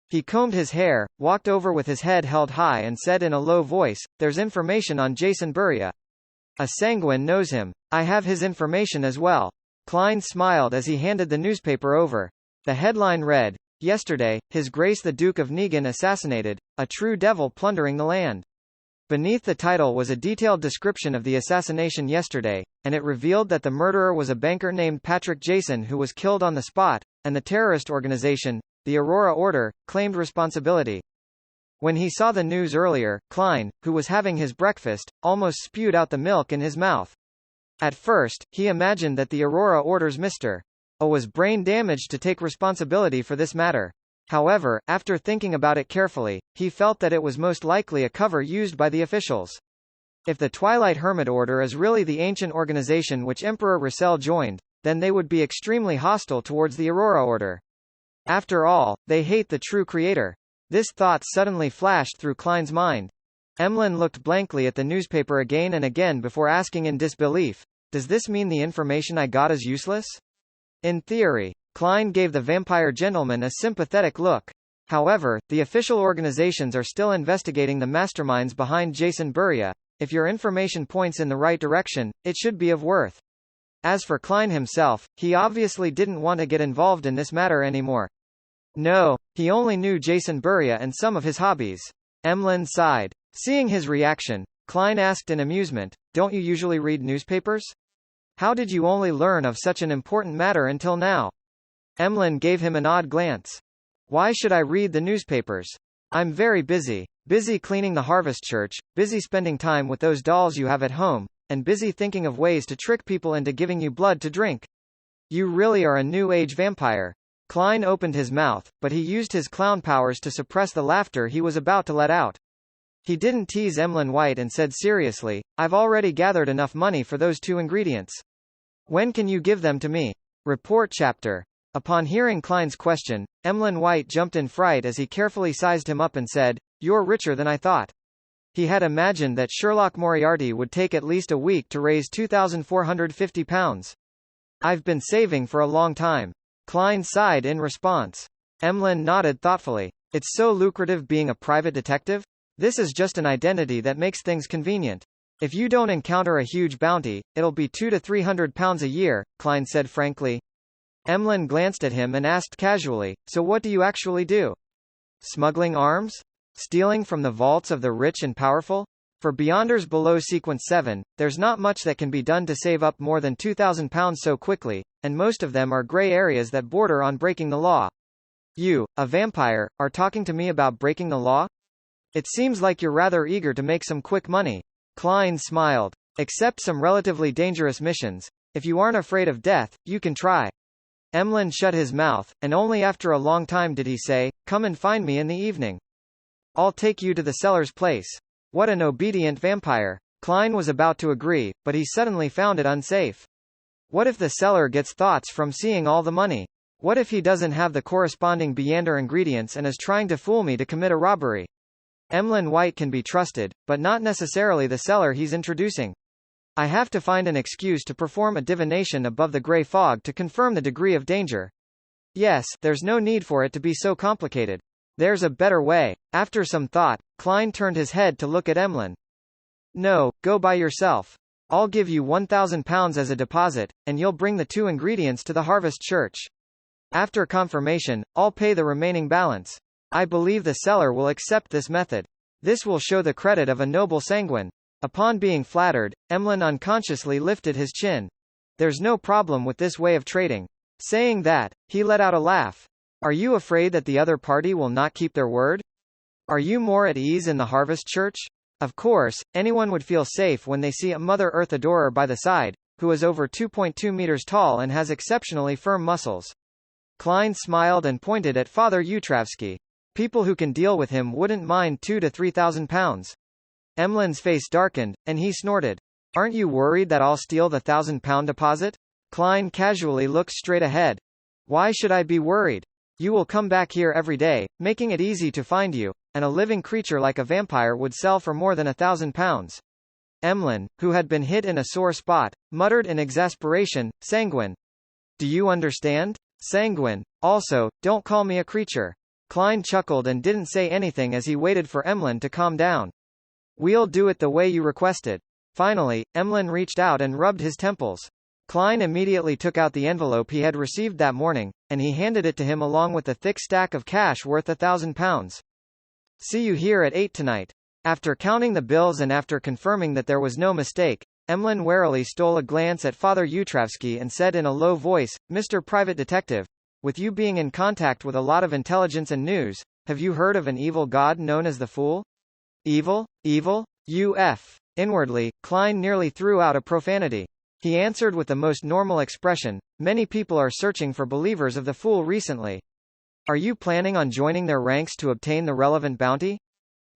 He combed his hair, walked over with his head held high and said in a low voice, there's information on Jason Buria. A sanguine knows him. I have his information as well. Klein smiled as he handed the newspaper over. The headline read, Yesterday, His Grace the Duke of Negan assassinated, a true devil plundering the land. Beneath the title was a detailed description of the assassination yesterday, and it revealed that the murderer was a banker named Patrick Jason who was killed on the spot, and the terrorist organization, the Aurora Order, claimed responsibility. When he saw the news earlier, Klein, who was having his breakfast, almost spewed out the milk in his mouth. At first, he imagined that the Aurora Order's Mr. O was brain damaged to take responsibility for this matter. However, after thinking about it carefully, he felt that it was most likely a cover used by the officials. If the Twilight Hermit Order is really the ancient organization which Emperor Russell joined, then they would be extremely hostile towards the Aurora Order. After all, they hate the true creator. This thought suddenly flashed through Klein's mind. Emlyn looked blankly at the newspaper again and again before asking in disbelief, does this mean the information I got is useless? In theory. Klein gave the vampire gentleman a sympathetic look. However, the official organizations are still investigating the masterminds behind Jason Buria. If your information points in the right direction, it should be of worth. As for Klein himself, he obviously didn't want to get involved in this matter anymore. No, he only knew Jason Buria and some of his hobbies. Emlyn sighed. Seeing his reaction, Klein asked in amusement, don't you usually read newspapers? How did you only learn of such an important matter until now? Emlyn gave him an odd glance. Why should I read the newspapers? I'm very busy. Busy cleaning the Harvest Church, busy spending time with those dolls you have at home, and busy thinking of ways to trick people into giving you blood to drink. You really are a new age vampire. Klein opened his mouth, but he used his clown powers to suppress the laughter he was about to let out. He didn't tease Emlyn White and said seriously, I've already gathered enough money for those 2 ingredients. When can you give them to me? Report chapter. Upon hearing Klein's question, Emlyn White jumped in fright as he carefully sized him up and said, you're richer than I thought. He had imagined that Sherlock Moriarty would take at least a week to raise £2,450. I've been saving for a long time. Klein sighed in response. Emlyn nodded thoughtfully. It's so lucrative being a private detective? This is just an identity that makes things convenient. If you don't encounter a huge bounty, it'll be £200 to £300 a year, Klein said frankly. Emlyn glanced at him and asked casually, so what do you actually do? Smuggling arms? Stealing from the vaults of the rich and powerful? For Beyonders below Sequence 7, there's not much that can be done to save up more than £2,000 so quickly, and most of them are grey areas that border on breaking the law. You, a vampire, are talking to me about breaking the law? It seems like you're rather eager to make some quick money. Klein smiled. Except some relatively dangerous missions. If you aren't afraid of death, you can try. Emlyn shut his mouth, and only after a long time did he say, come and find me in the evening. I'll take you to the seller's place. What an obedient vampire. Klein was about to agree, but he suddenly found it unsafe. What if the seller gets thoughts from seeing all the money? What if he doesn't have the corresponding Beyonder ingredients and is trying to fool me to commit a robbery? Emlyn White can be trusted, but not necessarily the seller he's introducing. I have to find an excuse to perform a divination above the grey fog to confirm the degree of danger. Yes, there's no need for it to be so complicated. There's a better way. After some thought, Klein turned his head to look at Emlyn. No, go by yourself. I'll give you £1,000 as a deposit, and you'll bring the 2 ingredients to the Harvest Church. After confirmation, I'll pay the remaining balance. I believe the seller will accept this method. This will show the credit of a noble sanguine. Upon being flattered, Emlyn unconsciously lifted his chin. There's no problem with this way of trading. Saying that, he let out a laugh. Are you afraid that the other party will not keep their word? Are you more at ease in the Harvest Church? Of course, anyone would feel safe when they see a Mother Earth adorer by the side, who is over 2.2 meters tall and has exceptionally firm muscles. Klein smiled and pointed at Father Yutravsky. People who can deal with him wouldn't mind 2 to 3,000 pounds. Emlyn's face darkened, and he snorted. Aren't you worried that I'll steal the 1,000-pound deposit? Klein casually looked straight ahead. Why should I be worried? You will come back here every day, making it easy to find you, and a living creature like a vampire would sell for more than 1,000 pounds. Emlyn, who had been hit in a sore spot, muttered in exasperation, Sanguine. Do you understand? Sanguine. Also, don't call me a creature. Klein chuckled and didn't say anything as he waited for Emlyn to calm down. We'll do it the way you requested. Finally, Emlyn reached out and rubbed his temples. Klein immediately took out the envelope he had received that morning, and he handed it to him along with a thick stack of cash worth 1,000 pounds. See you here at 8 tonight. After counting the bills and after confirming that there was no mistake, Emlyn warily stole a glance at Father Yutravsky and said in a low voice, Mr. Private Detective, with you being in contact with a lot of intelligence and news, have you heard of an evil god known as the Fool? Evil? Evil? UF. Inwardly, Klein nearly threw out a profanity. He answered with the most normal expression, many people are searching for believers of the Fool recently. Are you planning on joining their ranks to obtain the relevant bounty?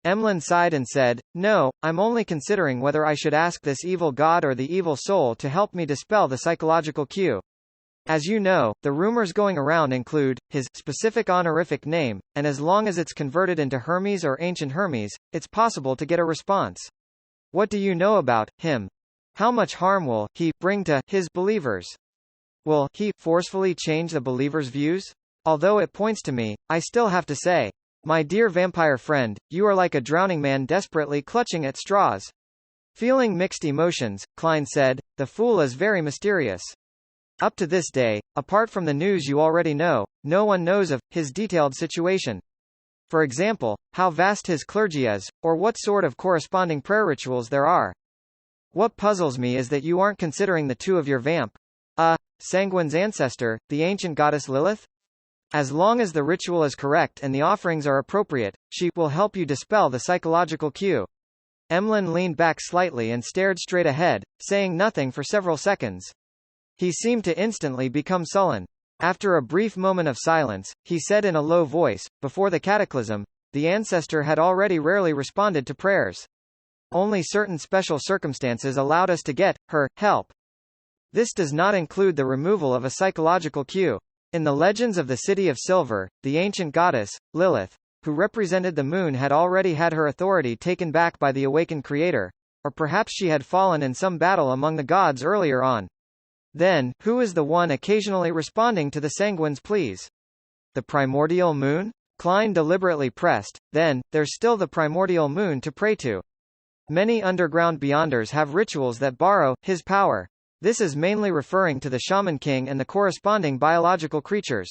Emlyn sighed and said, No, I'm only considering whether I should ask this evil god or the evil soul to help me dispel the psychological cue. As you know, the rumors going around include his specific honorific name, and as long as it's converted into Hermes or Ancient Hermes, it's possible to get a response. What do you know about him? How much harm will he bring to his believers? Will he forcefully change the believers' views? Although it points to me, I still have to say, my dear vampire friend, you are like a drowning man desperately clutching at straws. Feeling mixed emotions, Klein said, the Fool is very mysterious. Up to this day, apart from the news you already know, no one knows of his detailed situation. For example, how vast his clergy is, or what sort of corresponding prayer rituals there are. What puzzles me is that you aren't considering the two of your Sanguine's ancestor, the ancient goddess Lilith? As long as the ritual is correct and the offerings are appropriate, she will help you dispel the psychological cue. Emlyn leaned back slightly and stared straight ahead, saying nothing for several seconds. He seemed to instantly become sullen. After a brief moment of silence, he said in a low voice, before the cataclysm, the ancestor had already rarely responded to prayers. Only certain special circumstances allowed us to get her help. This does not include the removal of a psychological cue. In the legends of the City of Silver, the ancient goddess, Lilith, who represented the moon, had already had her authority taken back by the awakened creator, or perhaps she had fallen in some battle among the gods earlier on. Then, who is the one occasionally responding to the Sanguine's pleas? The primordial moon? Klein deliberately pressed, then, there's still the primordial moon to pray to. Many underground beyonders have rituals that borrow his power. This is mainly referring to the Shaman King and the corresponding biological creatures.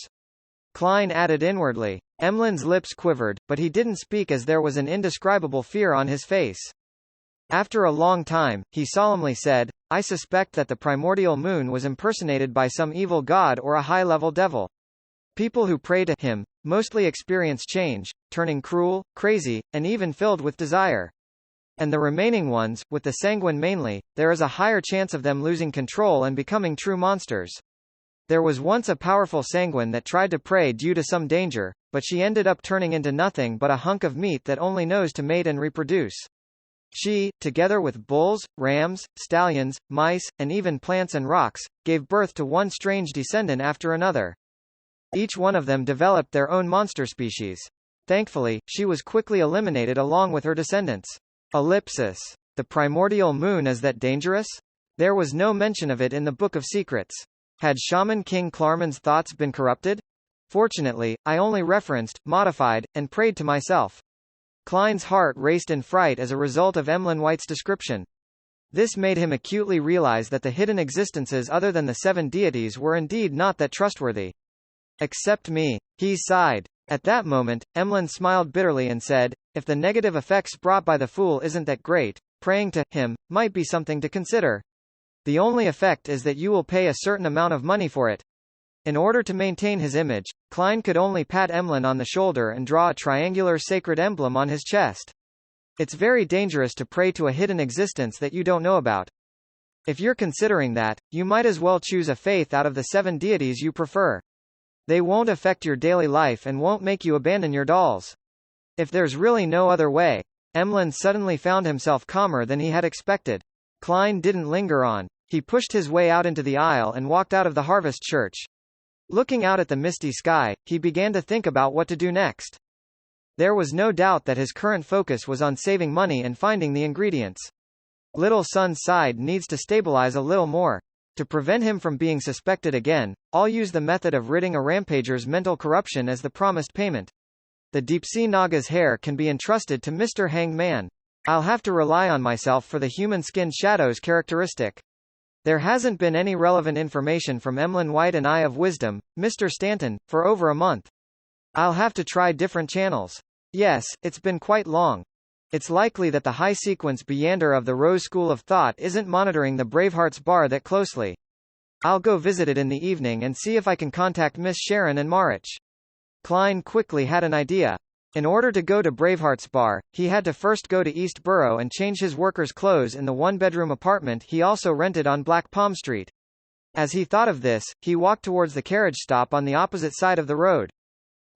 Klein added inwardly. Emlyn's lips quivered, but he didn't speak as there was an indescribable fear on his face. After a long time, he solemnly said, I suspect that the primordial moon was impersonated by some evil god or a high-level devil. People who pray to him mostly experience change, turning cruel, crazy, and even filled with desire. And the remaining ones, with the Sanguine mainly, there is a higher chance of them losing control and becoming true monsters. There was once a powerful Sanguine that tried to pray due to some danger, but she ended up turning into nothing but a hunk of meat that only knows to mate and reproduce. She, together with bulls, rams, stallions, mice, and even plants and rocks, gave birth to one strange descendant after another. Each one of them developed their own monster species. Thankfully, she was quickly eliminated along with her descendants. Ellipsis. The primordial moon, is that dangerous? There was no mention of it in the Book of Secrets. Had Shaman King Klarman's thoughts been corrupted? Fortunately, I only referenced, modified, and prayed to myself. Klein's heart raced in fright as a result of Emlyn White's description. This made him acutely realize that the hidden existences other than the 7 deities were indeed not that trustworthy. Except me. He sighed. At that moment, Emlyn smiled bitterly and said, if the negative effects brought by the Fool isn't that great, praying to him might be something to consider. The only effect is that you will pay a certain amount of money for it. In order to maintain his image, Klein could only pat Emlyn on the shoulder and draw a triangular sacred emblem on his chest. It's very dangerous to pray to a hidden existence that you don't know about. If you're considering that, you might as well choose a faith out of the 7 deities you prefer. They won't affect your daily life and won't make you abandon your dolls. If there's really no other way. Emlyn suddenly found himself calmer than he had expected. Klein didn't linger on. He pushed his way out into the aisle and walked out of the Harvest Church. Looking out at the misty sky, he began to think about what to do next. There was no doubt that his current focus was on saving money and finding the ingredients. Little Son's side needs to stabilize a little more. To prevent him from being suspected again, I'll use the method of ridding a rampager's mental corruption as the promised payment. The Deep-Sea Naga's hair can be entrusted to Mr. Hanged Man. I'll have to rely on myself for the human-skinned shadows characteristic. There hasn't been any relevant information from Emlyn White and Eye of Wisdom, Mr. Stanton, for over a month. I'll have to try different channels. Yes, it's been quite long. It's likely that the high-sequence Beyander of the Rose School of Thought isn't monitoring the Bravehearts bar that closely. I'll go visit it in the evening and see if I can contact Miss Sharon and Marich. Klein quickly had an idea. In order to go to Braveheart's bar, he had to first go to East Borough and change his worker's clothes in the one-bedroom apartment he also rented on Black Palm Street. As he thought of this, he walked towards the carriage stop on the opposite side of the road.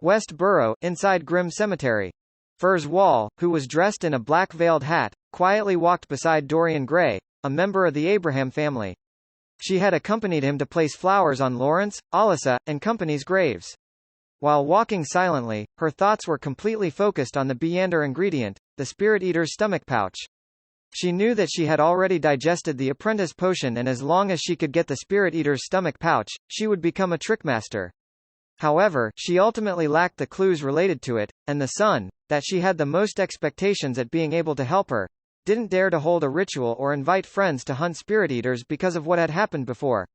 West Borough, inside Grim Cemetery. Furs Wall, who was dressed in a black veiled hat, quietly walked beside Dorian Gray, a member of the Abraham family. She had accompanied him to place flowers on Lawrence, Alyssa, and company's graves. While walking silently, her thoughts were completely focused on the Beyander ingredient, the Spirit Eater's stomach pouch. She knew that she had already digested the apprentice potion, and as long as she could get the Spirit Eater's stomach pouch, she would become a trickmaster. However, she ultimately lacked the clues related to it, and the son, that she had the most expectations at being able to help her, didn't dare to hold a ritual or invite friends to hunt Spirit Eaters because of what had happened before.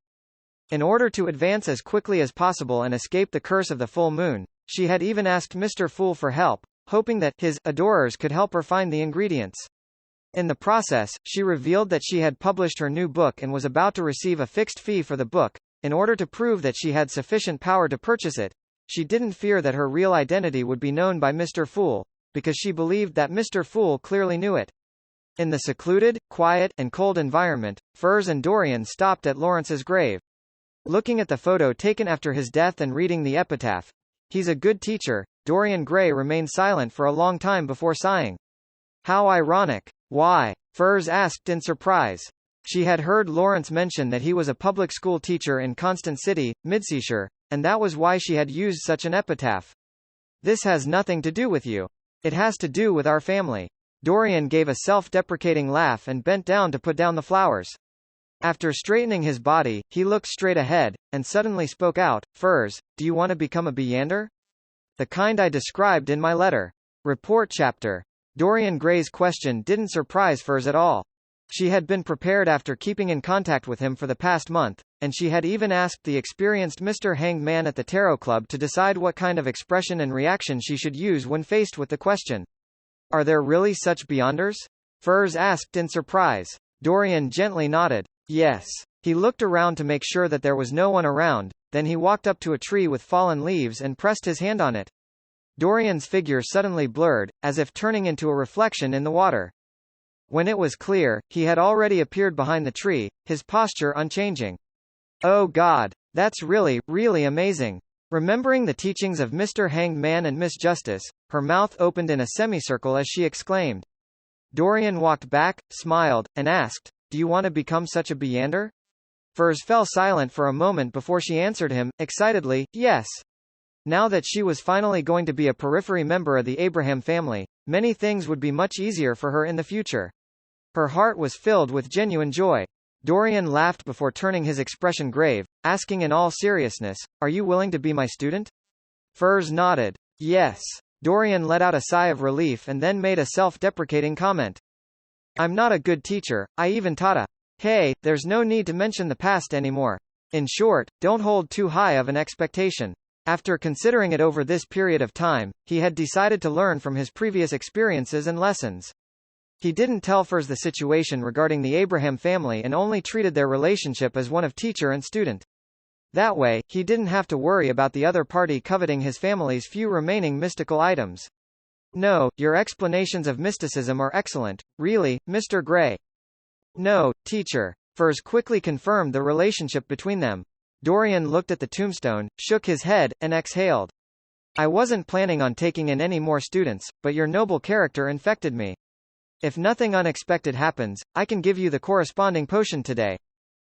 In order to advance as quickly as possible and escape the curse of the full moon, she had even asked Mr. Fool for help, hoping that his adorers could help her find the ingredients. In the process, she revealed that she had published her new book and was about to receive a fixed fee for the book. In order to prove that she had sufficient power to purchase it, she didn't fear that her real identity would be known by Mr. Fool, because she believed that Mr. Fool clearly knew it. In the secluded, quiet, and cold environment, Furs and Dorian stopped at Lawrence's grave. Looking at the photo taken after his death and reading the epitaph, "He's a good teacher," Dorian Gray remained silent for a long time before sighing. "How ironic. Why?" Furs asked in surprise. She had heard Lawrence mention that he was a public school teacher in Constant City, Midseashire, and that was why she had used such an epitaph. "This has nothing to do with you. It has to do with our family." Dorian gave a self-deprecating laugh and bent down to put down the flowers. After straightening his body, he looked straight ahead, and suddenly spoke out, "Furs, do you want to become a Beyander? The kind I described in my letter." Report chapter. Dorian Gray's question didn't surprise Furs at all. She had been prepared after keeping in contact with him for the past month, and she had even asked the experienced Mr. Hanged Man at the Tarot Club to decide what kind of expression and reaction she should use when faced with the question. "Are there really such Beyanders?" Furs asked in surprise. Dorian gently nodded. "Yes." He looked around to make sure that there was no one around, then he walked up to a tree with fallen leaves and pressed his hand on it. Dorian's figure suddenly blurred, as if turning into a reflection in the water. When it was clear, he had already appeared behind the tree, his posture unchanging. "Oh God, that's really, really amazing." Remembering the teachings of Mr. Hanged Man and Miss Justice, her mouth opened in a semicircle as she exclaimed. Dorian walked back, smiled, and asked, "Do you want to become such a Beyander?" Furs fell silent for a moment before she answered him, excitedly, "Yes." Now that she was finally going to be a periphery member of the Abraham family, many things would be much easier for her in the future. Her heart was filled with genuine joy. Dorian laughed before turning his expression grave, asking in all seriousness, "Are you willing to be my student?" Furs nodded. "Yes." Dorian let out a sigh of relief and then made a self-deprecating comment. "I'm not a good teacher, I even taught a... Hey, there's no need to mention the past anymore. In short, don't hold too high of an expectation." After considering it over this period of time, he had decided to learn from his previous experiences and lessons. He didn't tell Furs the situation regarding the Abraham family and only treated their relationship as one of teacher and student. That way, he didn't have to worry about the other party coveting his family's few remaining mystical items. "No, your explanations of mysticism are excellent, really, Mr. Gray." "No, teacher." Furs quickly confirmed the relationship between them. Dorian looked at the tombstone, shook his head, and exhaled. I wasn't planning on taking in any more students, but your noble character infected me. If nothing unexpected happens, I can give you the corresponding potion today.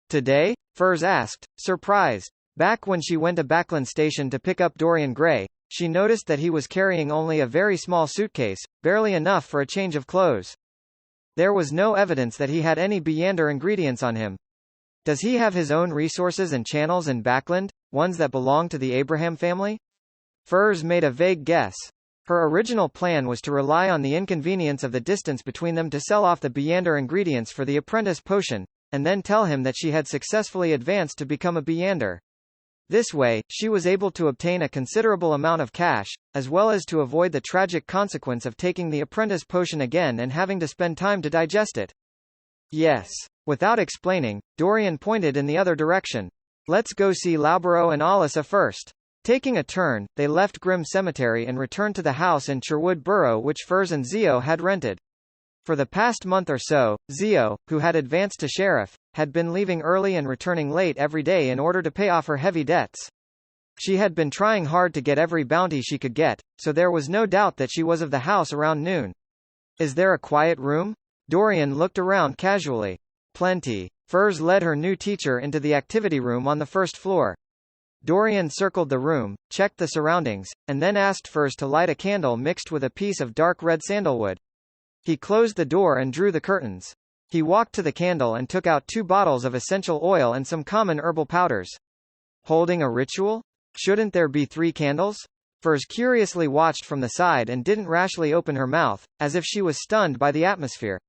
Today? Furs asked, surprised. Back when she went to Backland Station to pick up Dorian Gray, she noticed that he was carrying only a very small suitcase, barely enough for a change of clothes. There was no evidence that he had any Beyonder ingredients on him. Does he have his own resources and channels in Backland, ones that belong to the Abraham family? Furs made a vague guess. Her original plan was to rely on the inconvenience of the distance between them to sell off the Beyonder ingredients for the apprentice potion, and then tell him that she had successfully advanced to become a Beyonder. This way, she was able to obtain a considerable amount of cash, as well as to avoid the tragic consequence of taking the apprentice potion again and having to spend time to digest it. Yes. Without explaining, Dorian pointed in the other direction. Let's go see Laubero and Alissa first. Taking a turn, they left Grim Cemetery and returned to the house in Sherwood Borough which Furs and Zio had rented. For the past month or so, Zio, who had advanced to sheriff, had been leaving early and returning late every day in order to pay off her heavy debts. She had been trying hard to get every bounty she could get, so there was no doubt that she was of the house around noon. Is there a quiet room? Dorian looked around casually. Plenty. Furs led her new teacher into the activity room on the first floor. Dorian circled the room, checked the surroundings, and then asked Furs to light a candle mixed with a piece of dark red sandalwood. He closed the door and drew the curtains. He walked to the candle and took out 2 bottles of essential oil and some common herbal powders. Holding a ritual? Shouldn't there be 3 candles? Furs curiously watched from the side and didn't rashly open her mouth, as if she was stunned by the atmosphere.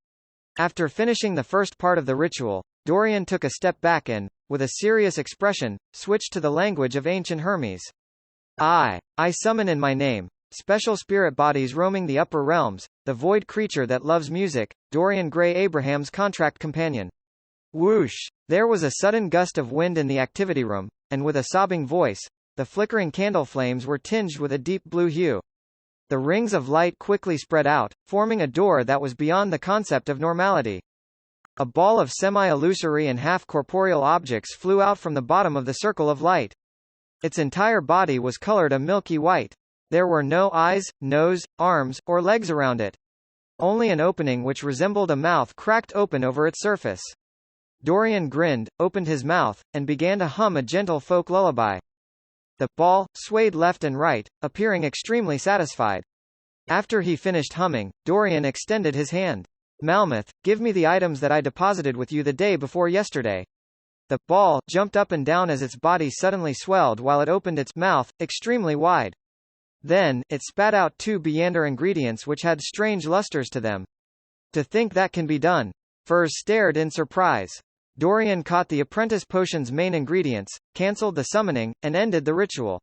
After finishing the first part of the ritual, Dorian took a step back and, with a serious expression, switched to the language of ancient Hermes. I summon in my name, special spirit bodies roaming the upper realms, the void creature that loves music, Dorian Gray, Abraham's contract companion. Whoosh! There was a sudden gust of wind in the activity room, and with a sobbing voice, the flickering candle flames were tinged with a deep blue hue. The rings of light quickly spread out, forming a door that was beyond the concept of normality. A ball of semi-illusory and half-corporeal objects flew out from the bottom of the circle of light. Its entire body was colored a milky white. There were no eyes, nose, arms, or legs around it. Only an opening which resembled a mouth cracked open over its surface. Dorian grinned, opened his mouth, and began to hum a gentle folk lullaby. The ball swayed left and right, appearing extremely satisfied. After he finished humming, Dorian extended his hand. Malmuth, give me the items that I deposited with you the day before yesterday. The ball jumped up and down as its body suddenly swelled while it opened its mouth, extremely wide. Then, it spat out 2 Beyonder ingredients which had strange lusters to them. To think that can be done. Furs stared in surprise. Dorian caught the apprentice potion's main ingredients, cancelled the summoning, and ended the ritual.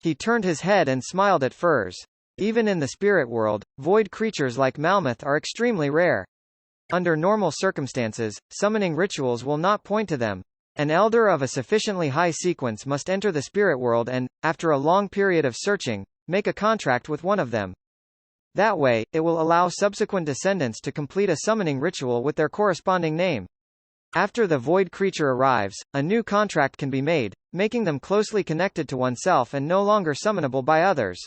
He turned his head and smiled at Furs. Even in the spirit world, void creatures like Malmuth are extremely rare. Under normal circumstances, summoning rituals will not point to them. An elder of a sufficiently high sequence must enter the spirit world and, after a long period of searching, make a contract with one of them. That way, it will allow subsequent descendants to complete a summoning ritual with their corresponding name. After the void creature arrives, a new contract can be made, making them closely connected to oneself and no longer summonable by others.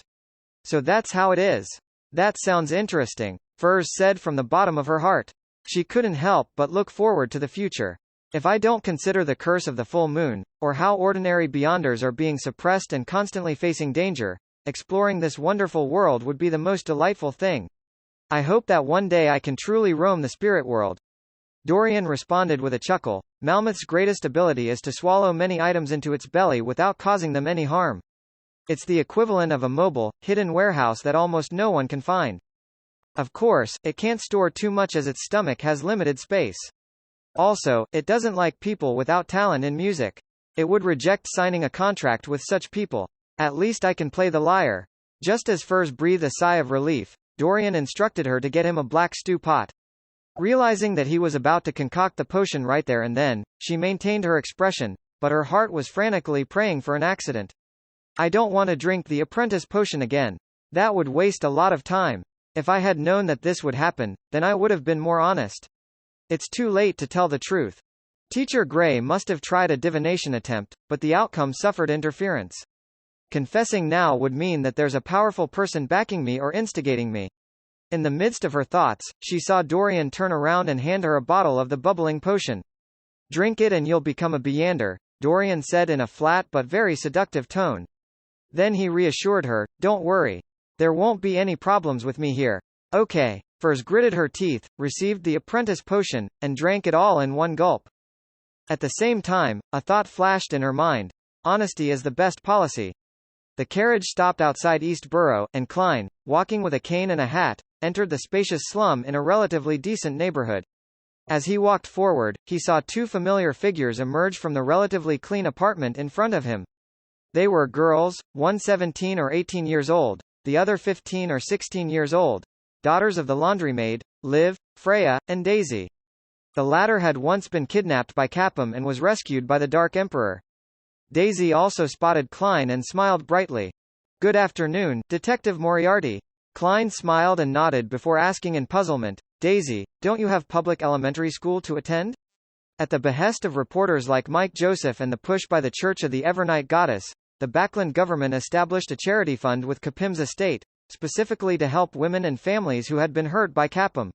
So that's how it is. That sounds interesting, Furs said from the bottom of her heart. She couldn't help but look forward to the future. If I don't consider the curse of the full moon, or how ordinary Beyonders are being suppressed and constantly facing danger, exploring this wonderful world would be the most delightful thing. I hope that one day I can truly roam the spirit world. Dorian responded with a chuckle. Malmuth's greatest ability is to swallow many items into its belly without causing them any harm. It's the equivalent of a mobile, hidden warehouse that almost no one can find. Of course, it can't store too much as its stomach has limited space. Also, it doesn't like people without talent in music. It would reject signing a contract with such people. At least I can play the lyre. Just as Furs breathed a sigh of relief, Dorian instructed her to get him a black stew pot. Realizing that he was about to concoct the potion right there and then, she maintained her expression, but her heart was frantically praying for an accident. I don't want to drink the apprentice potion again. That would waste a lot of time. If I had known that this would happen, then I would have been more honest. It's too late to tell the truth. Teacher Gray must have tried a divination attempt, but the outcome suffered interference. Confessing now would mean that there's a powerful person backing me or instigating me. In the midst of her thoughts, she saw Dorian turn around and hand her a bottle of the bubbling potion. Drink it and you'll become a Byander, Dorian said in a flat but very seductive tone. Then he reassured her, don't worry. There won't be any problems with me here. Okay. Furs gritted her teeth, received the apprentice potion, and drank it all in one gulp. At the same time, a thought flashed in her mind. Honesty is the best policy. The carriage stopped outside East Borough, and Klein, walking with a cane and a hat, entered the spacious slum in a relatively decent neighborhood. As he walked forward, he saw two familiar figures emerge from the relatively clean apartment in front of him. They were girls, one 17 or 18 years old, the other 15 or 16 years old, daughters of the laundrymaid, Liv, Freya, and Daisy. The latter had once been kidnapped by Capum and was rescued by the Dark Emperor. Daisy also spotted Klein and smiled brightly. Good afternoon, Detective Moriarty. Klein smiled and nodded before asking in puzzlement, Daisy, don't you have public elementary school to attend? At the behest of reporters like Mike Joseph and the push by the Church of the Evernight Goddess, the Backland government established a charity fund with Capim's estate, specifically to help women and families who had been hurt by Capum.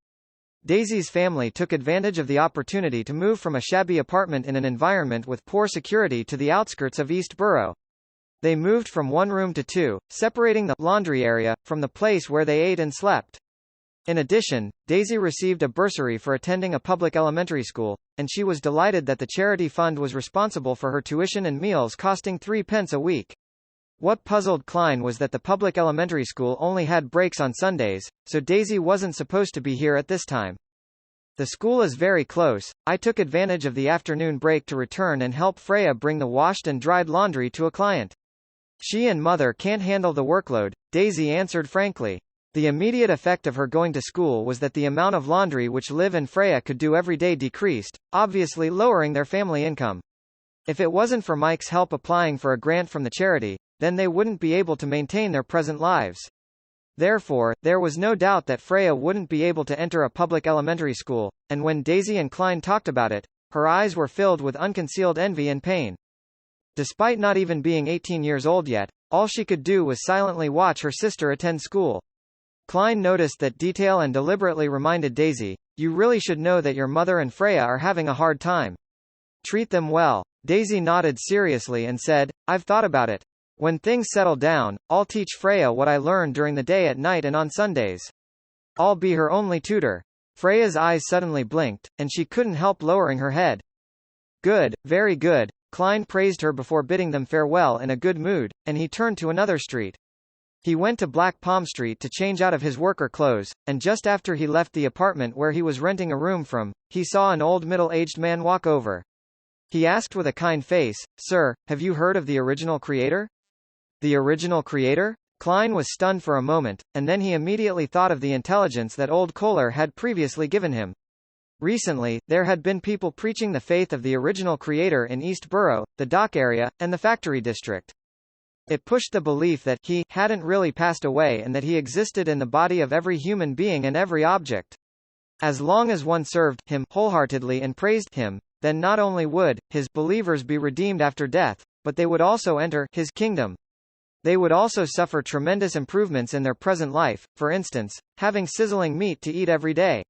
Daisy's family took advantage of the opportunity to move from a shabby apartment in an environment with poor security to the outskirts of East Borough. They moved from one room to two, separating the laundry area from the place where they ate and slept. In addition, Daisy received a bursary for attending a public elementary school, and she was delighted that the charity fund was responsible for her tuition and meals costing 3 pence a week. What puzzled Klein was that the public elementary school only had breaks on Sundays, so Daisy wasn't supposed to be here at this time. The school is very close. I took advantage of the afternoon break to return and help Freya bring the washed and dried laundry to a client. She and mother can't handle the workload, Daisy answered frankly. The immediate effect of her going to school was that the amount of laundry which Liv and Freya could do every day decreased, obviously lowering their family income. If it wasn't for Mike's help applying for a grant from the charity, then they wouldn't be able to maintain their present lives. Therefore, there was no doubt that Freya wouldn't be able to enter a public elementary school, and when Daisy and Klein talked about it, her eyes were filled with unconcealed envy and pain. Despite not even being 18 years old yet, all she could do was silently watch her sister attend school. Klein noticed that detail and deliberately reminded Daisy, you really should know that your mother and Freya are having a hard time. Treat them well. Daisy nodded seriously and said, I've thought about it. When things settle down, I'll teach Freya what I learned during the day at night and on Sundays. I'll be her only tutor. Freya's eyes suddenly blinked, and she couldn't help lowering her head. Good, very good. Klein praised her before bidding them farewell in a good mood, and he turned to another street. He went to Black Palm Street to change out of his worker clothes, and just after he left the apartment where he was renting a room from, he saw an old middle-aged man walk over. He asked with a kind face, Sir, have you heard of the original creator? The original creator? Klein was stunned for a moment, and then he immediately thought of the intelligence that old Kohler had previously given him. Recently, there had been people preaching the faith of the original creator in East Borough, the dock area, and the factory district. It pushed the belief that he hadn't really passed away and that he existed in the body of every human being and every object. As long as one served him wholeheartedly and praised him, then not only would his believers be redeemed after death, but they would also enter his kingdom. They would also suffer tremendous improvements in their present life, for instance, having sizzling meat to eat every day.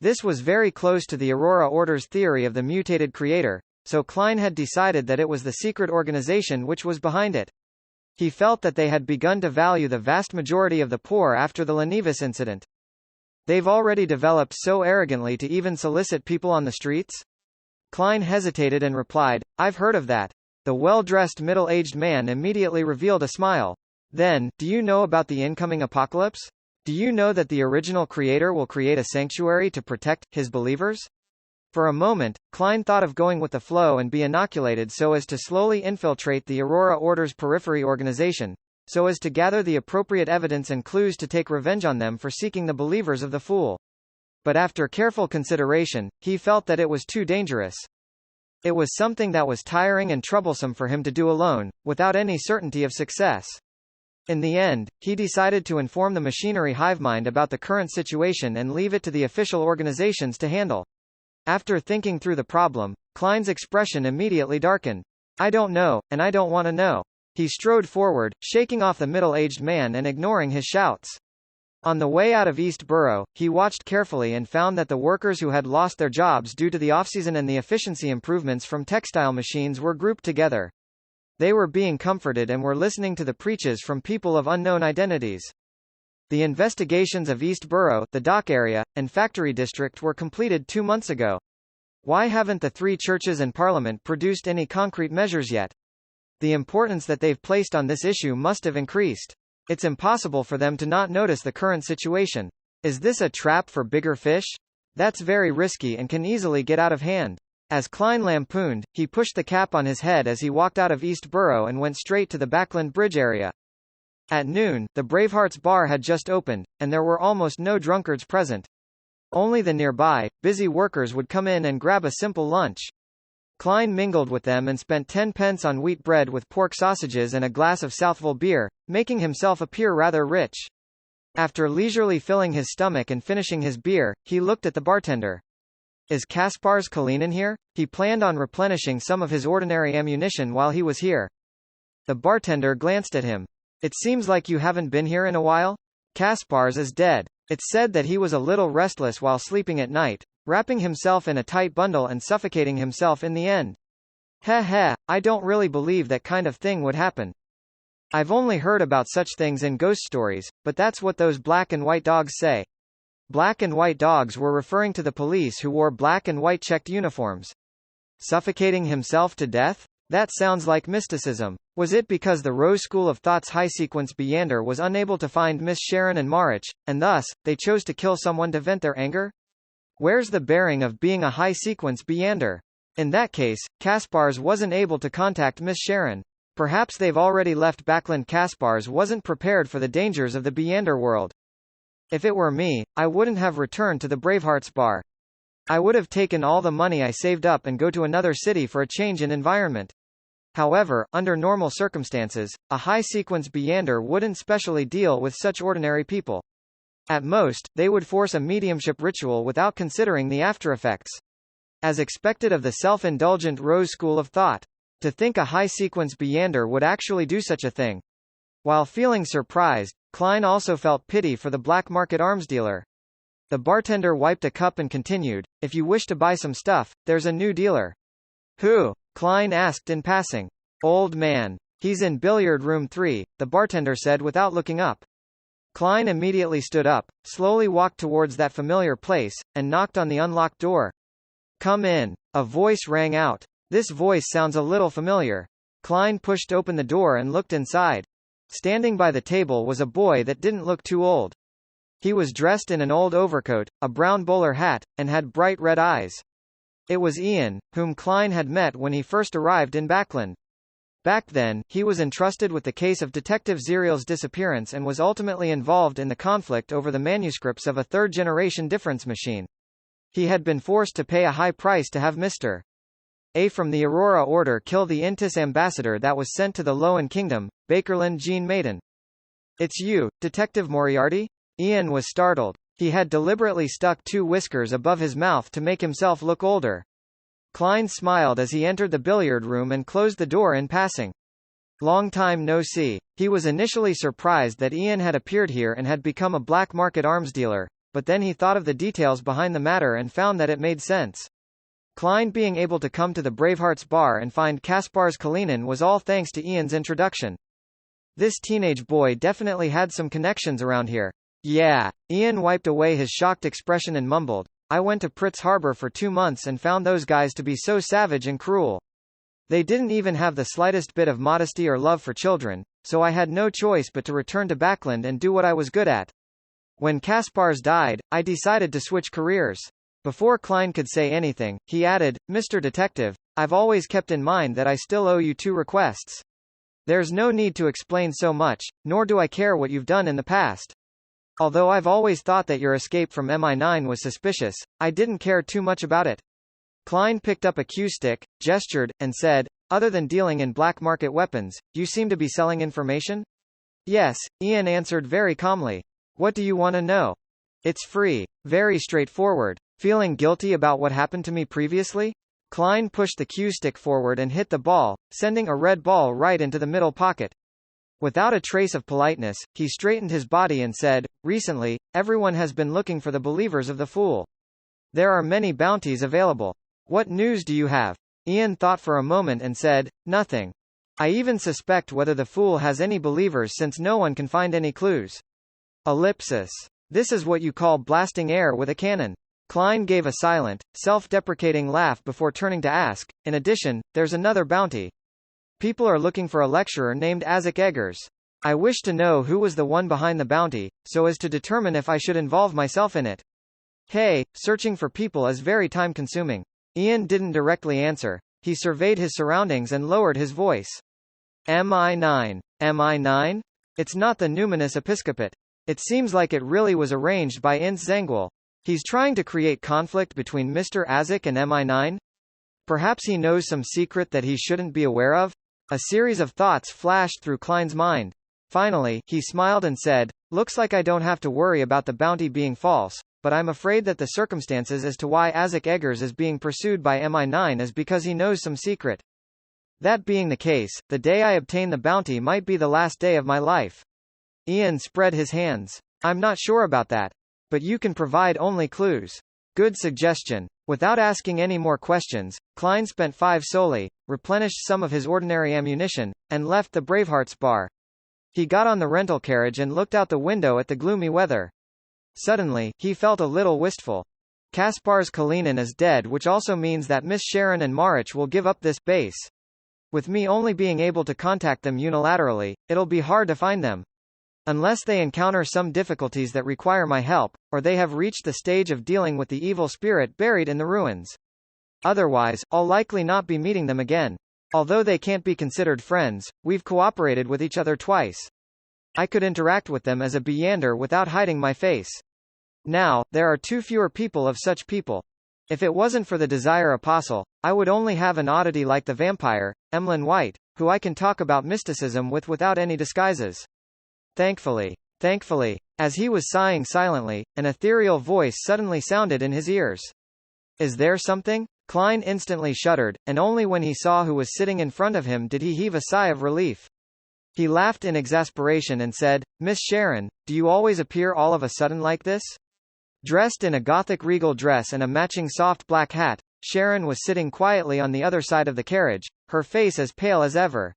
This was very close to the Aurora Order's theory of the mutated creator, so Klein had decided that it was the secret organization which was behind it. He felt that they had begun to value the vast majority of the poor after the Lenivus incident. They've already developed so arrogantly to even solicit people on the streets? Klein hesitated and replied, I've heard of that. The well-dressed middle-aged man immediately revealed a smile. Then, do you know about the incoming apocalypse? Do you know that the original creator will create a sanctuary to protect his believers? For a moment, Klein thought of going with the flow and be inoculated so as to slowly infiltrate the Aurora Order's periphery organization, so as to gather the appropriate evidence and clues to take revenge on them for seeking the believers of the fool. But after careful consideration, he felt that it was too dangerous. It was something that was tiring and troublesome for him to do alone, without any certainty of success. In the end, he decided to inform the machinery hivemind about the current situation and leave it to the official organizations to handle. After thinking through the problem, Klein's expression immediately darkened. I don't know, and I don't want to know. He strode forward, shaking off the middle-aged man and ignoring his shouts. On the way out of East Borough, he watched carefully and found that the workers who had lost their jobs due to the off-season and the efficiency improvements from textile machines were grouped together. They were being comforted and were listening to the preaches from people of unknown identities. The investigations of East Borough, the dock area, and factory district were completed 2 months ago. Why haven't the three churches and Parliament produced any concrete measures yet? The importance that they've placed on this issue must have increased. It's impossible for them to not notice the current situation. Is this a trap for bigger fish? That's very risky and can easily get out of hand. As Klein lampooned, he pushed the cap on his head as he walked out of East Borough and went straight to the Backland Bridge area. At noon, the Bravehearts bar had just opened, and there were almost no drunkards present. Only the nearby, busy workers would come in and grab a simple lunch. Klein mingled with them and spent 10 pence on wheat bread with pork sausages and a glass of Southwell beer, making himself appear rather rich. After leisurely filling his stomach and finishing his beer, he looked at the bartender. Is Kaspars Kalinin here? He planned on replenishing some of his ordinary ammunition while he was here. The bartender glanced at him. It seems like you haven't been here in a while? Kaspars is dead. It's said that he was a little restless while sleeping at night, wrapping himself in a tight bundle and suffocating himself in the end. Heh, I don't really believe that kind of thing would happen. I've only heard about such things in ghost stories, but that's what those black and white dogs say. Black and white dogs were referring to the police who wore black and white checked uniforms. Suffocating himself to death? That sounds like mysticism. Was it because the Rose School of Thought's high-sequence Beander was unable to find Miss Sharon and Marich, and thus, they chose to kill someone to vent their anger? Where's the bearing of being a high-sequence Beander? In that case, Kaspars wasn't able to contact Miss Sharon. Perhaps they've already left Backland. Kaspars wasn't prepared for the dangers of the Beander world. If it were me, I wouldn't have returned to the Bravehearts bar. I would have taken all the money I saved up and go to another city for a change in environment. However, under normal circumstances, a high-sequence Beander wouldn't specially deal with such ordinary people. At most, they would force a mediumship ritual without considering the aftereffects. As expected of the self-indulgent Rose School of Thought. To think a high-sequence Beander would actually do such a thing. While feeling surprised, Klein also felt pity for the black market arms dealer. The bartender wiped a cup and continued, if you wish to buy some stuff, there's a new dealer. Who? Klein asked in passing. Old man. He's in billiard room 3, the bartender said without looking up. Klein immediately stood up, slowly walked towards that familiar place, and knocked on the unlocked door. Come in. A voice rang out. This voice sounds a little familiar. Klein pushed open the door and looked inside. Standing by the table was a boy that didn't look too old. He was dressed in an old overcoat, a brown bowler hat, and had bright red eyes. It was Ian, whom Klein had met when he first arrived in Backland. Back then, he was entrusted with the case of Detective Zeriel's disappearance and was ultimately involved in the conflict over the manuscripts of a third-generation difference machine. He had been forced to pay a high price to have Mr. A from the Aurora Order kill the Intis ambassador that was sent to the Lowen Kingdom, Bakerland Jean Maiden. It's you, Detective Moriarty? Ian was startled. He had deliberately stuck 2 whiskers above his mouth to make himself look older. Klein smiled as he entered the billiard room and closed the door in passing. Long time no see. He was initially surprised that Ian had appeared here and had become a black market arms dealer, but then he thought of the details behind the matter and found that it made sense. Klein being able to come to the Bravehearts bar and find Kaspars Kalinin was all thanks to Ian's introduction. This teenage boy definitely had some connections around here. Yeah. Ian wiped away his shocked expression and mumbled, I went to Pritz Harbor for 2 months and found those guys to be so savage and cruel. They didn't even have the slightest bit of modesty or love for children, so I had no choice but to return to Backland and do what I was good at. When Kaspars died, I decided to switch careers. Before Klein could say anything, he added, Mr. Detective, I've always kept in mind that I still owe you 2 requests. There's no need to explain so much, nor do I care what you've done in the past. Although I've always thought that your escape from MI9 was suspicious, I didn't care too much about it. Klein picked up a cue stick, gestured, and said, other than dealing in black market weapons, you seem to be selling information? Yes, Ian answered very calmly. What do you want to know? It's free. Very straightforward. Feeling guilty about what happened to me previously? Klein pushed the cue stick forward and hit the ball, sending a red ball right into the middle pocket. Without a trace of politeness, he straightened his body and said, "Recently, everyone has been looking for the believers of the Fool. There are many bounties available. What news do you have?" Ian thought for a moment and said, "Nothing. I even suspect whether the Fool has any believers since no one can find any clues." Ellipsis. This is what you call blasting air with a cannon. Klein gave a silent, self-deprecating laugh before turning to ask, "In addition, there's another bounty. People are looking for a lecturer named Isaac Eggers. I wish to know who was the one behind the bounty, so as to determine if I should involve myself in it." Hey, searching for people is very time-consuming. Ian didn't directly answer. He surveyed his surroundings and lowered his voice. MI9. MI9? It's not the Numinous Episcopate. It seems like it really was arranged by Ince Zengwil. He's trying to create conflict between Mr. Isaac and MI9? Perhaps he knows some secret that he shouldn't be aware of? A series of thoughts flashed through Klein's mind. Finally, he smiled and said, "Looks like I don't have to worry about the bounty being false, but I'm afraid that the circumstances as to why Isaac Eggers is being pursued by MI9 is because he knows some secret. That being the case, the day I obtain the bounty might be the last day of my life." Ian spread his hands. "I'm not sure about that. But you can provide only clues." "Good suggestion." Without asking any more questions, Klein spent 5 soldi, replenished some of his ordinary ammunition, and left the Bravehearts bar. He got on the rental carriage and looked out the window at the gloomy weather. Suddenly, he felt a little wistful. Kaspar's Kalinin is dead, which also means that Miss Sharon and Marich will give up this base. With me only being able to contact them unilaterally, it'll be hard to find them. Unless they encounter some difficulties that require my help, or they have reached the stage of dealing with the evil spirit buried in the ruins. Otherwise, I'll likely not be meeting them again. Although they can't be considered friends, we've cooperated with each other twice. I could interact with them as a Beyander without hiding my face. Now, there are 2 fewer people of such people. If it wasn't for the Desire Apostle, I would only have an oddity like the vampire, Emlyn White, who I can talk about mysticism with without any disguises. Thankfully. As he was sighing silently, an ethereal voice suddenly sounded in his ears. "Is there something?" Klein instantly shuddered, and only when he saw who was sitting in front of him did he heave a sigh of relief. He laughed in exasperation and said, "Miss Sharon, do you always appear all of a sudden like this?" Dressed in a Gothic regal dress and a matching soft black hat, Sharon was sitting quietly on the other side of the carriage, her face as pale as ever.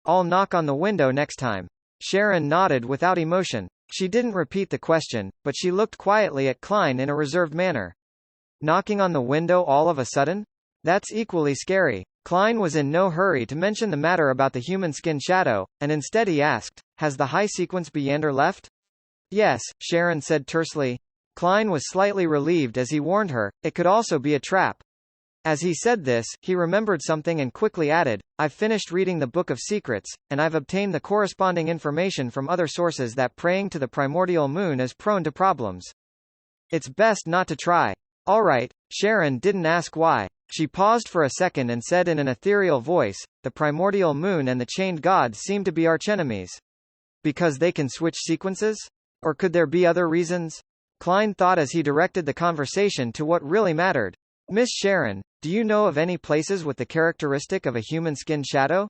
"I'll knock on the window next time." Sharon nodded without emotion. She didn't repeat the question, but she looked quietly at Klein in a reserved manner. Knocking on the window all of a sudden? That's equally scary. Klein was in no hurry to mention the matter about the human skin shadow, and instead he asked, "Has the high-sequence Beyander left?" "Yes," Sharon said tersely. Klein was slightly relieved as he warned her, it could also be a trap. As he said this, he remembered something and quickly added, "I've finished reading the Book of Secrets, and I've obtained the corresponding information from other sources that praying to the primordial moon is prone to problems. It's best not to try." "All right." Sharon didn't ask why. She paused for a second and said in an ethereal voice, "The primordial moon and the chained gods seem to be archenemies. Because they can switch sequences? Or could there be other reasons?" Klein thought as he directed the conversation to what really mattered. "Miss Sharon, do you know of any places with the characteristic of a human skin shadow?"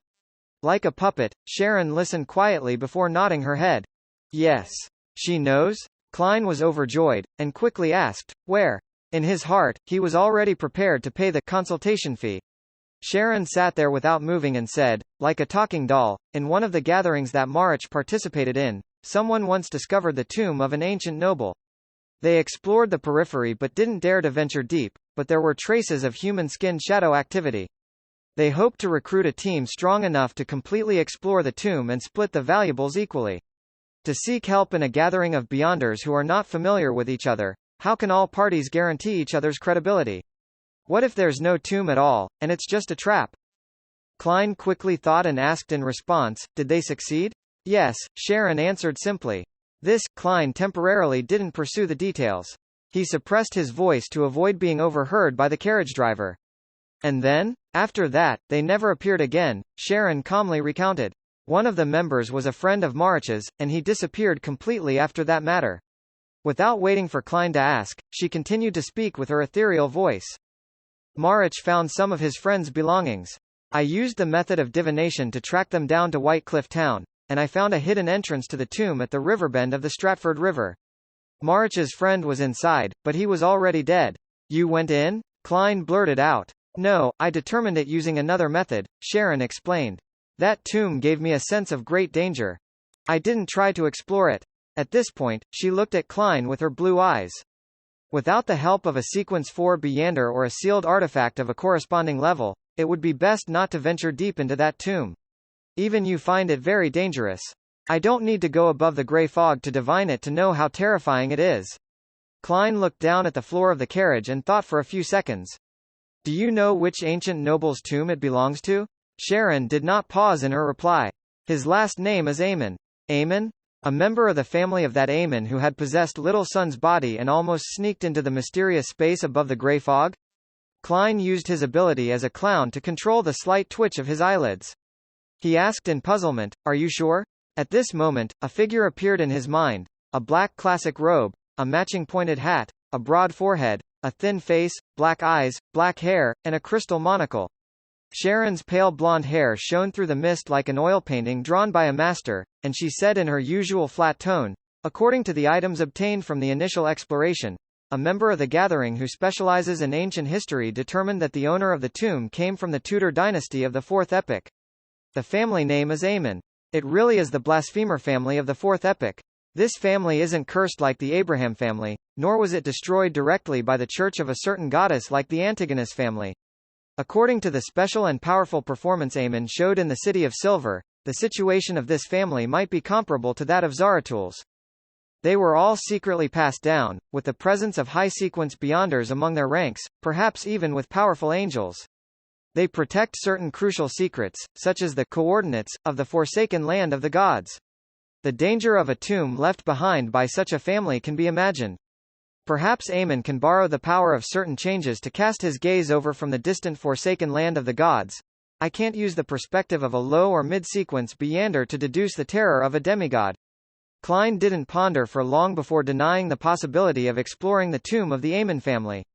Like a puppet, Sharon listened quietly before nodding her head. "Yes. She knows?" Klein was overjoyed, and quickly asked, "Where?" In his heart, he was already prepared to pay the consultation fee. Sharon sat there without moving and said, like a talking doll, "In one of the gatherings that Marich participated in, someone once discovered the tomb of an ancient noble. They explored the periphery but didn't dare to venture deep, but there were traces of human skin shadow activity. They hoped to recruit a team strong enough to completely explore the tomb and split the valuables equally. To seek help in a gathering of Beyonders who are not familiar with each other, how can all parties guarantee each other's credibility? What if there's no tomb at all, and it's just a trap?" Klein quickly thought and asked in response, "Did they succeed?" "Yes," Sharon answered simply. This, Klein temporarily didn't pursue the details. He suppressed his voice to avoid being overheard by the carriage driver. "And then? After that, they never appeared again," Sharon calmly recounted. "One of the members was a friend of Marich's, and he disappeared completely after that matter." Without waiting for Klein to ask, she continued to speak with her ethereal voice. Marich found some of his friend's belongings. I used the method of divination to track them down to White Cliff Town, and I found a hidden entrance to the tomb at the riverbend of the Stratford River. Marich's friend was inside, but he was already dead. You went in? Klein blurted out. No, I determined it using another method, Sharon explained. That tomb gave me a sense of great danger. I didn't try to explore it. At this point, she looked at Klein with her blue eyes. Without the help of a Sequence 4 Beyander or a sealed artifact of a corresponding level, it would be best not to venture deep into that tomb. Even you find it very dangerous. I don't need to go above the grey fog to divine it to know how terrifying it is. Klein looked down at the floor of the carriage and thought for a few seconds. Do you know which ancient noble's tomb it belongs to? Sharon did not pause in her reply. His last name is Aemon. Aemon? A member of the family of that Aemon who had possessed Little Son's body and almost sneaked into the mysterious space above the grey fog? Klein used his ability as a clown to control the slight twitch of his eyelids. He asked in puzzlement, Are you sure? At this moment, a figure appeared in his mind. A black classic robe, a matching pointed hat, a broad forehead, a thin face, black eyes, black hair, and a crystal monocle. Sharon's pale blonde hair shone through the mist like an oil painting drawn by a master, and she said in her usual flat tone, According to the items obtained from the initial exploration, a member of the gathering who specializes in ancient history determined that the owner of the tomb came from the Tudor dynasty of the Fourth Epoch. The family name is Aemon. It really is the blasphemer family of the Fourth Epoch. This family isn't cursed like the Abraham family, nor was it destroyed directly by the church of a certain goddess like the Antigonus family. According to the special and powerful performance Aemon showed in the City of Silver, the situation of this family might be comparable to that of Zarathul's. They were all secretly passed down, with the presence of high-sequence Beyonders among their ranks, perhaps even with powerful angels. They protect certain crucial secrets, such as the coordinates of the forsaken land of the gods. The danger of a tomb left behind by such a family can be imagined. Perhaps Aemon can borrow the power of certain changes to cast his gaze over from the distant forsaken land of the gods. I can't use the perspective of a low or mid-sequence Beyander to deduce the terror of a demigod. Klein didn't ponder for long before denying the possibility of exploring the tomb of the Aemon family.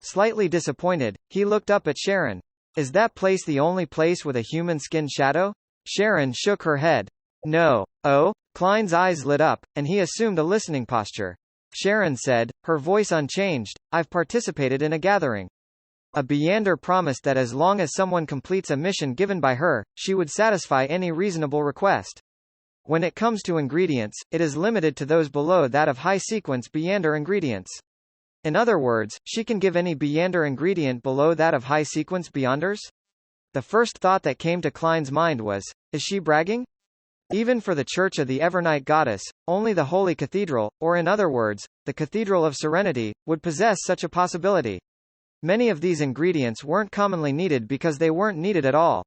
Slightly disappointed, he looked up at Sharon. Is that place the only place with a human-skinned shadow? Sharon shook her head. No. Oh? Klein's eyes lit up, and he assumed a listening posture. Sharon said, her voice unchanged, I've participated in a gathering. A Beyander promised that as long as someone completes a mission given by her, she would satisfy any reasonable request. When it comes to ingredients, it is limited to those below that of high-sequence Beyander ingredients. In other words, she can give any Beyander ingredient below that of high-sequence Beyonders? The first thought that came to Klein's mind was, is she bragging? Even for the Church of the Evernight Goddess, only the Holy Cathedral, or in other words, the Cathedral of Serenity, would possess such a possibility. Many of these ingredients weren't commonly needed because they weren't needed at all.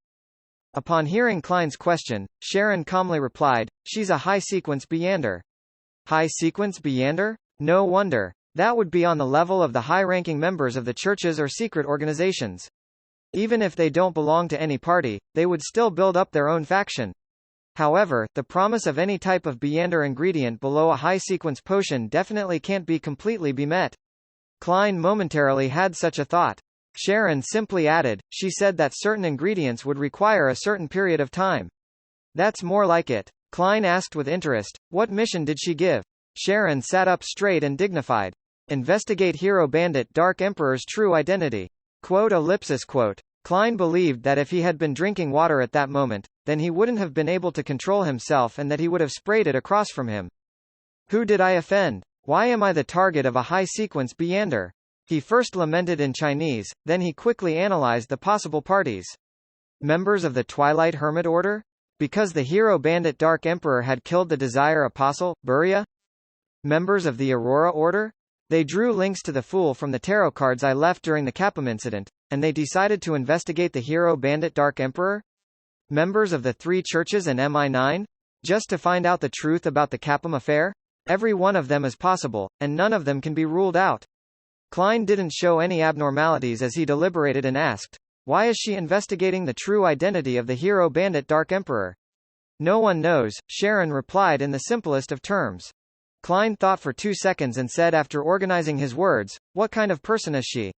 Upon hearing Klein's question, Sharon calmly replied, she's a high-sequence Beyander. High-sequence Beyander? No wonder. That would be on the level of the high-ranking members of the churches or secret organizations. Even if they don't belong to any party, they would still build up their own faction. However, the promise of any type of Beyander ingredient below a high-sequence potion definitely can't be completely met. Klein momentarily had such a thought. Sharon simply added, she said that certain ingredients would require a certain period of time. That's more like it. Klein asked with interest, what mission did she give? Sharon sat up straight and dignified. Investigate Hero Bandit Dark Emperor's true identity. Quote. Klein believed that if he had been drinking water at that moment, then he wouldn't have been able to control himself and that he would have sprayed it across from him. Who did I offend? Why am I the target of a high-sequence Beyander? He first lamented in Chinese, then he quickly analyzed the possible parties. Members of the Twilight Hermit Order? Because the Hero Bandit Dark Emperor had killed the Desire Apostle, Buria? Members of the Aurora Order? They drew links to the Fool from the tarot cards I left during the Capum incident, and they decided to investigate the Hero Bandit Dark Emperor? Members of the Three Churches and MI9? Just to find out the truth about the Capum affair? Every one of them is possible, and none of them can be ruled out. Klein didn't show any abnormalities as he deliberated and asked, why is she investigating the true identity of the Hero Bandit Dark Emperor? No one knows, Sharon replied in the simplest of terms. Klein thought for 2 seconds and said after organizing his words, what kind of person is she?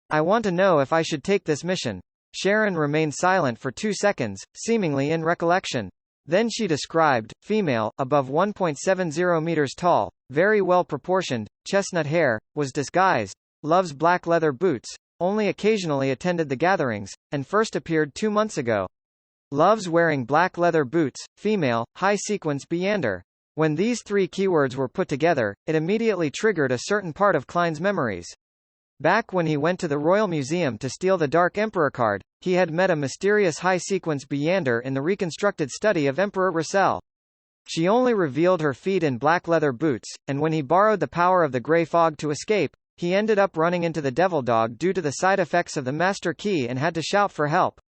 I want to know if I should take this mission. Sharon remained silent for 2 seconds, seemingly in recollection. Then she described, female, above 1.70 meters tall, very well proportioned, chestnut hair, was disguised, loves black leather boots, only occasionally attended the gatherings, and first appeared 2 months ago. Loves wearing black leather boots, female, high sequence Byander. When these 3 keywords were put together, it immediately triggered a certain part of Klein's memories. Back when he went to the Royal Museum to steal the Dark Emperor card, he had met a mysterious high-sequence Byander in the reconstructed study of Emperor Russell. She only revealed her feet in black leather boots, and when he borrowed the power of the grey fog to escape, he ended up running into the Devil Dog due to the side effects of the Master Key and had to shout for help.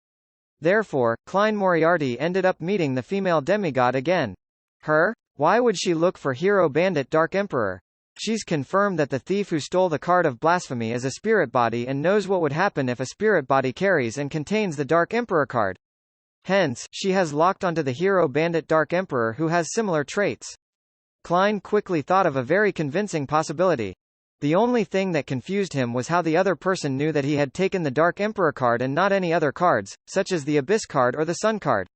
Therefore, Klein Moriarty ended up meeting the female demigod again. Her? Why would she look for hero bandit Dark Emperor? She's confirmed that the thief who stole the card of blasphemy is a spirit body and knows what would happen if a spirit body carries and contains the Dark Emperor card. Hence, she has locked onto the hero bandit Dark Emperor who has similar traits. Klein quickly thought of a very convincing possibility. The only thing that confused him was how the other person knew that he had taken the Dark Emperor card and not any other cards, such as the Abyss card or the Sun card.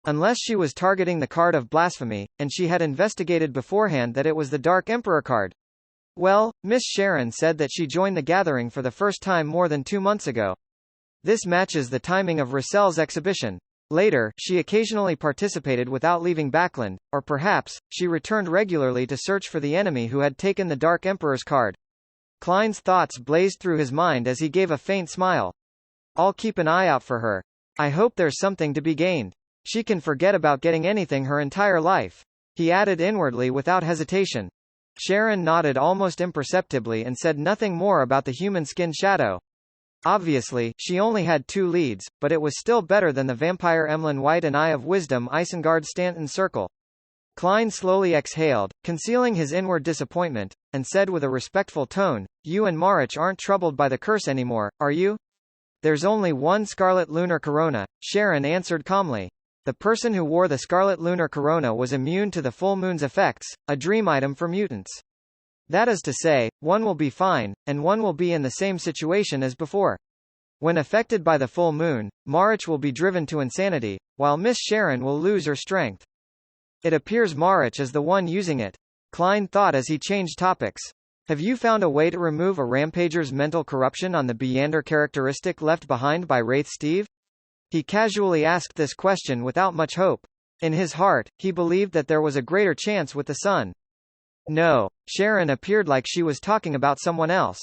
Unless she was targeting the card of blasphemy, and she had investigated beforehand that it was the Dark Emperor card. Well, Miss Sharon said that she joined the gathering for the first time more than 2 months ago. This matches the timing of Russell's exhibition. Later, she occasionally participated without leaving Backland, or perhaps, she returned regularly to search for the enemy who had taken the Dark Emperor's card. Klein's thoughts blazed through his mind as he gave a faint smile. I'll keep an eye out for her. I hope there's something to be gained. She can forget about getting anything her entire life. He added inwardly without hesitation. Sharon nodded almost imperceptibly and said nothing more about the human skin shadow. Obviously, she only had 2 leads, but it was still better than the vampire Emlyn White and Eye of Wisdom Isengard Stanton Circle. Klein slowly exhaled, concealing his inward disappointment, and said with a respectful tone, "You and Marich aren't troubled by the curse anymore, are you?" "There's only one Scarlet Lunar Corona," Sharon answered calmly. The person who wore the Scarlet Lunar Corona was immune to the full moon's effects, a dream item for mutants. That is to say, one will be fine, and one will be in the same situation as before. When affected by the full moon, Marich will be driven to insanity, while Miss Sharon will lose her strength. It appears Marich is the one using it. Klein thought as he changed topics. Have you found a way to remove a rampager's mental corruption on the Byander characteristic left behind by Wraith Steve? He casually asked this question without much hope. In his heart, he believed that there was a greater chance with the sun. No, Sharon appeared like she was talking about someone else.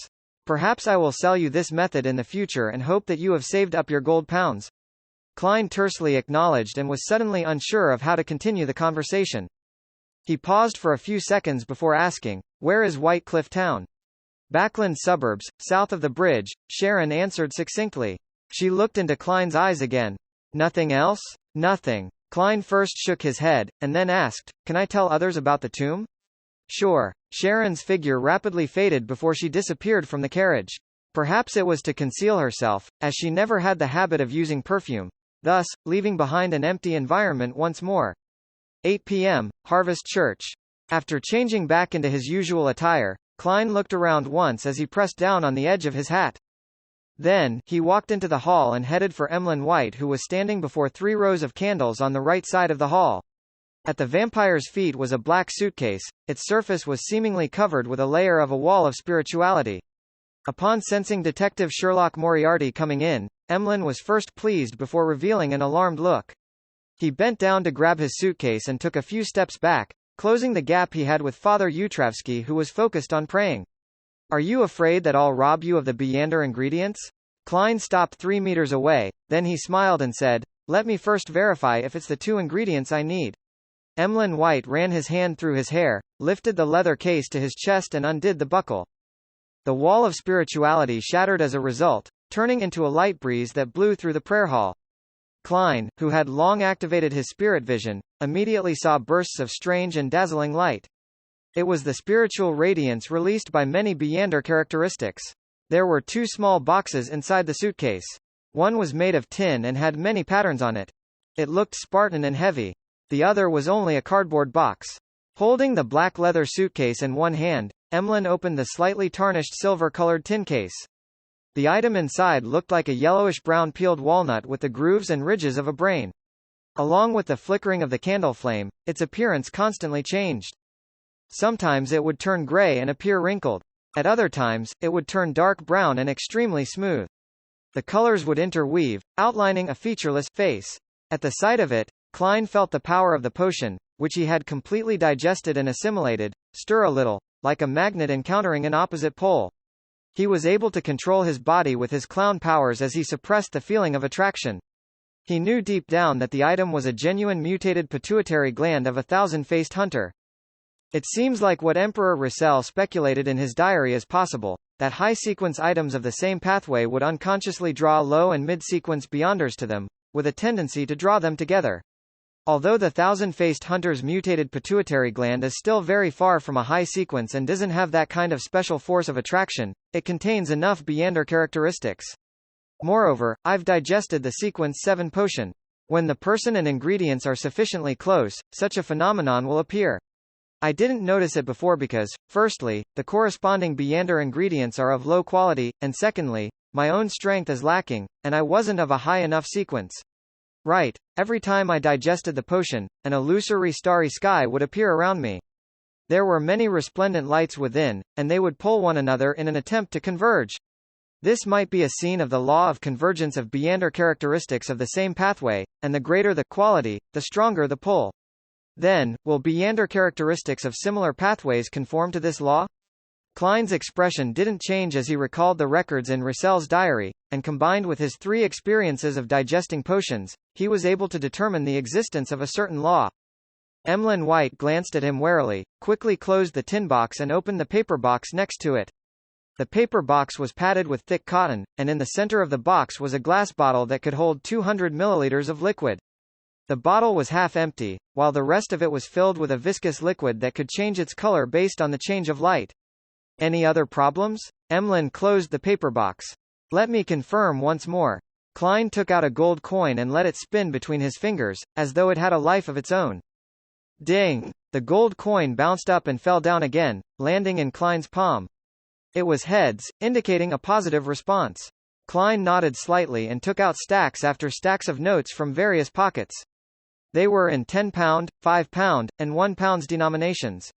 Perhaps I will sell you this method in the future and hope that you have saved up your gold pounds. Klein tersely acknowledged and was suddenly unsure of how to continue the conversation. He paused for a few seconds before asking, "Where is White Cliff Town?" "Backland suburbs, south of the bridge," Sharon answered succinctly. She looked into Klein's eyes again. "Nothing else?" "Nothing." Klein first shook his head, and then asked, "Can I tell others about the tomb?" "Sure." Sharon's figure rapidly faded before she disappeared from the carriage. Perhaps it was to conceal herself, as she never had the habit of using perfume, thus, leaving behind an empty environment once more. 8 p.m., Harvest Church. After changing back into his usual attire, Klein looked around once as he pressed down on the edge of his hat. Then, he walked into the hall and headed for Emlyn White, who was standing before 3 rows of candles on the right side of the hall. At the vampire's feet was a black suitcase, its surface was seemingly covered with a layer of a wall of spirituality. Upon sensing Detective Sherlock Moriarty coming in, Emlyn was first pleased before revealing an alarmed look. He bent down to grab his suitcase and took a few steps back, closing the gap he had with Father Yutravsky, who was focused on praying. "Are you afraid that I'll rob you of the Byander ingredients?" Klein stopped 3 meters away, then he smiled and said, "Let me first verify if it's the 2 ingredients I need." Emlyn White ran his hand through his hair, lifted the leather case to his chest and undid the buckle. The wall of spirituality shattered as a result, turning into a light breeze that blew through the prayer hall. Klein, who had long activated his spirit vision, immediately saw bursts of strange and dazzling light. It was the spiritual radiance released by many Byander characteristics. There were 2 small boxes inside the suitcase. One was made of tin and had many patterns on it. It looked Spartan and heavy. The other was only a cardboard box. Holding the black leather suitcase in one hand, Emlyn opened the slightly tarnished silver-colored tin case. The item inside looked like a yellowish-brown peeled walnut with the grooves and ridges of a brain. Along with the flickering of the candle flame, its appearance constantly changed. Sometimes it would turn gray and appear wrinkled. At other times, it would turn dark brown and extremely smooth. The colors would interweave, outlining a featureless face. At the sight of it, Klein felt the power of the potion, which he had completely digested and assimilated, stir a little, like a magnet encountering an opposite pole. He was able to control his body with his clown powers as he suppressed the feeling of attraction. He knew deep down that the item was a genuine mutated pituitary gland of a thousand-faced hunter. It seems like what Emperor Roussel speculated in his diary is possible, that high-sequence items of the same pathway would unconsciously draw low- and mid-sequence beyonders to them, with a tendency to draw them together. Although the thousand-faced hunter's mutated pituitary gland is still very far from a high sequence and doesn't have that kind of special force of attraction, it contains enough Beander characteristics. Moreover, I've digested the sequence 7 potion. When the person and ingredients are sufficiently close, such a phenomenon will appear. I didn't notice it before because, firstly, the corresponding Beander ingredients are of low quality, and secondly, my own strength is lacking, and I wasn't of a high enough sequence. Right, every time I digested the potion, an illusory starry sky would appear around me. There were many resplendent lights within, and they would pull one another in an attempt to converge. This might be a scene of the law of convergence of Beander characteristics of the same pathway, and the greater the quality, the stronger the pull. Then, will Beander characteristics of similar pathways conform to this law? Klein's expression didn't change as he recalled the records in Roussel's diary, and combined with his 3 experiences of digesting potions, he was able to determine the existence of a certain law. Emlyn White glanced at him warily, quickly closed the tin box and opened the paper box next to it. The paper box was padded with thick cotton, and in the center of the box was a glass bottle that could hold 200 milliliters of liquid. The bottle was half empty, while the rest of it was filled with a viscous liquid that could change its color based on the change of light. Any other problems? Emlyn closed the paper box. Let me confirm once more. Klein took out a gold coin and let it spin between his fingers, as though it had a life of its own. Ding! The gold coin bounced up and fell down again, landing in Klein's palm. It was heads, indicating a positive response. Klein nodded slightly and took out stacks after stacks of notes from various pockets. They were in £10, £5, and £1 denominations.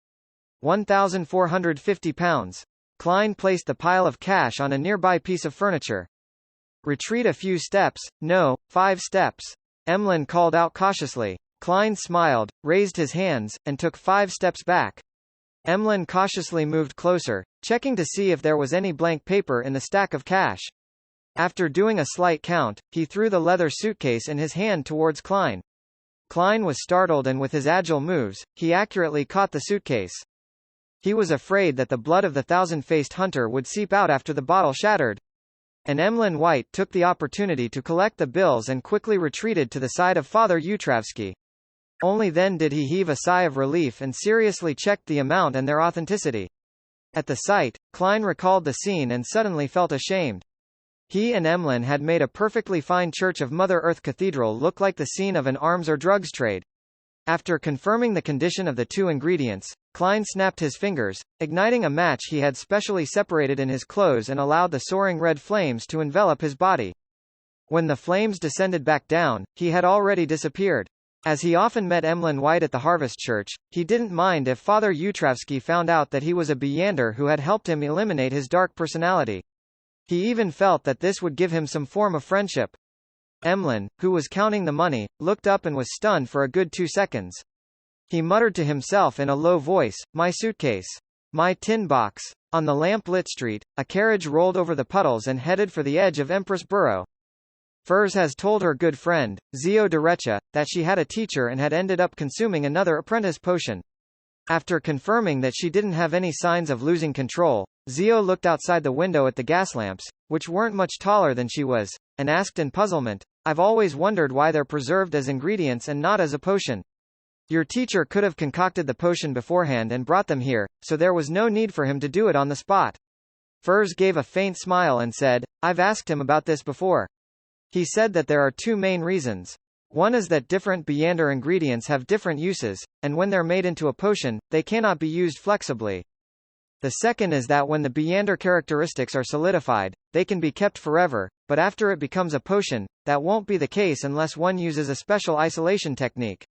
£1,450. Klein placed the pile of cash on a nearby piece of furniture. Retreat a few steps, no, 5 steps. Emlyn called out cautiously. Klein smiled, raised his hands, and took 5 steps back. Emlyn cautiously moved closer, checking to see if there was any blank paper in the stack of cash. After doing a slight count, he threw the leather suitcase in his hand towards Klein. Klein was startled and with his agile moves, he accurately caught the suitcase. He was afraid that the blood of the thousand-faced hunter would seep out after the bottle shattered. And Emlyn White took the opportunity to collect the bills and quickly retreated to the side of Father Yutravsky. Only then did he heave a sigh of relief and seriously checked the amount and their authenticity. At the sight, Klein recalled the scene and suddenly felt ashamed. He and Emlyn had made a perfectly fine Church of Mother Earth Cathedral look like the scene of an arms or drugs trade. After confirming the condition of the 2 ingredients, Klein snapped his fingers, igniting a match he had specially separated in his clothes and allowed the soaring red flames to envelop his body. When the flames descended back down, he had already disappeared. As he often met Emlyn White at the Harvest Church, he didn't mind if Father Yutravsky found out that he was a Beander who had helped him eliminate his dark personality. He even felt that this would give him some form of friendship. Emlyn, who was counting the money, looked up and was stunned for a good 2 seconds. He muttered to himself in a low voice, "My suitcase. My tin box." On the lamp-lit street, a carriage rolled over the puddles and headed for the edge of Empress Borough. Furs has told her good friend, Zio Derecha, that she had a teacher and had ended up consuming another apprentice potion. After confirming that she didn't have any signs of losing control, Zio looked outside the window at the gas lamps, which weren't much taller than she was, and asked in puzzlement, "I've always wondered why they're preserved as ingredients and not as a potion. Your teacher could have concocted the potion beforehand and brought them here, so there was no need for him to do it on the spot." Furs gave a faint smile and said, "I've asked him about this before. He said that there are 2 main reasons. One is that different Beander ingredients have different uses, and when they're made into a potion, they cannot be used flexibly." The second is that when the Beyonder characteristics are solidified, they can be kept forever, but after it becomes a potion, that won't be the case unless one uses a special isolation technique.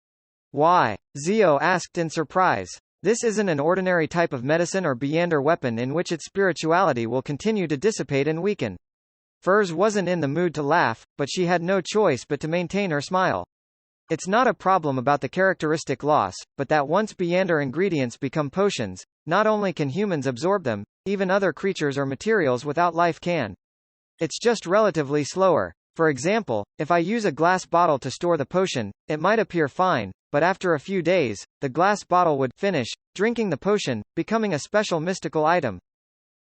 Why? Zio asked in surprise. This isn't an ordinary type of medicine or Beyonder weapon in which its spirituality will continue to dissipate and weaken. Furs wasn't in the mood to laugh, but she had no choice but to maintain her smile. It's not a problem about the characteristic loss, but that once Beyonder ingredients become potions, not only can humans absorb them, even other creatures or materials without life can. It's just relatively slower. For example, if I use a glass bottle to store the potion, it might appear fine, but after a few days, the glass bottle would finish drinking the potion, becoming a special mystical item.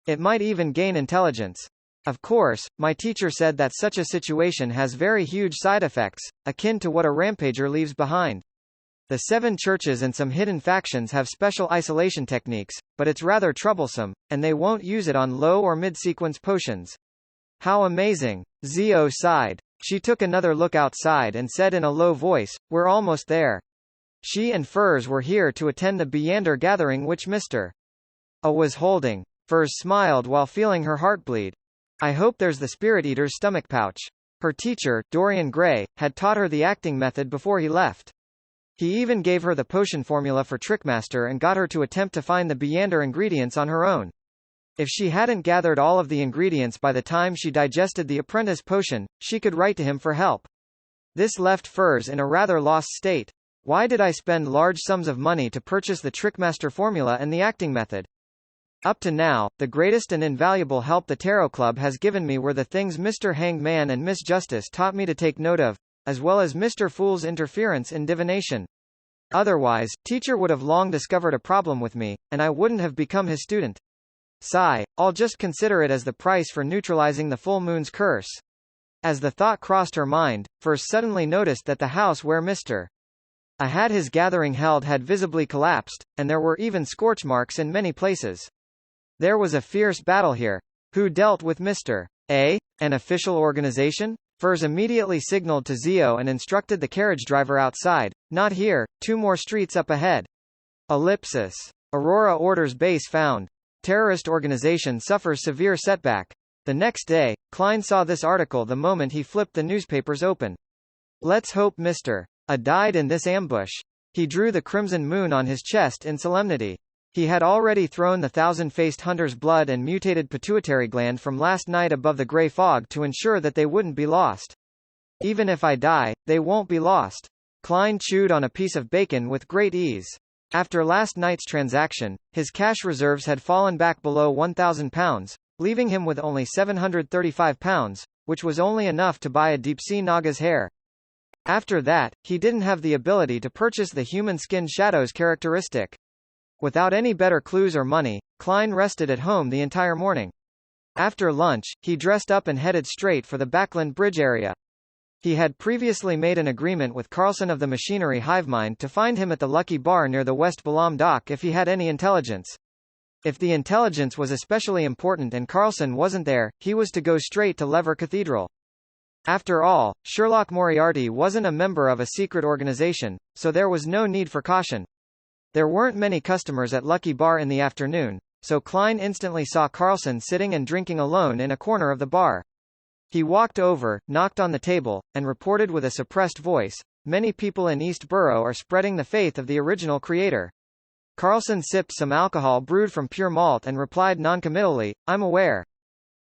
It might even gain intelligence. Of course, my teacher said that such a situation has very huge side effects, akin to what a rampager leaves behind. The 7 churches and some hidden factions have special isolation techniques, but it's rather troublesome, and they won't use it on low or mid-sequence potions. How amazing! Zio sighed. She took another look outside and said in a low voice, "We're almost there." She and Furs were here to attend the Beyonder gathering which Mr. A was holding. Furs smiled while feeling her heart bleed. I hope there's the Spirit Eater's stomach pouch. Her teacher, Dorian Gray, had taught her the acting method before he left. He even gave her the potion formula for Trickmaster and got her to attempt to find the Beyonder ingredients on her own. If she hadn't gathered all of the ingredients by the time she digested the apprentice potion, she could write to him for help. This left Furs in a rather lost state. Why did I spend large sums of money to purchase the Trickmaster formula and the acting method? Up to now, the greatest and invaluable help the Tarot Club has given me were the things Mr. Hanged Man and Miss Justice taught me to take note of, as well as Mr. Fool's interference in divination. Otherwise, teacher would have long discovered a problem with me, and I wouldn't have become his student. Sigh, I'll just consider it as the price for neutralizing the full moon's curse. As the thought crossed her mind, Furs suddenly noticed that the house where Mr. A had his gathering held had visibly collapsed, and there were even scorch marks in many places. There was a fierce battle here. Who dealt with Mr. A? An official organization? Furs immediately signaled to Zio and instructed the carriage driver outside. Not here, 2 more streets up ahead. Ellipsis. Aurora orders base found. Terrorist organization suffers severe setback. The next day, Klein saw this article the moment he flipped the newspapers open. Let's hope Mr. A died in this ambush. He drew the crimson moon on his chest in solemnity. He had already thrown the 1,000-faced hunter's blood and mutated pituitary gland from last night above the grey fog to ensure that they wouldn't be lost. Even if I die, they won't be lost. Klein chewed on a piece of bacon with great ease. After last night's transaction, his cash reserves had fallen back below £1,000, leaving him with only £735, which was only enough to buy a deep-sea Naga's hair. After that, he didn't have the ability to purchase the human skin shadows characteristic. Without any better clues or money, Klein rested at home the entire morning. After lunch, he dressed up and headed straight for the Backland Bridge area. He had previously made an agreement with Carlson of the Machinery Hivemind to find him at the Lucky Bar near the West Balam dock if he had any intelligence. If the intelligence was especially important and Carlson wasn't there, he was to go straight to Lever Cathedral. After all, Sherlock Moriarty wasn't a member of a secret organization, so there was no need for caution. There weren't many customers at Lucky Bar in the afternoon, so Klein instantly saw Carlson sitting and drinking alone in a corner of the bar. He walked over, knocked on the table, and reported with a suppressed voice, "Many people in East Borough are spreading the faith of the original creator." Carlson sipped some alcohol brewed from pure malt and replied noncommittally, "I'm aware."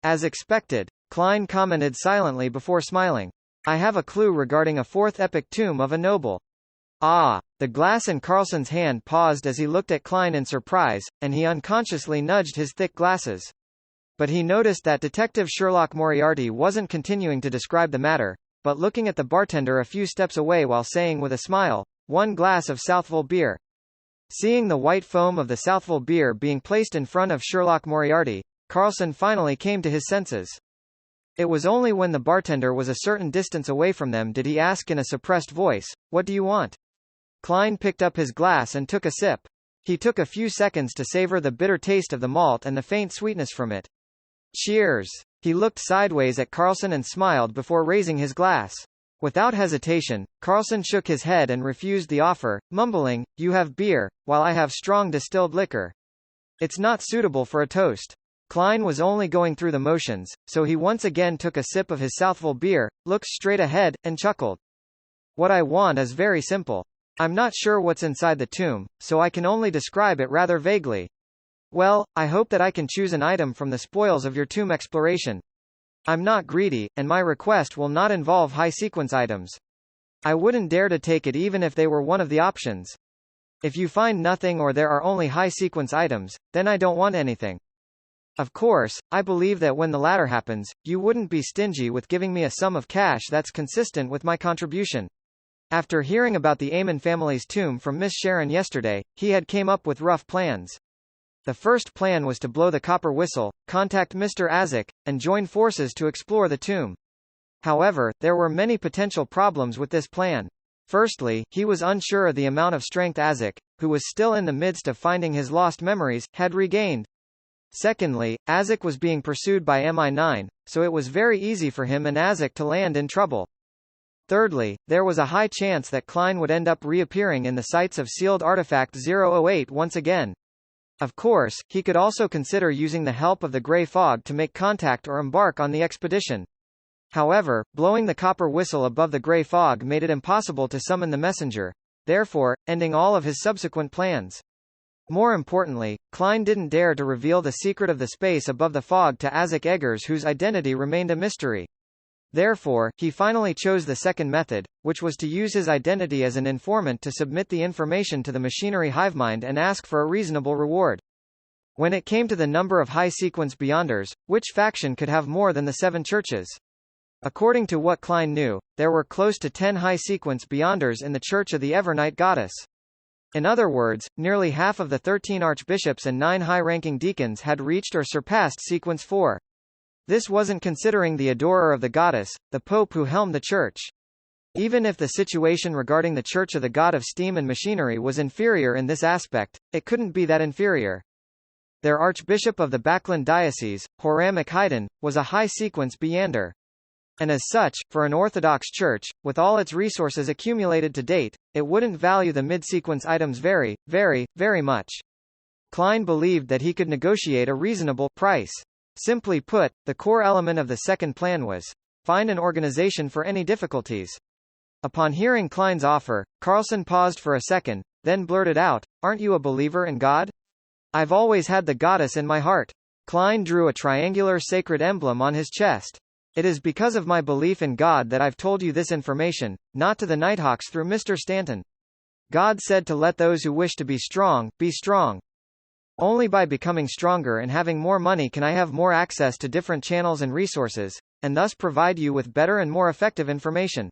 As expected, Klein commented silently before smiling, "I have a clue regarding a 4th epic tomb of a noble." Ah! The glass in Carlson's hand paused as he looked at Klein in surprise, and he unconsciously nudged his thick glasses. But he noticed that Detective Sherlock Moriarty wasn't continuing to describe the matter, but looking at the bartender a few steps away while saying with a smile, "1 glass of Southville beer." Seeing the white foam of the Southville beer being placed in front of Sherlock Moriarty, Carlson finally came to his senses. It was only when the bartender was a certain distance away from them did he ask in a suppressed voice, "What do you want?" Klein picked up his glass and took a sip. He took a few seconds to savor the bitter taste of the malt and the faint sweetness from it. "Cheers." He looked sideways at Carlson and smiled before raising his glass. Without hesitation, Carlson shook his head and refused the offer, mumbling, "You have beer, while I have strong distilled liquor." It's not suitable for a toast. Klein was only going through the motions, so he once again took a sip of his Southville beer, looked straight ahead, and chuckled. What I want is very simple. I'm not sure what's inside the tomb, so I can only describe it rather vaguely. Well, I hope that I can choose an item from the spoils of your tomb exploration. I'm not greedy, and my request will not involve high-sequence items. I wouldn't dare to take it even if they were one of the options. If you find nothing or there are only high-sequence items, then I don't want anything. Of course, I believe that when the latter happens, you wouldn't be stingy with giving me a sum of cash that's consistent with my contribution. After hearing about the Amen family's tomb from Miss Sharon yesterday, he had came up with rough plans. The first plan was to blow the copper whistle, contact Mr. Azek, and join forces to explore the tomb. However, there were many potential problems with this plan. Firstly, he was unsure of the amount of strength Azek, who was still in the midst of finding his lost memories, had regained. Secondly, Azek was being pursued by MI9, so it was very easy for him and Azek to land in trouble. Thirdly, there was a high chance that Klein would end up reappearing in the sites of sealed artifact 008 once again. Of course, he could also consider using the help of the Grey Fog to make contact or embark on the expedition. However, blowing the copper whistle above the Grey Fog made it impossible to summon the messenger, therefore, ending all of his subsequent plans. More importantly, Klein didn't dare to reveal the secret of the space above the fog to Azek Eggers, whose identity remained a mystery. Therefore, he finally chose the second method, which was to use his identity as an informant to submit the information to the machinery hivemind and ask for a reasonable reward. When it came to the number of high-sequence Beyonders, which faction could have more than the 7 churches? According to what Klein knew, there were close to 10 high-sequence Beyonders in the Church of the Evernight Goddess. In other words, nearly half of the 13 archbishops and 9 high-ranking deacons had reached or surpassed sequence 4. This wasn't considering the adorer of the goddess, the Pope who helmed the Church. Even if the situation regarding the Church of the God of Steam and Machinery was inferior in this aspect, it couldn't be that inferior. Their Archbishop of the Backland Diocese, Horam McHaydon, was a high-sequence Beyander. And as such, for an Orthodox Church, with all its resources accumulated to date, it wouldn't value the mid-sequence items very, very, very much. Klein believed that he could negotiate a reasonable price. Simply put, the core element of the second plan was, find an organization for any difficulties. Upon hearing Klein's offer, Carlson paused for a second, then blurted out, "Aren't you a believer in God?" "I've always had the goddess in my heart." Klein drew a triangular sacred emblem on his chest. "It is because of my belief in God that I've told you this information, not to the Nighthawks through Mr. Stanton. God said to let those who wish to be strong, be strong. Only by becoming stronger and having more money can I have more access to different channels and resources, and thus provide you with better and more effective information."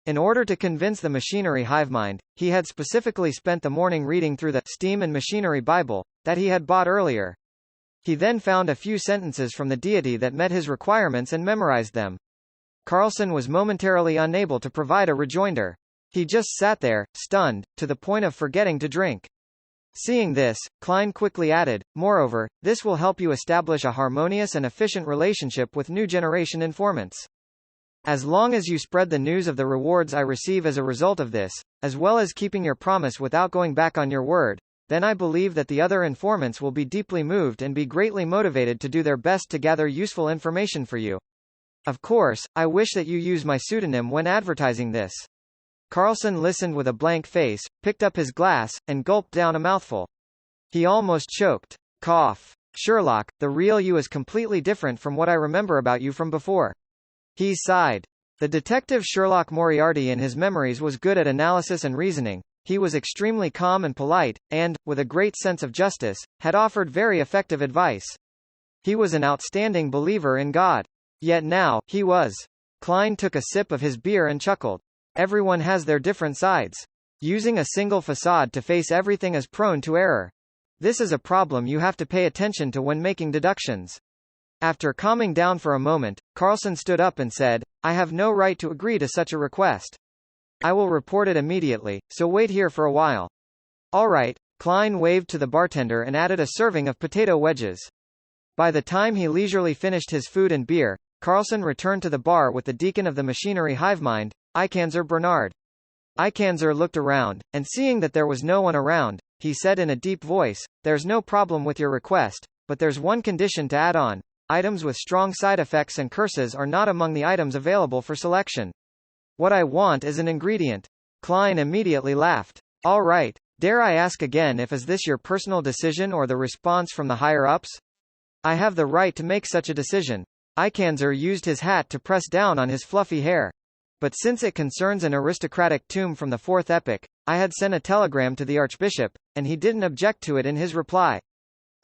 In order to convince the machinery hivemind, he had specifically spent the morning reading through the Steam and Machinery Bible that he had bought earlier. He then found a few sentences from the deity that met his requirements and memorized them. Carlson was momentarily unable to provide a rejoinder. He just sat there, stunned, to the point of forgetting to drink. Seeing this, Klein quickly added, "Moreover, this will help you establish a harmonious and efficient relationship with new generation informants. As long as you spread the news of the rewards I receive as a result of this, as well as keeping your promise without going back on your word, then I believe that the other informants will be deeply moved and be greatly motivated to do their best to gather useful information for you. Of course, I wish that you use my pseudonym when advertising this." Carlson listened with a blank face, picked up his glass, and gulped down a mouthful. He almost choked. Cough. "Sherlock, the real you is completely different from what I remember about you from before." He sighed. The detective Sherlock Moriarty in his memories was good at analysis and reasoning. He was extremely calm and polite, and, with a great sense of justice, had offered very effective advice. He was an outstanding believer in God. Yet now, he was. Klein took a sip of his beer and chuckled. Everyone has their different sides. Using a single facade to face everything is prone to error. This is a problem you have to pay attention to when making deductions. After calming down for a moment, Carlson stood up and said, "I have no right to agree to such a request. I will report it immediately, so wait here for a while." "All right." Klein waved to the bartender and added a serving of potato wedges. By the time he leisurely finished his food and beer, Carlson returned to the bar with the deacon of the machinery hivemind, Ikanzer Bernard. Ikanzer looked around, and seeing that there was no one around, he said in a deep voice, there's no problem with your request, but there's one condition to add on. Items with strong side effects and curses are not among the items available for selection. What I want is an ingredient. Klein immediately laughed. All right. Dare I ask again if is this your personal decision or the response from the higher-ups? I have the right to make such a decision. Ikanzer used his hat to press down on his fluffy hair. But since it concerns an aristocratic tomb from the fourth epoch, I had sent a telegram to the Archbishop, and he didn't object to it in his reply.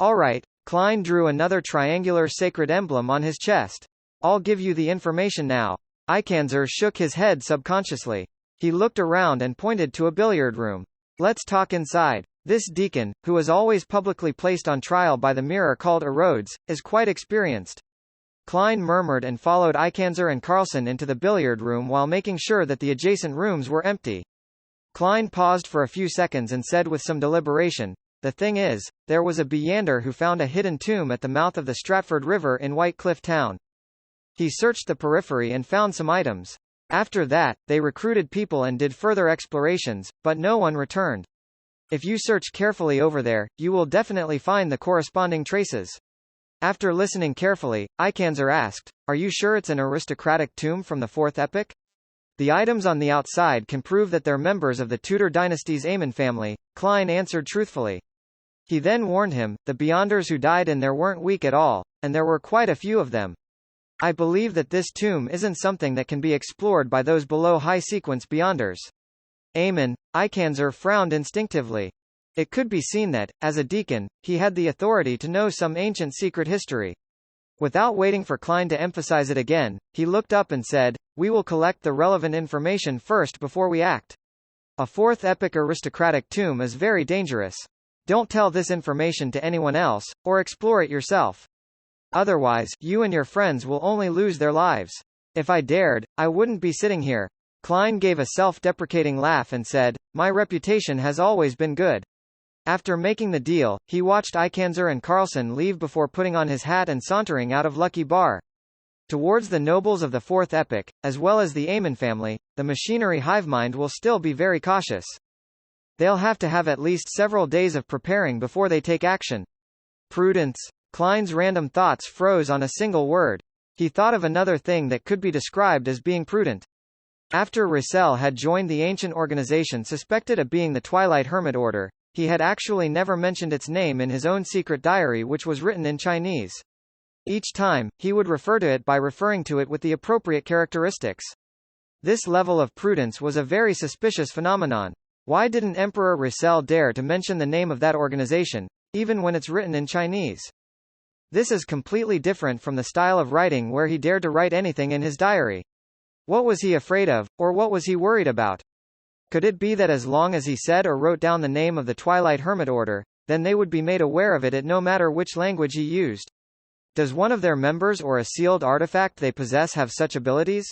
All right. Klein drew another triangular sacred emblem on his chest. I'll give you the information now. Ikanzer shook his head subconsciously. He looked around and pointed to a billiard room. Let's talk inside. This deacon, who is always publicly placed on trial by the mirror called Erodes, is quite experienced. Klein murmured and followed Ikanzer and Carlson into the billiard room while making sure that the adjacent rooms were empty. Klein paused for a few seconds and said with some deliberation, the thing is, there was a Beyander who found a hidden tomb at the mouth of the Stratford River in White Cliff Town. He searched the periphery and found some items. After that, they recruited people and did further explorations, but no one returned. If you search carefully over there, you will definitely find the corresponding traces. After listening carefully, Ikanzer asked, are you sure it's an aristocratic tomb from the fourth epoch? The items on the outside can prove that they're members of the Tudor dynasty's Aymon family, Klein answered truthfully. He then warned him, the Beyonders who died in there weren't weak at all, and there were quite a few of them. I believe that this tomb isn't something that can be explored by those below high-sequence Beyonders. Aymon, Ikanzer frowned instinctively. It could be seen that, as a deacon, he had the authority to know some ancient secret history. Without waiting for Klein to emphasize it again, he looked up and said, we will collect the relevant information first before we act. A fourth epoch aristocratic tomb is very dangerous. Don't tell this information to anyone else, or explore it yourself. Otherwise, you and your friends will only lose their lives. If I dared, I wouldn't be sitting here. Klein gave a self-deprecating laugh and said, my reputation has always been good. After making the deal, he watched Ikanzer and Carlson leave before putting on his hat and sauntering out of Lucky Bar. Towards the nobles of the fourth epoch, as well as the Aymon family, the machinery hivemind will still be very cautious. They'll have to have at least several days of preparing before they take action. Prudence. Klein's random thoughts froze on a single word. He thought of another thing that could be described as being prudent. After Roussel had joined the ancient organization suspected of being the Twilight Hermit Order, he had actually never mentioned its name in his own secret diary, which was written in Chinese. Each time, he would refer to it by referring to it with the appropriate characteristics. This level of prudence was a very suspicious phenomenon. Why didn't Emperor Roussel dare to mention the name of that organization, even when it's written in Chinese? This is completely different from the style of writing where he dared to write anything in his diary. What was he afraid of, or what was he worried about? Could it be that as long as he said or wrote down the name of the Twilight Hermit Order, then they would be made aware of it no matter which language he used? Does one of their members or a sealed artifact they possess have such abilities?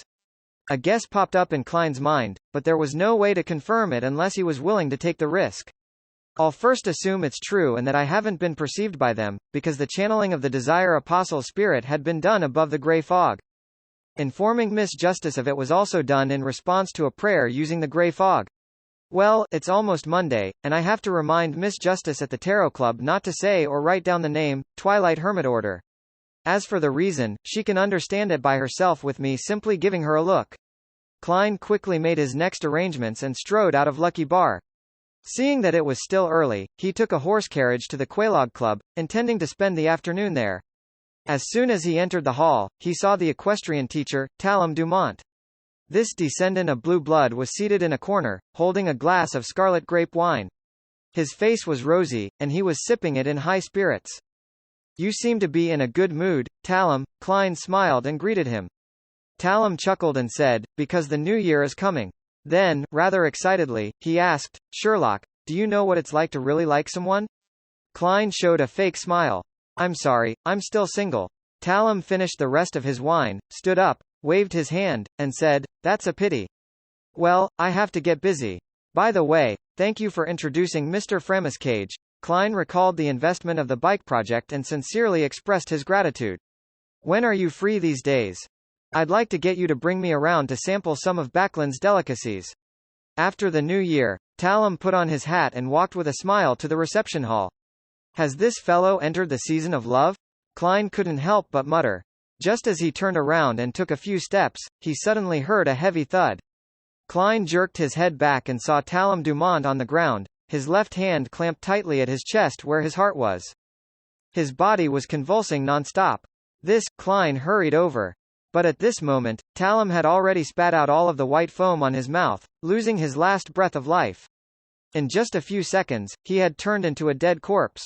A guess popped up in Klein's mind, but there was no way to confirm it unless he was willing to take the risk. I'll first assume it's true and that I haven't been perceived by them, because the channeling of the Desire Apostle Spirit had been done above the grey fog. Informing Miss Justice of it was also done in response to a prayer using the grey fog. Well, it's almost Monday, and I have to remind Miss Justice at the Tarot Club not to say or write down the name, Twilight Hermit Order. As for the reason, she can understand it by herself with me simply giving her a look. Klein quickly made his next arrangements and strode out of Lucky Bar. Seeing that it was still early, he took a horse carriage to the Quelaag Club, intending to spend the afternoon there. As soon as he entered the hall, he saw the equestrian teacher, Talum Dumont. This descendant of blue blood was seated in a corner, holding a glass of scarlet grape wine. His face was rosy, and he was sipping it in high spirits. You seem to be in a good mood, Talum. Klein smiled and greeted him. Talum chuckled and said, because the new year is coming. Then, rather excitedly, he asked, Sherlock, do you know what it's like to really like someone? Klein showed a fake smile. I'm sorry, I'm still single. Talum finished the rest of his wine, stood up, waved his hand, and said, that's a pity. Well, I have to get busy. By the way, thank you for introducing Mr. Framiscage. Klein recalled the investment of the bike project and sincerely expressed his gratitude. When are you free these days? I'd like to get you to bring me around to sample some of Backlund's delicacies. After the new year, Talam put on his hat and walked with a smile to the reception hall. Has this fellow entered the season of love? Klein couldn't help but mutter. Just as he turned around and took a few steps, he suddenly heard a heavy thud. Klein jerked his head back and saw Talam Dumont on the ground, his left hand clamped tightly at his chest where his heart was. His body was convulsing non-stop. Klein hurried over. But at this moment, Talam had already spat out all of the white foam on his mouth, losing his last breath of life. In just a few seconds, he had turned into a dead corpse.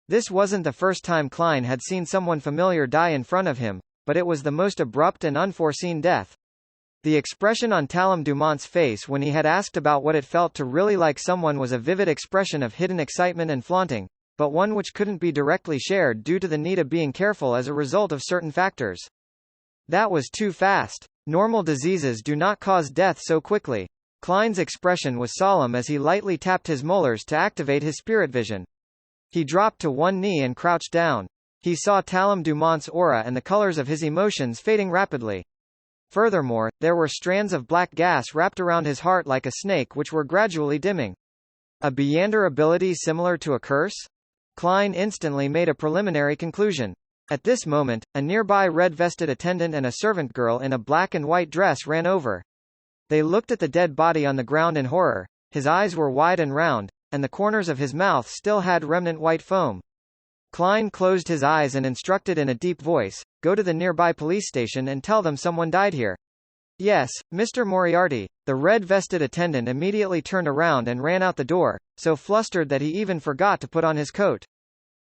This wasn't the first time Klein had seen someone familiar die in front of him, but it was the most abrupt and unforeseen death. The expression on Talam Dumont's face when he had asked about what it felt to really like someone was a vivid expression of hidden excitement and flaunting, but one which couldn't be directly shared due to the need of being careful as a result of certain factors. That was too fast. Normal diseases do not cause death so quickly. Klein's expression was solemn as he lightly tapped his molars to activate his spirit vision. He dropped to one knee and crouched down. He saw Talam Dumont's aura and the colors of his emotions fading rapidly. Furthermore, there were strands of black gas wrapped around his heart like a snake which were gradually dimming. A Beyonder ability similar to a curse? Klein instantly made a preliminary conclusion. At this moment, a nearby red-vested attendant and a servant girl in a black and white dress ran over. They looked at the dead body on the ground in horror. His eyes were wide and round, and the corners of his mouth still had remnant white foam. Klein closed his eyes and instructed in a deep voice, "Go to the nearby police station and tell them someone died here." "Yes, Mr. Moriarty." The red-vested attendant immediately turned around and ran out the door, so flustered that he even forgot to put on his coat.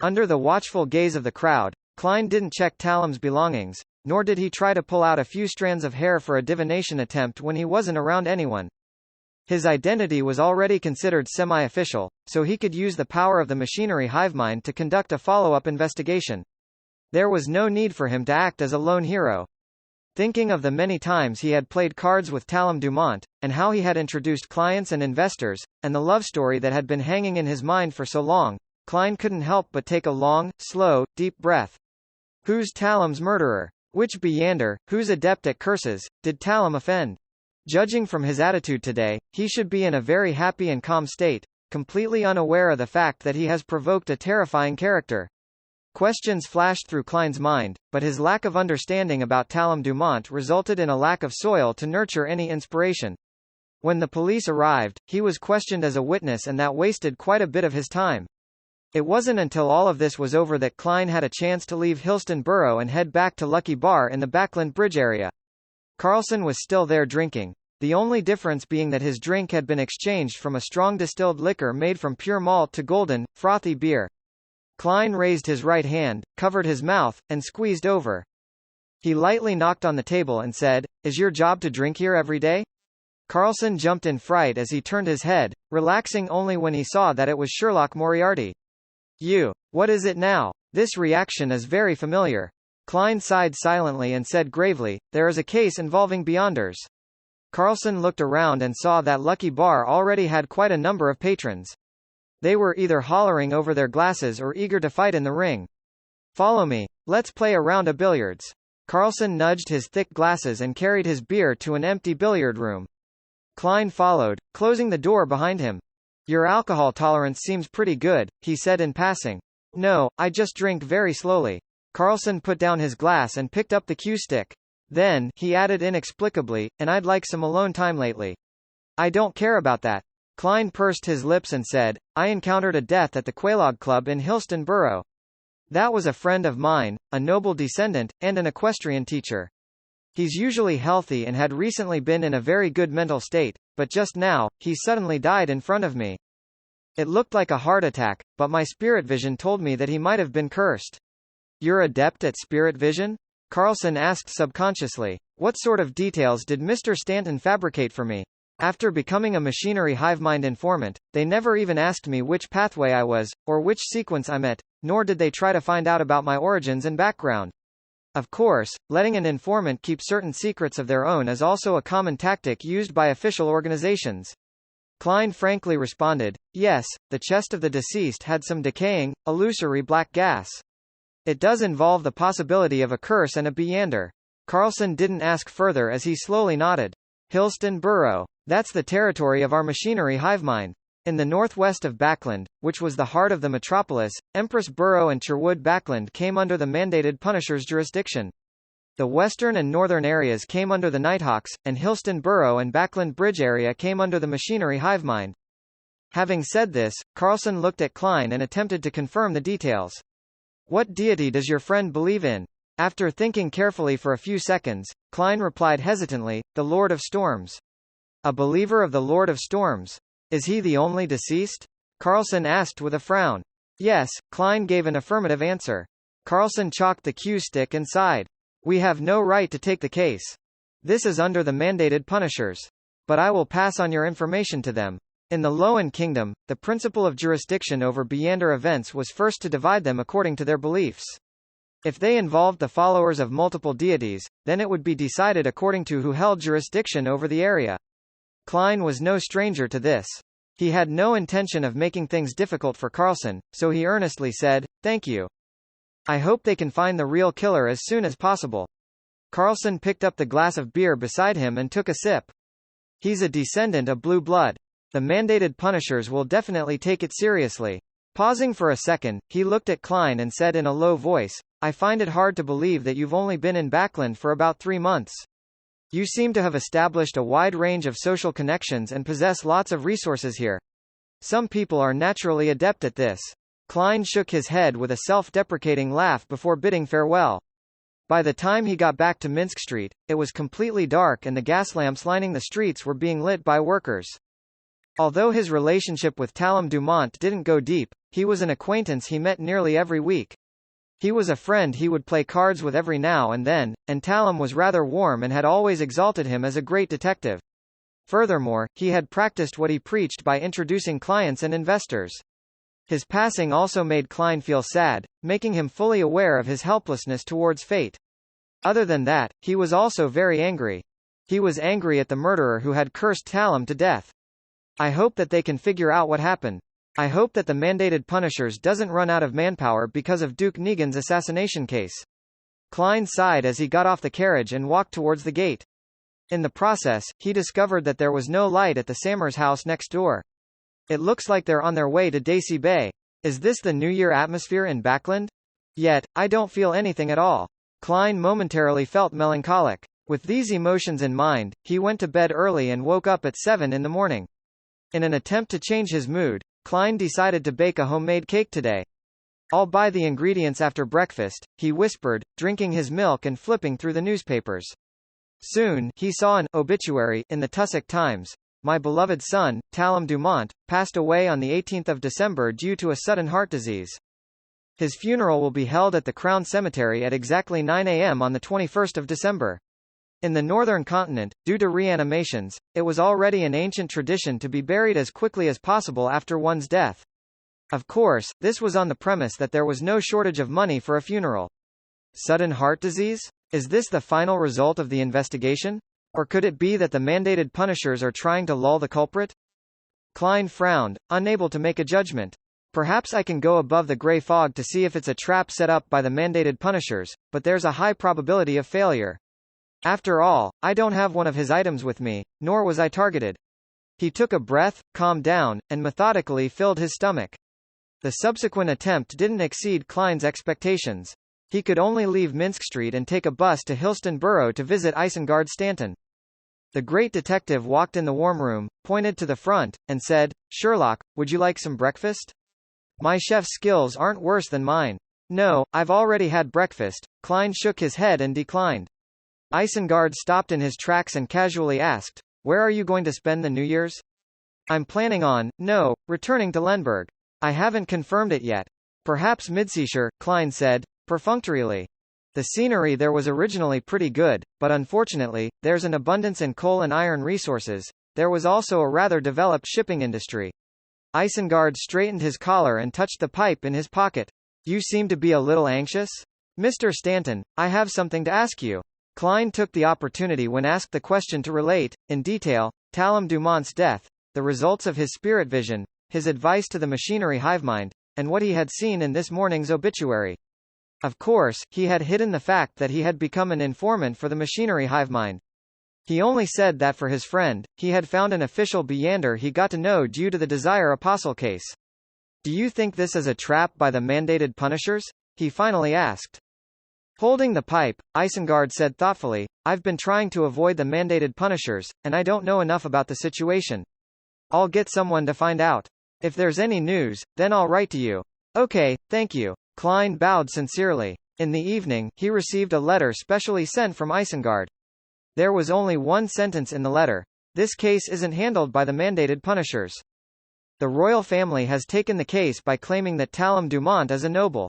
Under the watchful gaze of the crowd, Klein didn't check Talam's belongings, nor did he try to pull out a few strands of hair for a divination attempt when he wasn't around anyone. His identity was already considered semi-official, so he could use the power of the machinery hivemind to conduct a follow-up investigation. There was no need for him to act as a lone hero. Thinking of the many times he had played cards with Talam Dumont, and how he had introduced clients and investors, and the love story that had been hanging in his mind for so long, Klein couldn't help but take a long, slow, deep breath. Who's Talam's murderer? Which Beyonder, who's adept at curses, did Talam offend? Judging from his attitude today, he should be in a very happy and calm state, completely unaware of the fact that he has provoked a terrifying character. Questions flashed through Klein's mind, but his lack of understanding about Talam Dumont resulted in a lack of soil to nurture any inspiration. When the police arrived, he was questioned as a witness and that wasted quite a bit of his time. It wasn't until all of this was over that Klein had a chance to leave Hillston Borough and head back to Lucky Bar in the Backland Bridge area. Carlson was still there drinking, the only difference being that his drink had been exchanged from a strong distilled liquor made from pure malt to golden, frothy beer. Klein raised his right hand, covered his mouth, and squeezed over. He lightly knocked on the table and said, "Is your job to drink here every day?" Carlson jumped in fright as he turned his head, relaxing only when he saw that it was Sherlock Moriarty. "You. What is it now? This reaction is very familiar." Klein sighed silently and said gravely, "There is a case involving Beyonders." Carlson looked around and saw that Lucky Bar already had quite a number of patrons. They were either hollering over their glasses or eager to fight in the ring. "Follow me. Let's play a round of billiards." Carlson nudged his thick glasses and carried his beer to an empty billiard room. Klein followed, closing the door behind him. "Your alcohol tolerance seems pretty good," he said in passing. "No, I just drink very slowly." Carlson put down his glass and picked up the cue stick. Then, he added inexplicably, "And I'd like some alone time lately." "I don't care about that." Klein pursed his lips and said, "I encountered a death at the Quelaag Club in Hillston Borough. That was a friend of mine, a noble descendant, and an equestrian teacher. He's usually healthy and had recently been in a very good mental state, but just now, he suddenly died in front of me. It looked like a heart attack, but my spirit vision told me that he might have been cursed." "You're adept at spirit vision?" Carlson asked subconsciously. "What sort of details did Mr. Stanton fabricate for me? After becoming a machinery hivemind informant, they never even asked me which pathway I was, or which sequence I'm at, nor did they try to find out about my origins and background. Of course, letting an informant keep certain secrets of their own is also a common tactic used by official organizations." Klein frankly responded, "Yes, the chest of the deceased had some decaying, illusory black gas. It does involve the possibility of a curse and a Beyonder." Carlson didn't ask further as he slowly nodded. Hylston Borough. That's the territory of our machinery hive mind. In the northwest of Backland, which was the heart of the metropolis, Empress Borough and Sherwood Backland came under the mandated Punishers' jurisdiction. The western and northern areas came under the Nighthawks, and Hylston Borough and Backland Bridge area came under the machinery hive mind. Having said this, Carlson looked at Klein and attempted to confirm the details. What deity does your friend believe in? After thinking carefully for a few seconds, Klein replied hesitantly, the Lord of Storms. A believer of the Lord of Storms. Is he the only deceased? Carlson asked with a frown. Yes, Klein gave an affirmative answer. Carlson chalked the cue stick and sighed. We have no right to take the case. This is under the mandated Punishers. But I will pass on your information to them. In the Lowen Kingdom, the principle of jurisdiction over Beyonder events was first to divide them according to their beliefs. If they involved the followers of multiple deities, then it would be decided according to who held jurisdiction over the area. Klein was no stranger to this. He had no intention of making things difficult for Carlson, so he earnestly said, "Thank you. I hope they can find the real killer as soon as possible." Carlson picked up the glass of beer beside him and took a sip. He's a descendant of blue blood. The mandated Punishers will definitely take it seriously. Pausing for a second, he looked at Klein and said in a low voice, I find it hard to believe that you've only been in Backland for about 3 months. You seem to have established a wide range of social connections and possess lots of resources here. Some people are naturally adept at this. Klein shook his head with a self-deprecating laugh before bidding farewell. By the time he got back to Minsk Street, it was completely dark and the gas lamps lining the streets were being lit by workers. Although his relationship with Talem Dumont didn't go deep, he was an acquaintance he met nearly every week. He was a friend he would play cards with every now and then, and Talem was rather warm and had always exalted him as a great detective. Furthermore, he had practiced what he preached by introducing clients and investors. His passing also made Klein feel sad, making him fully aware of his helplessness towards fate. Other than that, he was also very angry. He was angry at the murderer who had cursed Talem to death. I hope that they can figure out what happened. I hope that the mandated Punishers doesn't run out of manpower because of Duke Negan's assassination case. Klein sighed as he got off the carriage and walked towards the gate. In the process, he discovered that there was no light at the Sammers house next door. It looks like they're on their way to Daisy Bay. Is this the New Year atmosphere in Backland? Yet, I don't feel anything at all. Klein momentarily felt melancholic. With these emotions in mind, he went to bed early and woke up at 7 in the morning. In an attempt to change his mood, Klein decided to bake a homemade cake today. I'll buy the ingredients after breakfast, he whispered, drinking his milk and flipping through the newspapers. Soon, he saw an obituary in the Tussock Times. My beloved son, Talem Dumont, passed away on the 18th of December due to a sudden heart disease. His funeral will be held at the Crown Cemetery at exactly 9 a.m. on the 21st of December. In the northern continent, due to reanimations, it was already an ancient tradition to be buried as quickly as possible after one's death. Of course, this was on the premise that there was no shortage of money for a funeral. Sudden heart disease? Is this the final result of the investigation? Or could it be that the mandated Punishers are trying to lull the culprit? Klein frowned, unable to make a judgment. Perhaps I can go above the gray fog to see if it's a trap set up by the mandated Punishers, but there's a high probability of failure. After all, I don't have one of his items with me, nor was I targeted. He took a breath, calmed down, and methodically filled his stomach. The subsequent attempt didn't exceed Klein's expectations. He could only leave Minsk Street and take a bus to Hylston Borough to visit Isengard Stanton. The great detective walked in the warm room, pointed to the front, and said, Sherlock, would you like some breakfast? My chef's skills aren't worse than mine. No, I've already had breakfast. Klein shook his head and declined. Isengard stopped in his tracks and casually asked, Where are you going to spend the New Year's? I'm planning on, returning to Lenberg. I haven't confirmed it yet. Perhaps Midseashire, Klein said, perfunctorily. The scenery there was originally pretty good, but unfortunately, there's an abundance in coal and iron resources. There was also a rather developed shipping industry. Isengard straightened his collar and touched the pipe in his pocket. You seem to be a little anxious? Mr. Stanton, I have something to ask you. Klein took the opportunity when asked the question to relate, in detail, Talem Dumont's death, the results of his spirit vision, his advice to the machinery hivemind, and what he had seen in this morning's obituary. Of course, he had hidden the fact that he had become an informant for the machinery hivemind. He only said that for his friend, he had found an official Beyander he got to know due to the Desire Apostle case. Do you think this is a trap by the mandated punishers? He finally asked. Holding the pipe, Isengard said thoughtfully, I've been trying to avoid the mandated punishers, and I don't know enough about the situation. I'll get someone to find out. If there's any news, then I'll write to you. Okay, thank you. Klein bowed sincerely. In the evening, he received a letter specially sent from Isengard. There was only one sentence in the letter. This case isn't handled by the mandated punishers. The royal family has taken the case by claiming that Talum Dumont is a noble.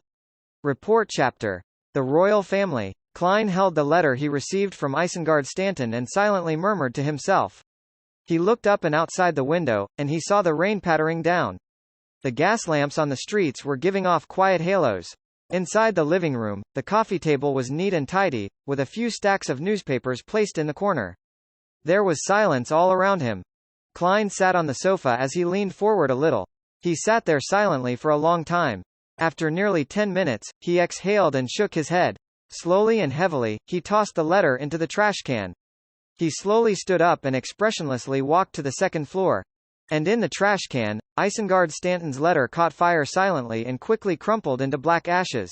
Report chapter. The royal family. Klein held the letter he received from Isengard Stanton and silently murmured to himself. He looked up and outside the window, and he saw the rain pattering down. The gas lamps on the streets were giving off quiet halos. Inside the living room, the coffee table was neat and tidy, with a few stacks of newspapers placed in the corner. There was silence all around him. Klein sat on the sofa as he leaned forward a little. He sat there silently for a long time. After nearly 10 minutes, he exhaled and shook his head. Slowly and heavily, he tossed the letter into the trash can. He slowly stood up and expressionlessly walked to the second floor. And in the trash can, Isengard Stanton's letter caught fire silently and quickly crumpled into black ashes.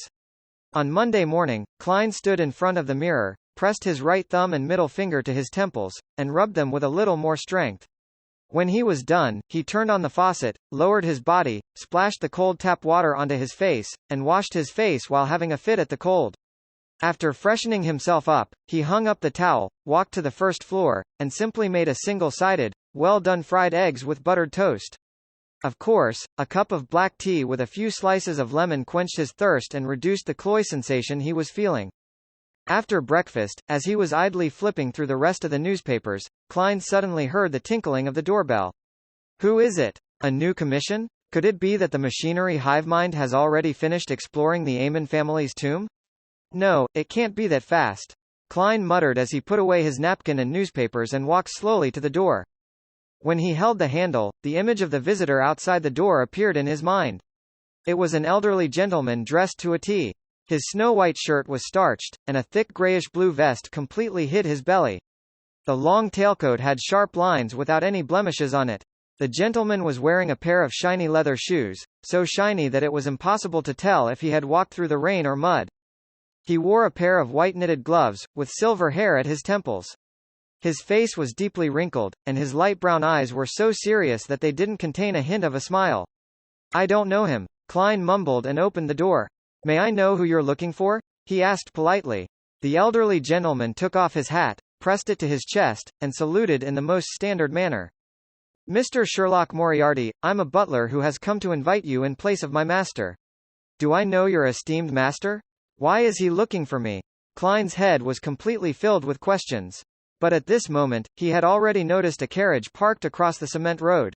On Monday morning, Klein stood in front of the mirror, pressed his right thumb and middle finger to his temples, and rubbed them with a little more strength. When he was done, he turned on the faucet, lowered his body, splashed the cold tap water onto his face, and washed his face while having a fit at the cold. After freshening himself up, he hung up the towel, walked to the first floor, and simply made a single-sided, well-done fried eggs with buttered toast. Of course, a cup of black tea with a few slices of lemon quenched his thirst and reduced the cloy sensation he was feeling. After breakfast, as he was idly flipping through the rest of the newspapers, Klein suddenly heard the tinkling of the doorbell. Who is it? A new commission? Could it be that the machinery hivemind has already finished exploring the Aemon family's tomb? No, it can't be that fast. Klein muttered as he put away his napkin and newspapers and walked slowly to the door. When he held the handle, the image of the visitor outside the door appeared in his mind. It was an elderly gentleman dressed to a T. His snow-white shirt was starched, and a thick grayish-blue vest completely hid his belly. The long tailcoat had sharp lines without any blemishes on it. The gentleman was wearing a pair of shiny leather shoes, so shiny that it was impossible to tell if he had walked through the rain or mud. He wore a pair of white knitted gloves, with silver hair at his temples. His face was deeply wrinkled, and his light brown eyes were so serious that they didn't contain a hint of a smile. I don't know him, Klein mumbled and opened the door. May I know who you're looking for? He asked politely. The elderly gentleman took off his hat, pressed it to his chest, and saluted in the most standard manner. Mr. Sherlock Moriarty, I'm a butler who has come to invite you in place of my master. Do I know your esteemed master? Why is he looking for me? Klein's head was completely filled with questions. But at this moment, he had already noticed a carriage parked across the cement road.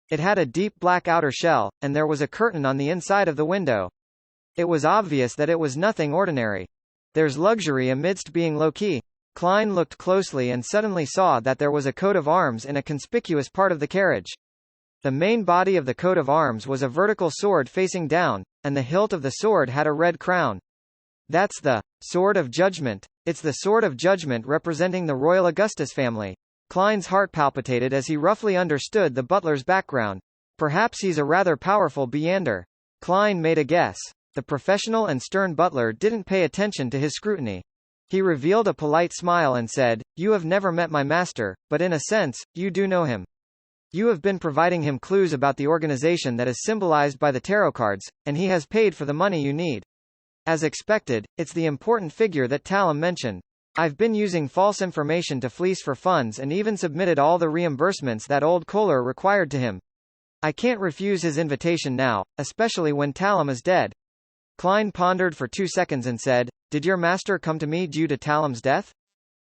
It had a deep black outer shell, and there was a curtain on the inside of the window. It was obvious that it was nothing ordinary. There's luxury amidst being low-key. Klein looked closely and suddenly saw that there was a coat of arms in a conspicuous part of the carriage. The main body of the coat of arms was a vertical sword facing down, and the hilt of the sword had a red crown. That's the Sword of Judgment. It's the Sword of Judgment representing the Royal Augustus family. Klein's heart palpitated as he roughly understood the butler's background. Perhaps he's a rather powerful Beyander. Klein made a guess. The professional and stern butler didn't pay attention to his scrutiny. He revealed a polite smile and said, You have never met my master, but in a sense, you do know him. You have been providing him clues about the organization that is symbolized by the tarot cards, and he has paid for the money you need. As expected, it's the important figure that Talum mentioned. I've been using false information to fleece for funds and even submitted all the reimbursements that old Kohler required to him. I can't refuse his invitation now, especially when Talum is dead. Klein pondered for 2 seconds and said, Did your master come to me due to Talum's death?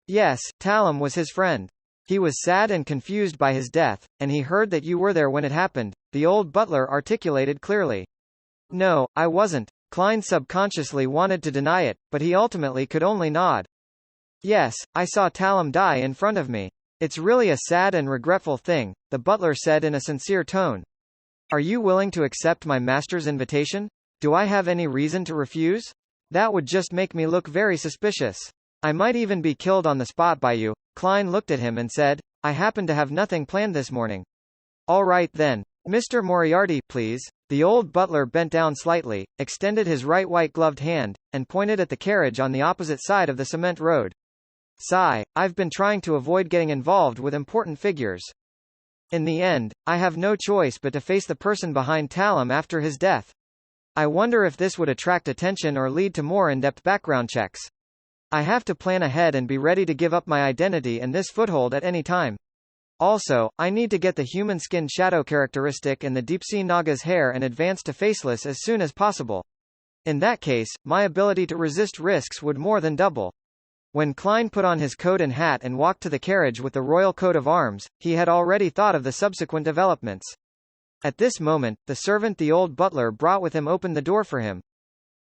Yes, Talum was his friend. He was sad and confused by his death, and he heard that you were there when it happened, the old butler articulated clearly. No, I wasn't. Klein subconsciously wanted to deny it, but he ultimately could only nod. Yes, I saw Talum die in front of me. It's really a sad and regretful thing, the butler said in a sincere tone. Are you willing to accept my master's invitation? Do I have any reason to refuse? That would just make me look very suspicious. I might even be killed on the spot by you. Klein looked at him and said, I happen to have nothing planned this morning. All right then. Mr. Moriarty, please. The old butler bent down slightly, extended his right white-gloved hand, and pointed at the carriage on the opposite side of the cement road. Sigh, I've been trying to avoid getting involved with important figures. In the end, I have no choice but to face the person behind Talum after his death. I wonder if this would attract attention or lead to more in-depth background checks. I have to plan ahead and be ready to give up my identity and this foothold at any time. Also, I need to get the human skin shadow characteristic and the deep-sea Naga's hair and advance to faceless as soon as possible. In that case, my ability to resist risks would more than double. When Klein put on his coat and hat and walked to the carriage with the royal coat of arms, he had already thought of the subsequent developments. At this moment, the servant the old butler brought with him opened the door for him.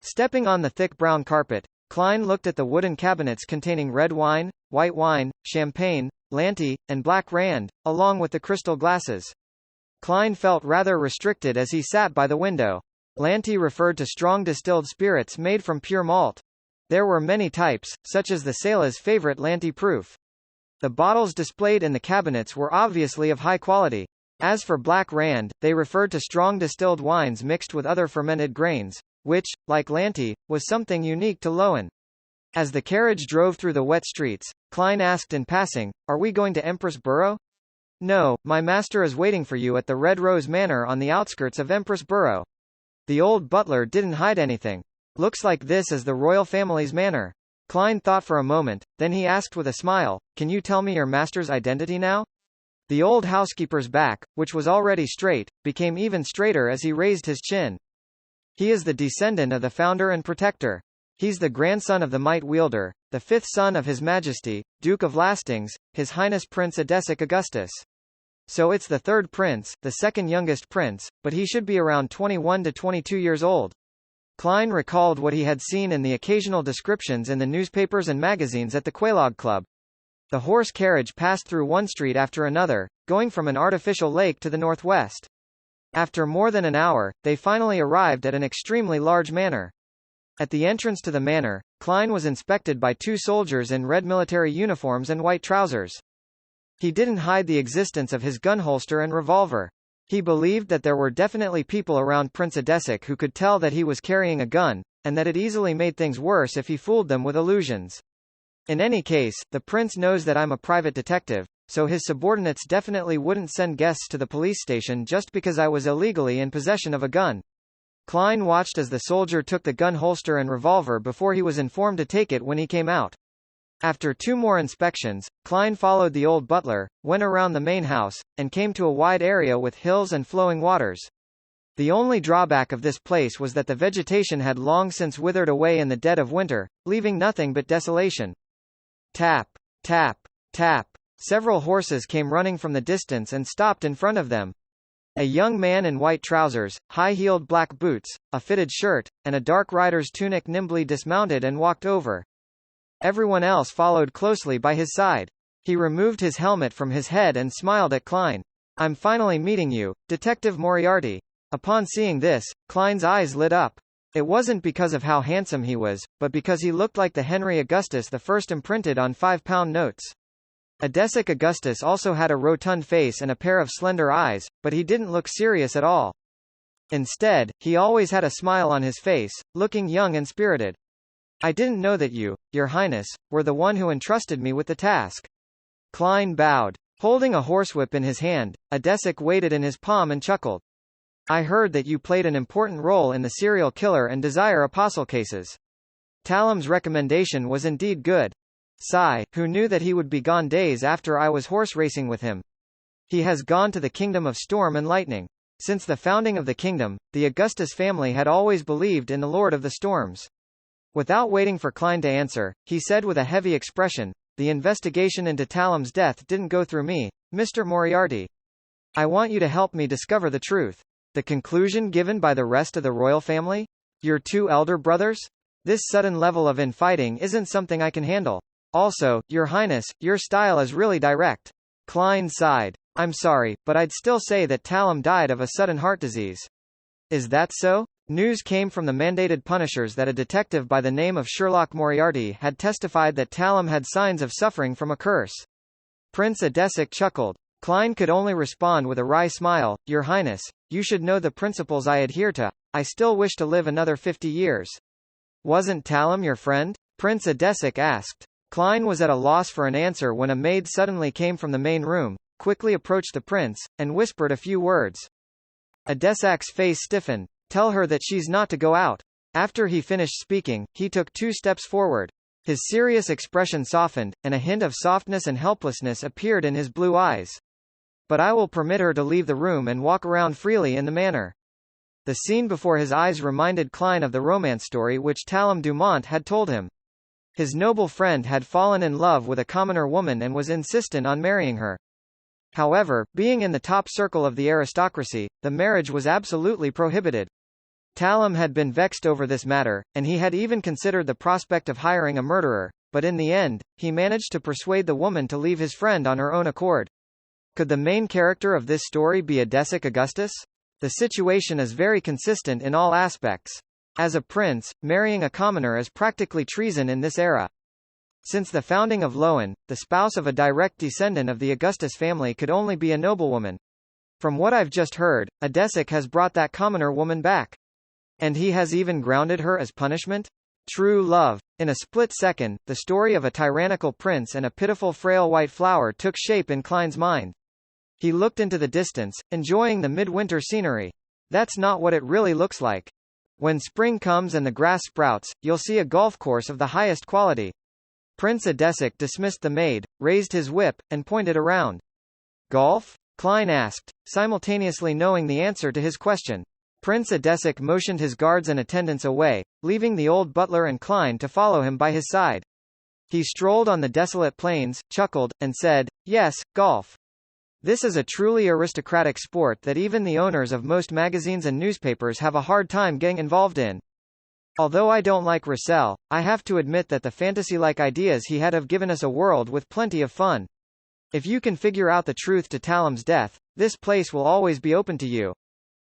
Stepping on the thick brown carpet, Klein looked at the wooden cabinets containing red wine, white wine, champagne, Lanty, and black rand, along with the crystal glasses. Klein felt rather restricted as he sat by the window. Lanty referred to strong distilled spirits made from pure malt. There were many types, such as the Sela's favorite Lanty Proof. The bottles displayed in the cabinets were obviously of high quality. As for black rand, they referred to strong distilled wines mixed with other fermented grains, which, like Lanty, was something unique to Lowen. As the carriage drove through the wet streets, Klein asked in passing, "Are we going to Empress Borough?" "No, my master is waiting for you at the Red Rose Manor on the outskirts of Empress Borough." The old butler didn't hide anything. "Looks like this is the royal family's manor." Klein thought for a moment, then he asked with a smile, "Can you tell me your master's identity now?" The old housekeeper's back, which was already straight, became even straighter as he raised his chin. "He is the descendant of the founder and protector. He's the grandson of the Might Wielder, the fifth son of His Majesty, Duke of Lastings, His Highness Prince Adesic Augustus. So it's the third prince, the second youngest prince, but he should be around 21 to 22 years old." Klein recalled what he had seen in the occasional descriptions in the newspapers and magazines at the Quelaag Club. The horse carriage passed through one street after another, going from an artificial lake to the northwest. After more than an hour, they finally arrived at an extremely large manor. At the entrance to the manor, Klein was inspected by two soldiers in red military uniforms and white trousers. He didn't hide the existence of his gun holster and revolver. He believed that there were definitely people around Prince Adesic who could tell that he was carrying a gun, and that it easily made things worse if he fooled them with illusions. In any case, the prince knows that I'm a private detective, so his subordinates definitely wouldn't send guests to the police station just because I was illegally in possession of a gun. Klein watched as the soldier took the gun holster and revolver before he was informed to take it when he came out. After two more inspections, Klein followed the old butler, went around the main house, and came to a wide area with hills and flowing waters. The only drawback of this place was that the vegetation had long since withered away in the dead of winter, leaving nothing but desolation. Tap, tap, tap. Several horses came running from the distance and stopped in front of them. A young man in white trousers, high-heeled black boots, a fitted shirt, and a dark rider's tunic nimbly dismounted and walked over. Everyone else followed closely by his side. He removed his helmet from his head and smiled at Klein. "I'm finally meeting you, Detective Moriarty." Upon seeing this, Klein's eyes lit up. It wasn't because of how handsome he was, but because he looked like the Henry Augustus the first imprinted on 5-pound notes. Adesic Augustus also had a rotund face and a pair of slender eyes, but he didn't look serious at all. Instead, he always had a smile on his face, looking young and spirited. "I didn't know that you, Your Highness, were the one who entrusted me with the task." Klein bowed. Holding a horsewhip in his hand, Adesic weighed it in his palm and chuckled. "I heard that you played an important role in the serial killer and Desire Apostle cases." Talum's recommendation was indeed good. Sigh, who knew that he would be gone days after I was horse racing with him. "He has gone to the kingdom of storm and lightning." Since the founding of the kingdom, the Augustus family had always believed in the Lord of the Storms. Without waiting for Klein to answer, he said with a heavy expression, "The investigation into Talum's death didn't go through me, Mr. Moriarty. I want you to help me discover the truth." "The conclusion given by the rest of the royal family? Your two elder brothers? This sudden level of infighting isn't something I can handle. Also, Your Highness, your style is really direct." Klein sighed. "I'm sorry, but I'd still say that Talum died of a sudden heart disease." "Is that so?" News came from the mandated punishers that a detective by the name of Sherlock Moriarty had testified that Talum had signs of suffering from a curse. Prince Adesic chuckled. Klein could only respond with a wry smile. Your Highness, you should know the principles I adhere to. I still wish to live another 50 years. Wasn't Talum your friend? Prince Adesic asked. Klein was at a loss for an answer when a maid suddenly came from the main room, quickly approached the prince, and whispered a few words. Adesic's face stiffened. Tell her that she's not to go out. After he finished speaking, he took 2 steps forward. His serious expression softened, and a hint of softness and helplessness appeared in his blue eyes. But I will permit her to leave the room and walk around freely in the manor. The scene before his eyes reminded Klein of the romance story which Talum Dumont had told him. His noble friend had fallen in love with a commoner woman and was insistent on marrying her. However, being in the top circle of the aristocracy, the marriage was absolutely prohibited. Talum had been vexed over this matter, and he had even considered the prospect of hiring a murderer, but in the end, he managed to persuade the woman to leave his friend on her own accord. Could the main character of this story be Adesic Augustus? The situation is very consistent in all aspects. As a prince, marrying a commoner is practically treason in this era. Since the founding of Loan, the spouse of a direct descendant of the Augustus family could only be a noblewoman. From what I've just heard, Adesic has brought that commoner woman back. And he has even grounded her as punishment? True love. In a split second, the story of a tyrannical prince and a pitiful frail white flower took shape in Klein's mind. He looked into the distance, enjoying the midwinter scenery. That's not what it really looks like. When spring comes and the grass sprouts, you'll see a golf course of the highest quality. Prince Adesic dismissed the maid, raised his whip, and pointed around. Golf? Klein asked, simultaneously knowing the answer to his question. Prince Adesic motioned his guards and attendants away, leaving the old butler and Klein to follow him by his side. He strolled on the desolate plains, chuckled, and said, Yes, golf. This is a truly aristocratic sport that even the owners of most magazines and newspapers have a hard time getting involved in. Although I don't like Roussel, I have to admit that the fantasy-like ideas he had have given us a world with plenty of fun. If you can figure out the truth to Talum's death, this place will always be open to you.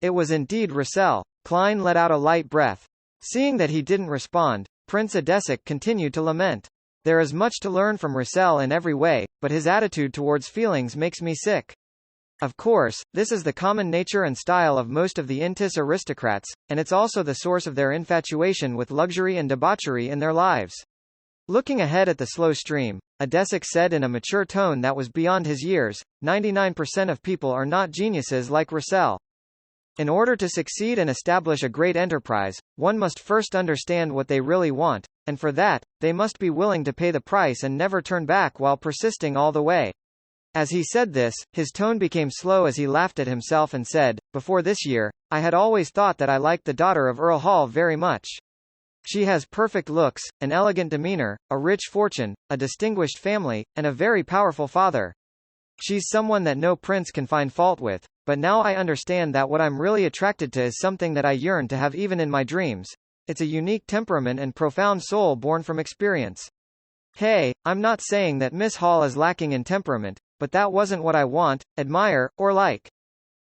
It was indeed Roussel. Klein let out a light breath. Seeing that he didn't respond, Prince Adesic continued to lament. There is much to learn from Roussel in every way, but his attitude towards feelings makes me sick. Of course, this is the common nature and style of most of the Intis aristocrats, and it's also the source of their infatuation with luxury and debauchery in their lives. Looking ahead at the slow stream, Adesic said in a mature tone that was beyond his years, 99% of people are not geniuses like Roussel. In order to succeed and establish a great enterprise, one must first understand what they really want, and for that, they must be willing to pay the price and never turn back while persisting all the way. As he said this, his tone became slow as he laughed at himself and said, Before this year, I had always thought that I liked the daughter of Earl Hall very much. She has perfect looks, an elegant demeanor, a rich fortune, a distinguished family, and a very powerful father. She's someone that no prince can find fault with, but now I understand that what I'm really attracted to is something that I yearn to have even in my dreams. It's a unique temperament and profound soul born from experience. Hey, I'm not saying that Miss Hall is lacking in temperament, but that wasn't what I want, admire, or like.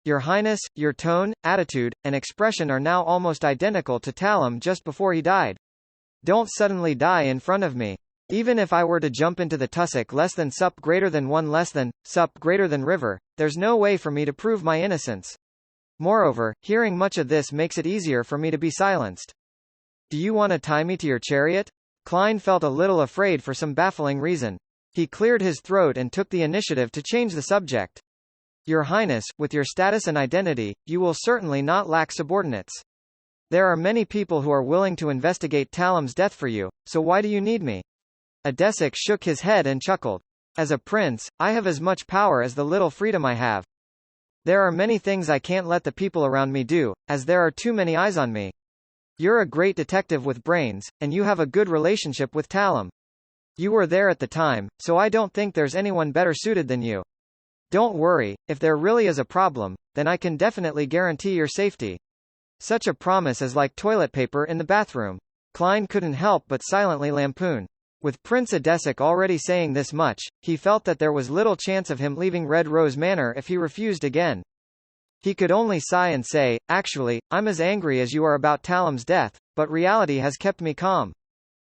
Your Highness, your tone, attitude, and expression are now almost identical to Talum just before he died. Don't suddenly die in front of me. Even if I were to jump into the tussock less than sup greater than 1 less than, sup greater than river, there's no way for me to prove my innocence. Moreover, hearing much of this makes it easier for me to be silenced. Do you want to tie me to your chariot? Klein felt a little afraid for some baffling reason. He cleared his throat and took the initiative to change the subject. Your Highness, with your status and identity, you will certainly not lack subordinates. There are many people who are willing to investigate Talum's death for you, so why do you need me? Adesic shook his head and chuckled. As a prince, I have as much power as the little freedom I have. There are many things I can't let the people around me do, as there are too many eyes on me. You're a great detective with brains, and you have a good relationship with Talum. You were there at the time, so I don't think there's anyone better suited than you. Don't worry, if there really is a problem, then I can definitely guarantee your safety. Such a promise is like toilet paper in the bathroom. Klein couldn't help but silently lampoon. With Prince Adesic already saying this much, he felt that there was little chance of him leaving Red Rose Manor if he refused again. He could only sigh and say, "Actually, I'm as angry as you are about Talem's death, but reality has kept me calm."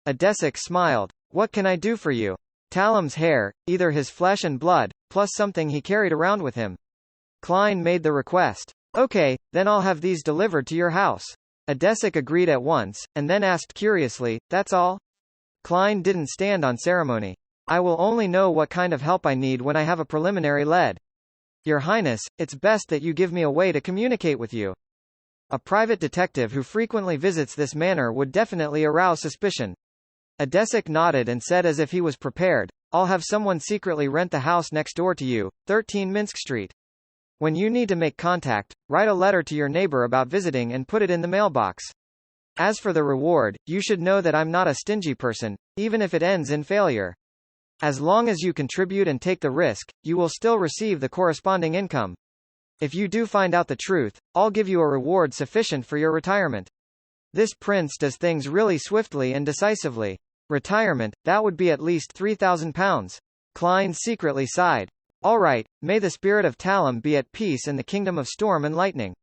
Adesic smiled. "What can I do for you?" "Talem's hair, either his flesh and blood, plus something he carried around with him." Klein made the request. "Okay, then I'll have these delivered to your house." Adesic agreed at once, and then asked curiously, "That's all?" Klein didn't stand on ceremony. "I will only know what kind of help I need when I have a preliminary lead. Your Highness, it's best that you give me a way to communicate with you. A private detective who frequently visits this manor would definitely arouse suspicion." Adesic nodded and said as if he was prepared, "I'll have someone secretly rent the house next door to you, 13 Minsk Street. When you need to make contact, write a letter to your neighbor about visiting and put it in the mailbox. As for the reward, you should know that I'm not a stingy person, even if it ends in failure. As long as you contribute and take the risk, you will still receive the corresponding income. If you do find out the truth, I'll give you a reward sufficient for your retirement. This prince does things really swiftly and decisively. Retirement, that would be at least £3,000. Klein secretly sighed. All right, may the spirit of Talem be at peace in the kingdom of storm and lightning."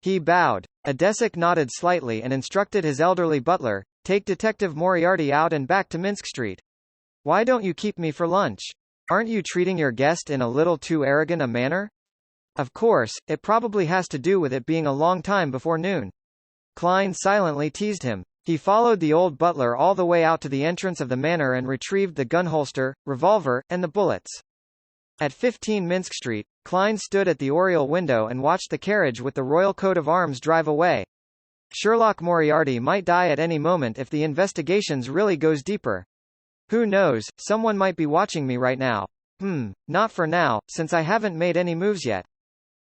He bowed. Adesic nodded slightly and instructed his elderly butler, "Take Detective Moriarty out and back to Minsk Street. Why don't you keep me for lunch? Aren't you treating your guest in a little too arrogant a manner?" Of course, it probably has to do with it being a long time before noon. Klein silently teased him. He followed the old butler all the way out to the entrance of the manor and retrieved the gun holster, revolver, and the bullets. At 15 Minsk Street, Klein stood at the oriel window and watched the carriage with the royal coat of arms drive away. Sherlock Moriarty might die at any moment if the investigations really goes deeper. Who knows, someone might be watching me right now. Not for now, since I haven't made any moves yet.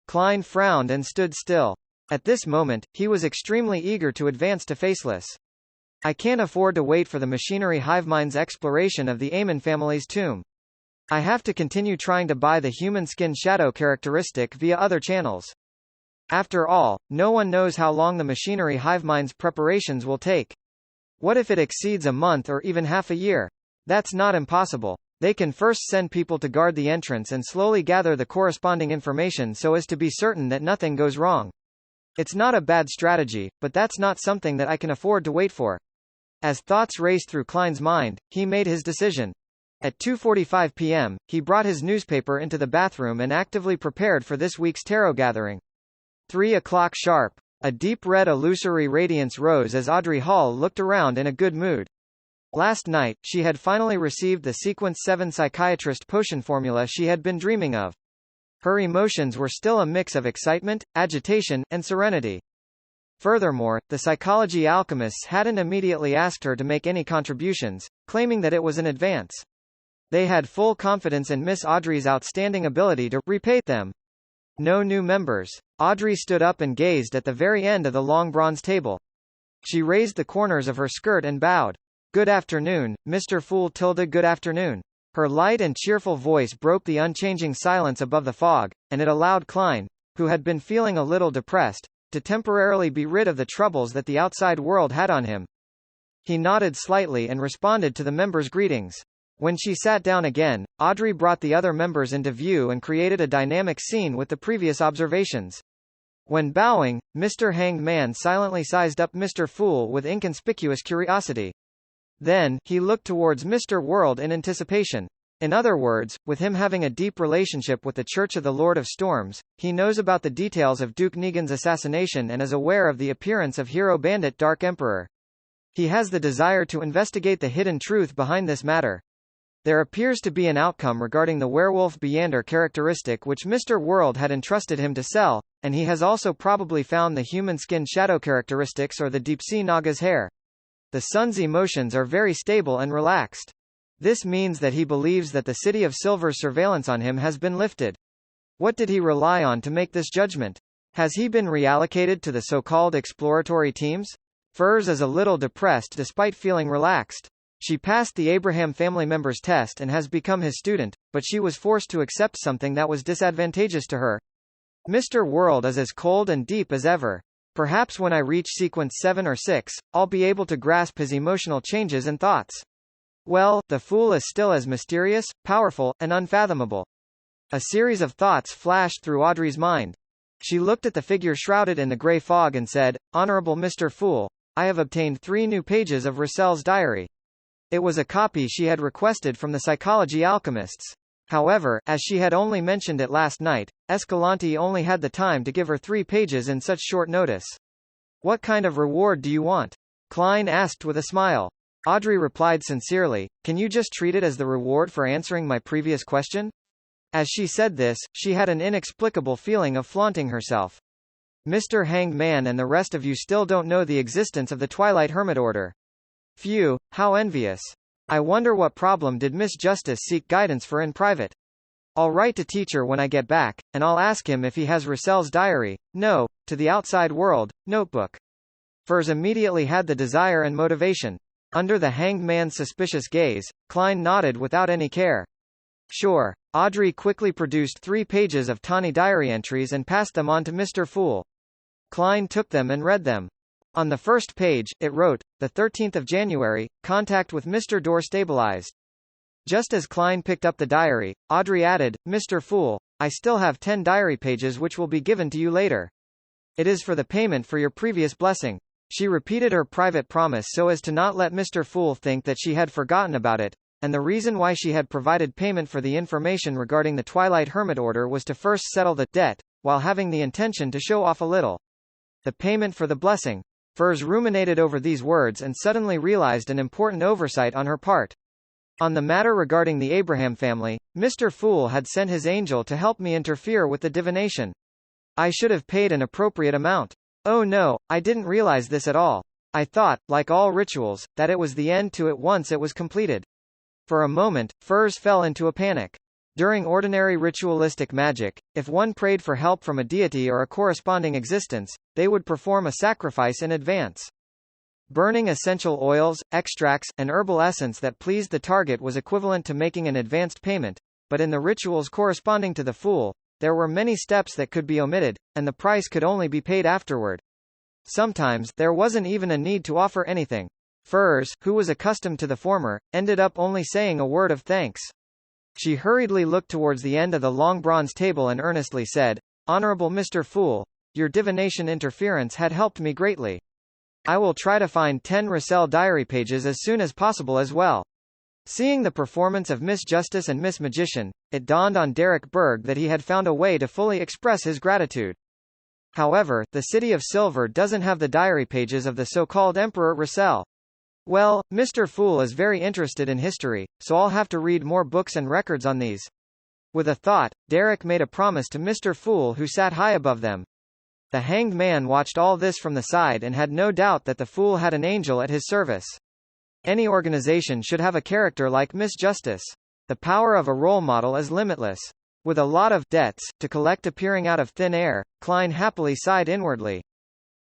Klein frowned and stood still. At this moment, he was extremely eager to advance to Faceless. I can't afford to wait for the machinery hivemind's exploration of the Aemon family's tomb. I have to continue trying to buy the human skin shadow characteristic via other channels. After all, no one knows how long the machinery hivemind's preparations will take. What if it exceeds a month or even half a year? That's not impossible. They can first send people to guard the entrance and slowly gather the corresponding information so as to be certain that nothing goes wrong. It's not a bad strategy, but that's not something that I can afford to wait for. As thoughts raced through Klein's mind, he made his decision. At 2:45 p.m., he brought his newspaper into the bathroom and actively prepared for this week's tarot gathering. 3 o'clock sharp. A deep red illusory radiance rose as Audrey Hall looked around in a good mood. Last night, she had finally received the Sequence 7 psychiatrist potion formula she had been dreaming of. Her emotions were still a mix of excitement, agitation, and serenity. Furthermore, the psychology alchemists hadn't immediately asked her to make any contributions, claiming that it was an advance. They had full confidence in Miss Audrey's outstanding ability to repay them. No new members. Audrey stood up and gazed at the very end of the long bronze table. She raised the corners of her skirt and bowed. "Good afternoon, Mr. Fool tilde good afternoon." Her light and cheerful voice broke the unchanging silence above the fog, and it allowed Klein, who had been feeling a little depressed, to temporarily be rid of the troubles that the outside world had on him. He nodded slightly and responded to the members' greetings. When she sat down again, Audrey brought the other members into view and created a dynamic scene with the previous observations. When bowing, Mr. Hanged Man silently sized up Mr. Fool with inconspicuous curiosity. Then, he looked towards Mr. World in anticipation. In other words, with him having a deep relationship with the Church of the Lord of Storms, he knows about the details of Duke Negan's assassination and is aware of the appearance of hero bandit Dark Emperor. He has the desire to investigate the hidden truth behind this matter. There appears to be an outcome regarding the werewolf Beyander characteristic which Mr. World had entrusted him to sell, and he has also probably found the human skin shadow characteristics or the deep-sea Naga's hair. The son's emotions are very stable and relaxed. This means that he believes that the City of Silver's surveillance on him has been lifted. What did he rely on to make this judgment? Has he been reallocated to the so-called exploratory teams? Furs is a little depressed despite feeling relaxed. She passed the Abraham family member's test and has become his student, but she was forced to accept something that was disadvantageous to her. Mr. World is as cold and deep as ever. Perhaps when I reach sequence 7 or 6, I'll be able to grasp his emotional changes and thoughts. Well, the Fool is still as mysterious, powerful, and unfathomable. A series of thoughts flashed through Audrey's mind. She looked at the figure shrouded in the grey fog and said, "Honorable Mr. Fool, I have obtained 3 new pages of Roussel's diary." It was a copy she had requested from the psychology alchemists. However, as she had only mentioned it last night, Escalante only had the time to give her 3 pages in such short notice. "What kind of reward do you want?" Klein asked with a smile. Audrey replied sincerely, "Can you just treat it as the reward for answering my previous question?" As she said this, she had an inexplicable feeling of flaunting herself. "Mr. Hanged Man and the rest of you still don't know the existence of the Twilight Hermit Order. Phew, how envious. I wonder what problem did Miss Justice seek guidance for in private. I'll write to teacher when I get back, and I'll ask him if he has Roussel's diary, no, to the outside world, notebook." Furs immediately had the desire and motivation. Under the Hanged Man's suspicious gaze, Klein nodded without any care. "Sure." Audrey quickly produced 3 pages of tawny diary entries and passed them on to Mr. Fool. Klein took them and read them. On the first page, it wrote, "The 13th of January, contact with Mr. Dorr stabilized." Just as Klein picked up the diary, Audrey added, "Mr. Fool, I still have 10 diary pages which will be given to you later. It is for the payment for your previous blessing." She repeated her private promise so as to not let Mr. Fool think that she had forgotten about it, and the reason why she had provided payment for the information regarding the Twilight Hermit Order was to first settle the debt, while having the intention to show off a little. The payment for the blessing. Furs ruminated over these words and suddenly realized an important oversight on her part. On the matter regarding the Abraham family, Mr. Fool had sent his angel to help me interfere with the divination. I should have paid an appropriate amount. Oh no, I didn't realize this at all. I thought, like all rituals, that it was the end to it once it was completed. For a moment, Furs fell into a panic. During ordinary ritualistic magic, if one prayed for help from a deity or a corresponding existence, they would perform a sacrifice in advance. Burning essential oils, extracts, and herbal essence that pleased the target was equivalent to making an advanced payment, but in the rituals corresponding to the Fool, there were many steps that could be omitted, and the price could only be paid afterward. Sometimes, there wasn't even a need to offer anything. Furs, who was accustomed to the former, ended up only saying a word of thanks. She hurriedly looked towards the end of the long bronze table and earnestly said, "Honorable Mr. Fool, your divination interference had helped me greatly. I will try to find 10 Roussel diary pages as soon as possible as well." Seeing the performance of Miss Justice and Miss Magician, it dawned on Derek Berg that he had found a way to fully express his gratitude. However, the City of Silver doesn't have the diary pages of the so-called Emperor Roussel. Well, Mr. Fool is very interested in history, so I'll have to read more books and records on these. With a thought, Derek made a promise to Mr. Fool who sat high above them. The Hanged Man watched all this from the side and had no doubt that the Fool had an angel at his service. Any organization should have a character like Miss Justice. The power of a role model is limitless. With a lot of debts to collect appearing out of thin air, Klein happily sighed inwardly.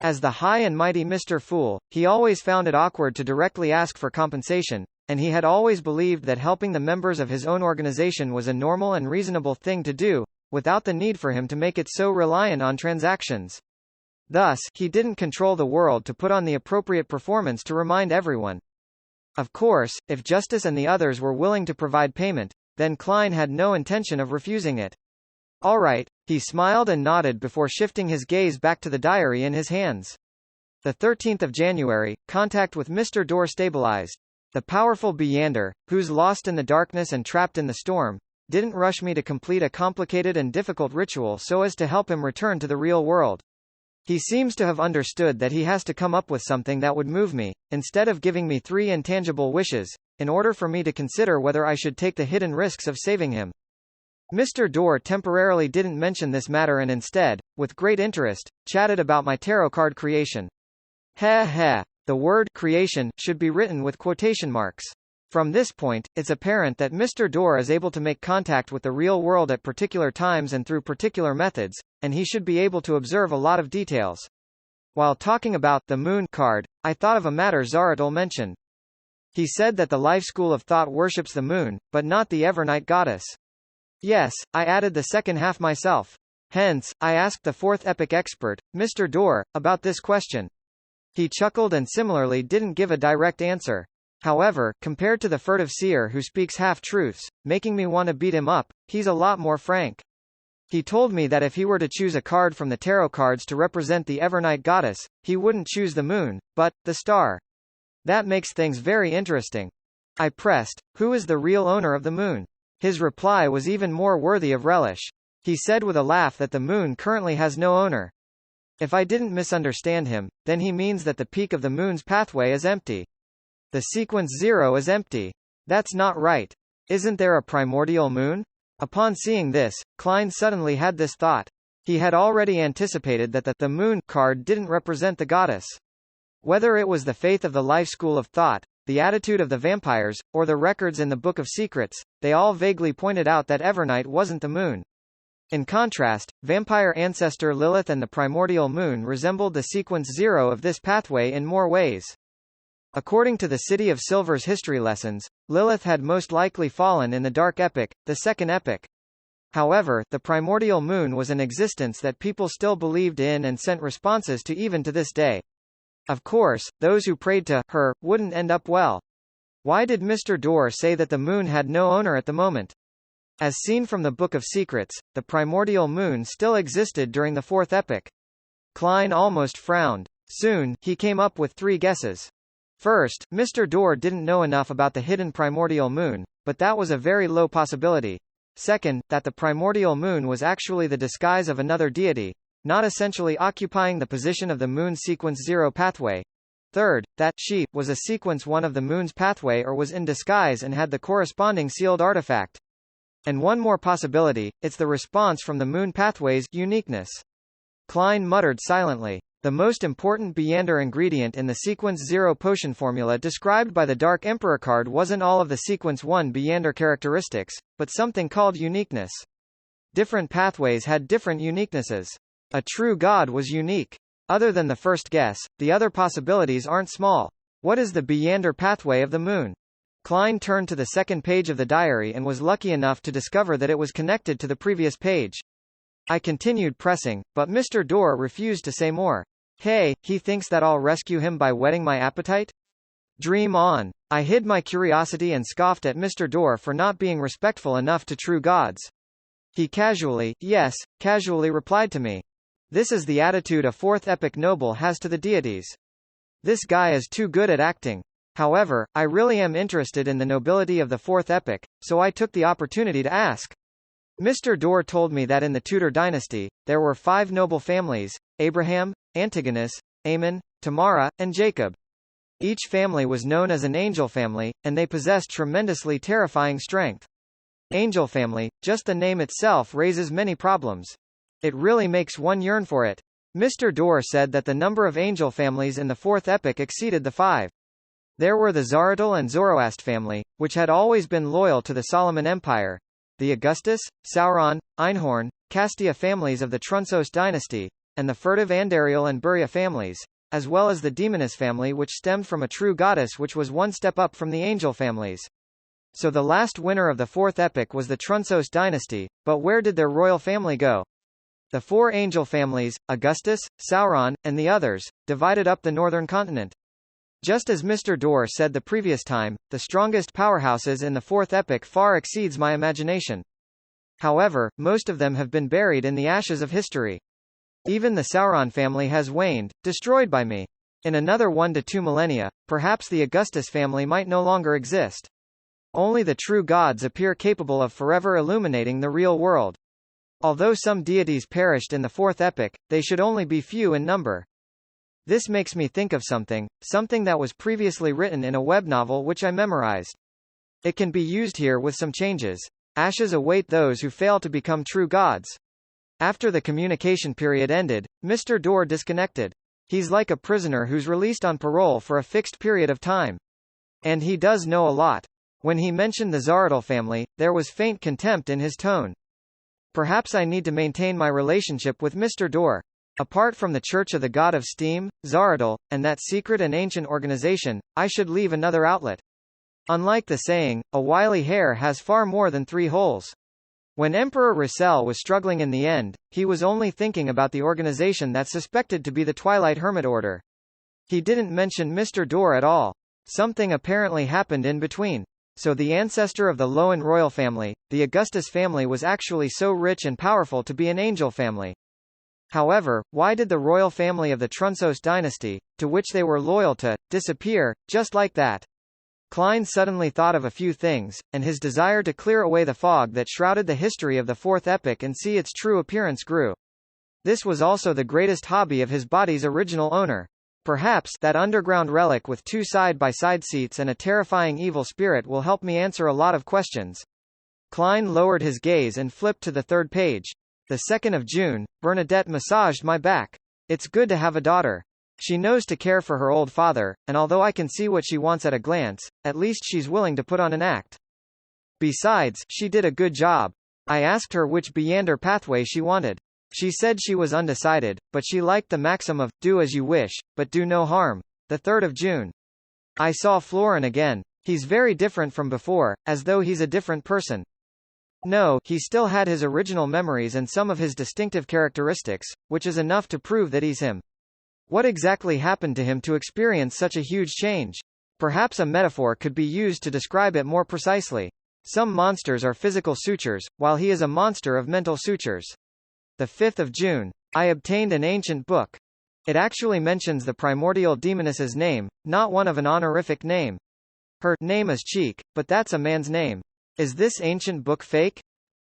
As the high and mighty Mr. Fool, he always found it awkward to directly ask for compensation, and he had always believed that helping the members of his own organization was a normal and reasonable thing to do, without the need for him to make it so reliant on transactions. Thus, he didn't control the world to put on the appropriate performance to remind everyone. Of course, if Justice and the others were willing to provide payment, then Klein had no intention of refusing it. All right, he smiled and nodded before shifting his gaze back to the diary in his hands. The 13th of January, contact with Mr. Dorr stabilized. The powerful Beyander, who's lost in the darkness and trapped in the storm, didn't rush me to complete a complicated and difficult ritual so as to help him return to the real world. He seems to have understood that he has to come up with something that would move me, instead of giving me 3 intangible wishes, in order for me to consider whether I should take the hidden risks of saving him. Mr. Dorr temporarily didn't mention this matter and instead, with great interest, chatted about my tarot card creation. Heh heh. The word creation should be written with quotation marks. From this point, it's apparent that Mr. Dorr is able to make contact with the real world at particular times and through particular methods, and he should be able to observe a lot of details. While talking about the Moon card, I thought of a matter Zaratul mentioned. He said that the Life School of Thought worships the moon, but not the Evernight goddess. Yes, I added the second half myself. Hence, I asked the fourth epic expert, Mr. Dorr, about this question. He chuckled and similarly didn't give a direct answer. However, compared to the furtive seer who speaks half-truths, making me want to beat him up, he's a lot more frank. He told me that if he were to choose a card from the tarot cards to represent the Evernight goddess, he wouldn't choose the moon, but the star. That makes things very interesting. I pressed, who is the real owner of the moon? His reply was even more worthy of relish. He said with a laugh that the moon currently has no owner. If I didn't misunderstand him, then he means that the peak of the moon's pathway is empty. The sequence 0 is empty. That's not right. Isn't there a primordial moon? Upon seeing this, Klein suddenly had this thought. He had already anticipated that the moon card didn't represent the goddess. Whether it was the faith of the life school of thought, the attitude of the vampires, or the records in the Book of Secrets, they all vaguely pointed out that Evernight wasn't the moon. In contrast, vampire ancestor Lilith and the primordial moon resembled the sequence 0 of this pathway in more ways. According to the City of Silver's history lessons, Lilith had most likely fallen in the Dark Epic, the second epic. However, the primordial moon was an existence that people still believed in and sent responses to even to this day. Of course, those who prayed to her wouldn't end up well. Why did Mr. Dorr say that the moon had no owner at the moment? As seen from the Book of Secrets, the primordial moon still existed during the fourth epic. Klein almost frowned. Soon, he came up with 3 guesses. First, Mr. Dorr didn't know enough about the hidden primordial moon, but that was a very low possibility. Second, that the primordial moon was actually the disguise of another deity, not essentially occupying the position of the moon's sequence 0 pathway. Third, that she was a sequence 1 of the moon's pathway or was in disguise and had the corresponding sealed artifact. And one more possibility, it's the response from the moon pathway's uniqueness. Klein muttered silently. The most important Beyonder ingredient in the sequence 0 potion formula described by the Dark Emperor card wasn't all of the sequence 1 Beyonder characteristics, but something called uniqueness. Different pathways had different uniquenesses. A true god was unique. Other than the first guess, the other possibilities aren't small. What is the Beyonder pathway of the moon? Klein turned to the second page of the diary and was lucky enough to discover that it was connected to the previous page. I continued pressing, but Mr. Dorr refused to say more. Hey, he thinks that I'll rescue him by whetting my appetite? Dream on. I hid my curiosity and scoffed at Mr. Dorr for not being respectful enough to true gods. He casually replied to me. This is the attitude a fourth epic noble has to the deities. This guy is too good at acting. However, I really am interested in the nobility of the fourth epic, so I took the opportunity to ask. Mr. Dorr told me that in the Tudor dynasty, there were 5 noble families: Abraham, Antigonus, Aemon, Tamara, and Jacob. Each family was known as an angel family, and they possessed tremendously terrifying strength. Angel family, just the name itself raises many problems. It really makes one yearn for it. Mr. Dorr said that the number of angel families in the fourth epic exceeded the 5. There were the Zaratul and Zoroast family, which had always been loyal to the Solomon Empire, the Augustus, Sauron, Einhorn, Castia families of the Trunsos dynasty, and the furtive Andariel and Buria families, as well as the Demoness family which stemmed from a true goddess which was one step up from the angel families. So the last winner of the fourth epic was the Trunsos dynasty, but where did their royal family go? The 4 angel families, Augustus, Sauron, and the others, divided up the northern continent. Just as Mr. Dorr said the previous time, the strongest powerhouses in the fourth epic far exceeds my imagination. However, most of them have been buried in the ashes of history. Even the Sauron family has waned, destroyed by me. In another 1 to 2 millennia, perhaps the Augustus family might no longer exist. Only the true gods appear capable of forever illuminating the real world. Although some deities perished in the fourth epic, they should only be few in number. This makes me think of something that was previously written in a web novel which I memorized. It can be used here with some changes. Ashes await those who fail to become true gods. After the communication period ended, Mr. Dorr disconnected. He's like a prisoner who's released on parole for a fixed period of time. And he does know a lot. When he mentioned the Zaratul family, there was faint contempt in his tone. Perhaps I need to maintain my relationship with Mr. Dorr. Apart from the Church of the God of Steam, Zaratul, and that secret and ancient organization, I should leave another outlet. Unlike the saying, a wily hare has far more than 3 holes. When Emperor Russell was struggling in the end, he was only thinking about the organization that's suspected to be the Twilight Hermit Order. He didn't mention Mr. Dorr at all. Something apparently happened in between. So the ancestor of the Lowen royal family, the Augustus family, was actually so rich and powerful to be an angel family. However, why did the royal family of the Trunsos dynasty, to which they were loyal to, disappear, just like that? Klein suddenly thought of a few things, and his desire to clear away the fog that shrouded the history of the Fourth Epoch and see its true appearance grew. This was also the greatest hobby of his body's original owner. Perhaps that underground relic with 2 side-by-side seats and a terrifying evil spirit will help me answer a lot of questions. Klein lowered his gaze and flipped to the 3rd page. The 2nd of June, Bernadette massaged my back. It's good to have a daughter. She knows to care for her old father, and although I can see what she wants at a glance, at least she's willing to put on an act. Besides, she did a good job. I asked her which Beyonder pathway she wanted. She said she was undecided, but she liked the maxim of, do as you wish, but do no harm. The 3rd of June. I saw Florin again. He's very different from before, as though he's a different person. No, he still had his original memories and some of his distinctive characteristics, which is enough to prove that he's him. What exactly happened to him to experience such a huge change? Perhaps a metaphor could be used to describe it more precisely. Some monsters are physical sutures, while he is a monster of mental sutures. The 5th of June. I obtained an ancient book. It actually mentions the primordial demoness's name, not one of an honorific name. Her name is Cheek, but that's a man's name. Is this ancient book fake?